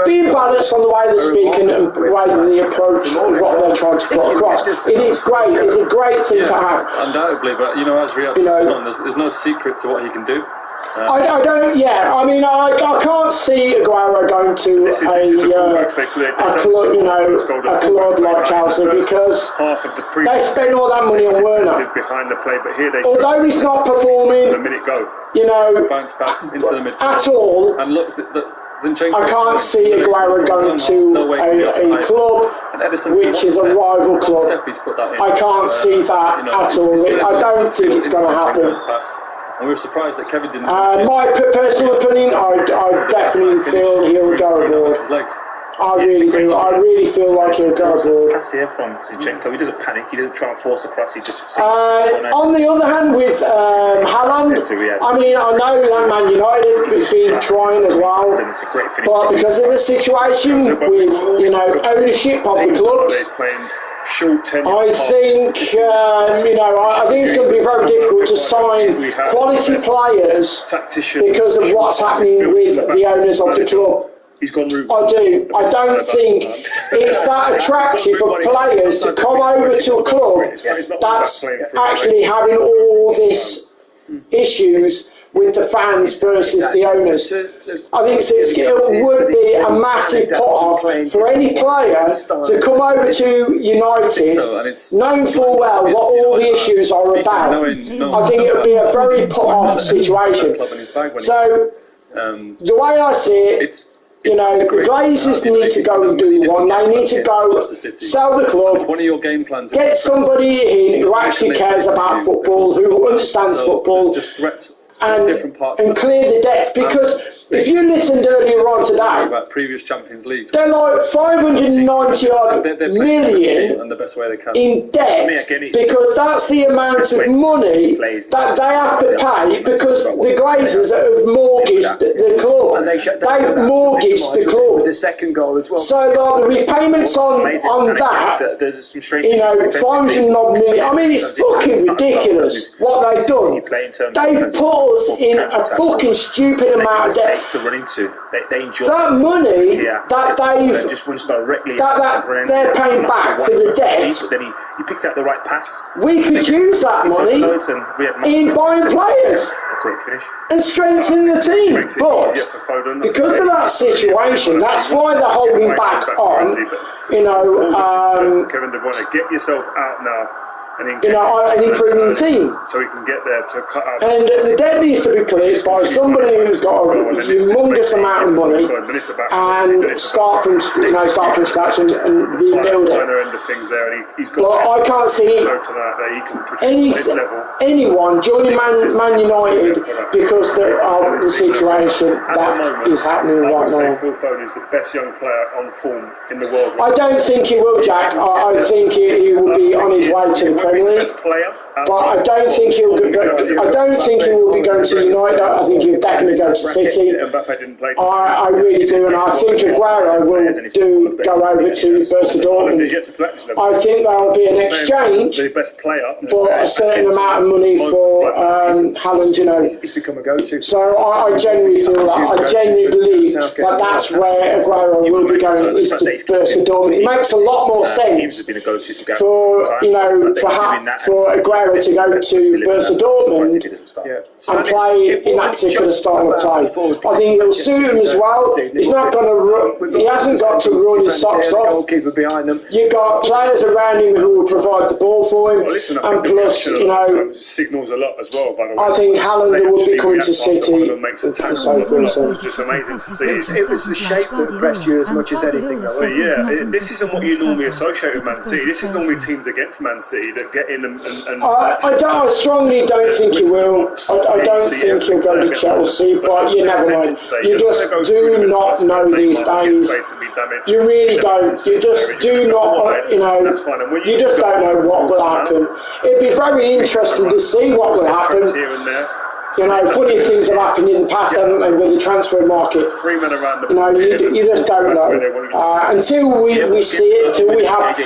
Speaker 7: being balanced on the way they speak and the way they approach what they're trying to put across. It is great. It's a great thing to have.
Speaker 13: Undoubtedly, but you know, as Riyadh touched on, there's no secret to what he can do.
Speaker 7: I don't. Yeah, I mean, I can't see Aguero going to a club, you know, a club like Chelsea, because they spend all that money on Werner. Although he's not performing, you know,
Speaker 13: bounce pass into the midfield
Speaker 7: at all.
Speaker 13: And look,
Speaker 7: I can't see Aguero going to a club which is a rival club. I can't see that at all. I don't think it's going to happen.
Speaker 13: And we were surprised that Kevin didn't.
Speaker 7: My personal opinion, I definitely feel he'll go abroad. I really do. I really feel like he'll go abroad.
Speaker 6: Pass here from Zinchenko. He doesn't panic. He doesn't try and force a cross. He just.
Speaker 7: On the other hand, with Haaland, I mean, I know that Man United has been trying as well, but because of the situation with, you know, ownership of the club, I think you know, I think it's going to be very difficult to sign quality players because of what's happening with the owners of the club. I do. I don't think it's that attractive for players to come over to a club that's actually having all these issues with the fans versus the owners. I think it would be a massive put-off for any player to come over to United, knowing full well what all the issues are about. I think it would be a very put-off situation. So, the way I see it, you know, the Glazers need to go and do one. They need to go sell the club, get somebody in who actually cares about football, who understands football, and clear the debt. Because if you listened earlier on today,
Speaker 13: about previous Champions League,
Speaker 7: they're like 590 odd million in debt, because that's the amount of money that they have to pay, because the Glazers have mortgaged the club. They've mortgaged the club.
Speaker 11: The second goal as well.
Speaker 7: So the repayments on that, you know, 500 odd million. I mean, it's fucking ridiculous what they've done. They've put us in a fucking stupid amount of debt.
Speaker 6: To run into, they enjoy
Speaker 7: that money that they've
Speaker 6: just runs directly
Speaker 7: that they're paying back for the debt.
Speaker 6: Then he picks out the right pass.
Speaker 7: We could use that money in buying players and strengthening the team. But because of that situation, that's why they're holding back on. You know,
Speaker 8: Kevin De Bruyne, get yourself out now.
Speaker 7: an improving team.
Speaker 8: So he can get there to cut out.
Speaker 7: And the debt needs to be cleared by somebody who's got a humongous amount of money and start from scratch and rebuild it. But I can't see anyone joining Man United because of the situation that is happening right now.
Speaker 8: Phil Foden is the best young player on form in the world.
Speaker 7: I don't think he will, Jack. I think he will be on his way to the Premier League. But I don't think he will be going to United. I think he'll definitely go to City. I really do, and I think Aguero will go over to Borussia Dortmund. I think there will be an exchange, but a certain amount of money for Haaland,
Speaker 11: He's become a go-to.
Speaker 7: So I genuinely feel that. I genuinely believe that that's where Aguero will be going, is to Borussia Dortmund. It makes a lot more sense for Aguero to go to Borussia Dortmund and play in that particular style of play. I think it will suit him as well. He's not going to run. He hasn't got to run his socks off. You've got players around him who will provide the ball for him, and plus,
Speaker 8: signals a lot as well. By the way,
Speaker 7: I think Haaland will be coming to City.
Speaker 8: Makes a
Speaker 7: and so forth.
Speaker 8: It's just amazing to see.
Speaker 11: It was the shape that impressed you as much as anything, though.
Speaker 8: This isn't what you normally associate with Man City. This is normally teams against Man City that get in and
Speaker 7: I strongly don't think he will. I don't think he'll go to Chelsea, but you never know. You just do not know these days. You really don't. You just do not, you just don't know what will happen. It'd be very interesting to see what will happen. Funny things have happened in the past, haven't they, with the transfer market? You just don't know. Until we see it, until we have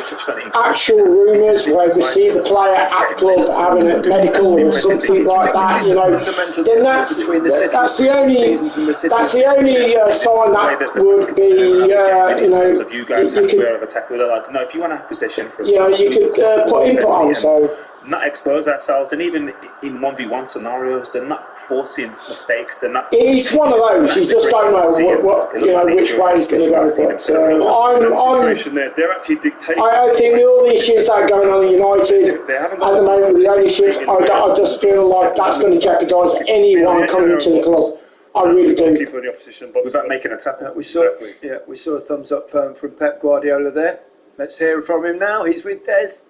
Speaker 7: actual rumours where we see the player at club having a medical or something like that, then that's the only sign that would be,
Speaker 6: you go to wherever tackle, they're like, no, if you want to have possession for us,
Speaker 7: you could put input on. So.
Speaker 6: Not expose ourselves, and even in 1v1 scenarios, they're not forcing mistakes. They're not.
Speaker 7: It's one of those. You just don't know which way he's going to go.
Speaker 8: They're actually dictating.
Speaker 7: I think all the issues that are going on in United at the moment, the ownership, I just feel like that's going to jeopardise anyone coming into the club. I really do.
Speaker 8: For the opposition, but without making a tap.
Speaker 11: We saw a thumbs up from Pep Guardiola there. Let's hear from him now. He's with Des.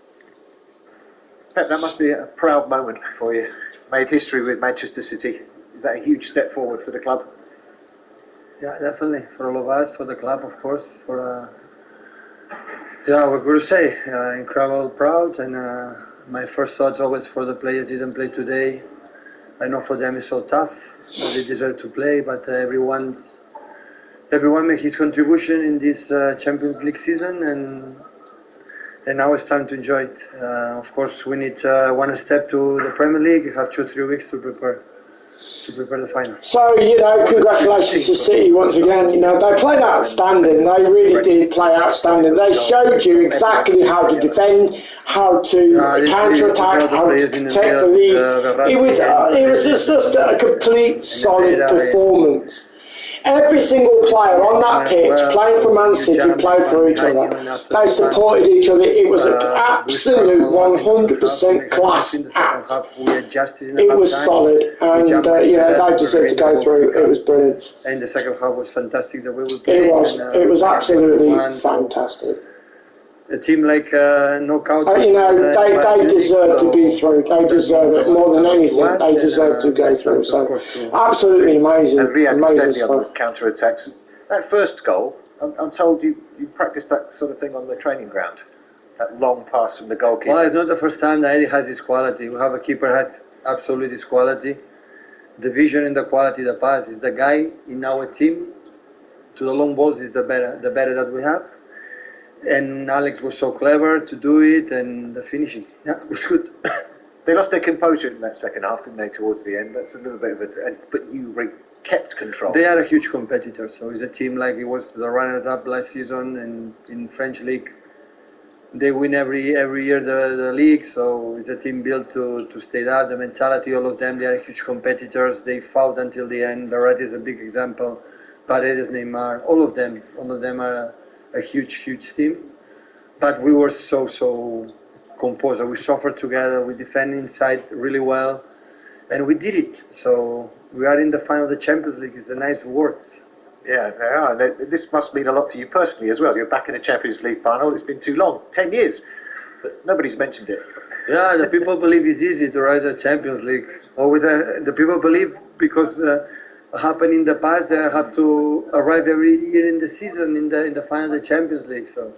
Speaker 11: Pep, that must be a proud moment for you. Made history with Manchester City. Is that a huge step forward for the club?
Speaker 14: Yeah, definitely. For all of us, for the club, of course. What could I say? Incredible proud. And my first thoughts always for the players didn't play today. I know for them it's so tough. They deserve to play, but everyone made his contribution in this Champions League season, and now it's time to enjoy it. Of course, we need one step to the Premier League. You have 2-3 weeks to prepare the final.
Speaker 7: So, congratulations to City once again. They played outstanding. They really did play outstanding. They showed you exactly how to defend, how to counter-attack, how to protect the lead. It was just a complete solid performance. Every single player on that pitch, playing for Man City, played for each other. They supported each other. It was an absolute 100% class act. It was solid, and they deserved to go through. It was brilliant.
Speaker 14: And the second half was fantastic. The way we played.
Speaker 7: It was absolutely fantastic.
Speaker 14: A team like knockout.
Speaker 7: They deserve to be through. They deserve it more than anything. They deserve to go through. So absolutely amazing. Amazing stuff.
Speaker 11: Counter attacks. That first goal, I'm told you practiced that sort of thing on the training ground. That long pass from the goalkeeper.
Speaker 14: Well, it's not the first time that Eddie has this quality. We have a keeper has absolutely this quality. The vision and the quality of the pass is the guy in our team. To the long balls is the better that we have. And Alex was so clever to do it, and the finishing, it was good.
Speaker 11: They lost their composure in that second half, didn't they, towards the end? That's a little bit of but you kept control.
Speaker 14: They are a huge competitor, so it's a team like it was the runners-up last season, and in French league, they win every year the league, so it's a team built to stay there. The mentality, all of them, they are huge competitors. They fought until the end. Barrett is a big example. Paredes, Neymar, all of them are a huge team, but we were so composed. We suffered together. We defend inside really well, and we did it. So we are in the final of the Champions League. It's a nice word.
Speaker 11: Yeah, they are. This must mean a lot to you personally as well. You're back in a Champions League final. It's been too long, 10 years, but nobody's mentioned it.
Speaker 14: Yeah, the people believe it's easy to ride the Champions League. Always, the people believe because happened in the past, they have to arrive every year in the season in the final of the Champions League. So,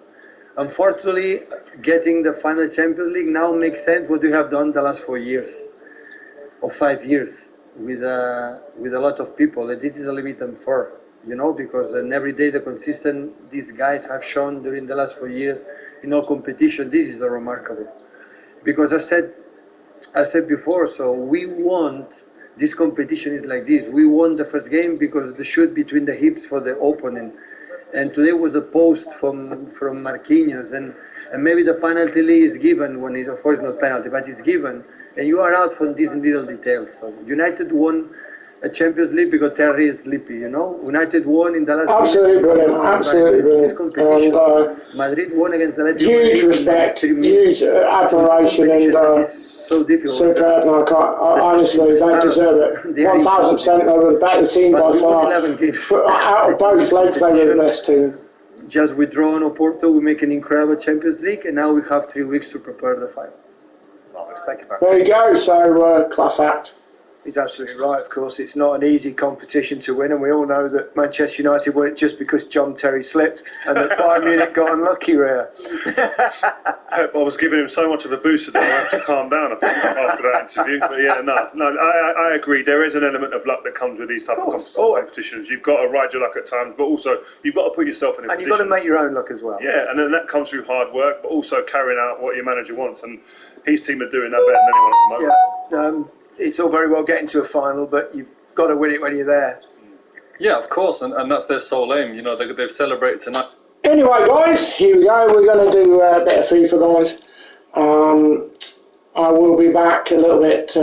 Speaker 14: unfortunately, getting the final Champions League now makes sense what we have done the last 4 years or 5 years with a lot of people. And this is a little bit unfair, you know, because every day the consistent these guys have shown during the last 4 years in all competition. This is the remarkable. Because I said before, so we want, this competition is like this. We won the first game because the shoot between the hips for the opponent. And today was a post from Marquinhos. And maybe the penalty is given when it's, of course, not penalty, but it's given. And you are out from these little details. So United won a Champions League because Terry is sleepy, you know. United won in the last.
Speaker 7: Absolutely brilliant, absolutely brilliant. And
Speaker 14: Madrid won against the
Speaker 7: huge respect, huge admiration, and
Speaker 14: so difficult.
Speaker 7: Superb. No, I can't, honestly, they deserve it. 1,000%. They were the better team by far. Out of both legs, they were the best team.
Speaker 14: Just withdrawn Oporto, we make an incredible Champions League, and now we have 3 weeks to prepare the final.
Speaker 7: There you go. So class act.
Speaker 11: He's absolutely right, of course. It's not an easy competition to win, and we all know that Manchester United won it just because John Terry slipped and that Bayern Munich got unlucky, Rhea.
Speaker 8: Pep, I was giving him so much of a boost today, I have to calm down, I think, after that interview. But yeah, no, I agree. There is an element of luck that comes with these type of competitions. You've got to ride your luck at times, but also you've got to put yourself in a position.
Speaker 11: And you've got to make your own luck as well.
Speaker 8: Yeah, and then that comes through hard work, but also carrying out what your manager wants. And his team are doing that better than anyone at the moment.
Speaker 11: Yeah. It's all very well getting to a final, but you've got to win it when you're there.
Speaker 13: Yeah, of course, and that's their sole aim. You know, they've celebrated tonight.
Speaker 7: Anyway, guys, here we go. We're going to do a bit of FIFA, guys. I will be back a little bit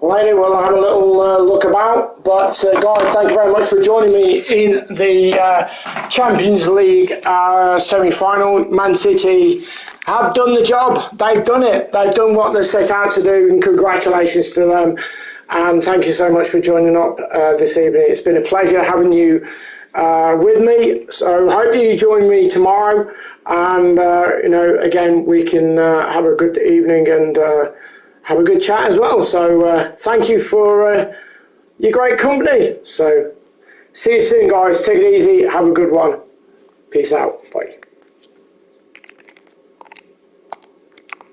Speaker 7: later. We'll have a little look about. But, guys, thank you very much for joining me in the Champions League semi-final. Mancitcy have done the job. They've done it. They've done what they set out to do, and congratulations to them. And thank you so much for joining up this evening. It's been a pleasure having you with me. So hope you join me tomorrow. And, again, we can have a good evening and have a good chat as well. So thank you for your great company. So see you soon, guys. Take it easy. Have a good one. Peace out. Bye.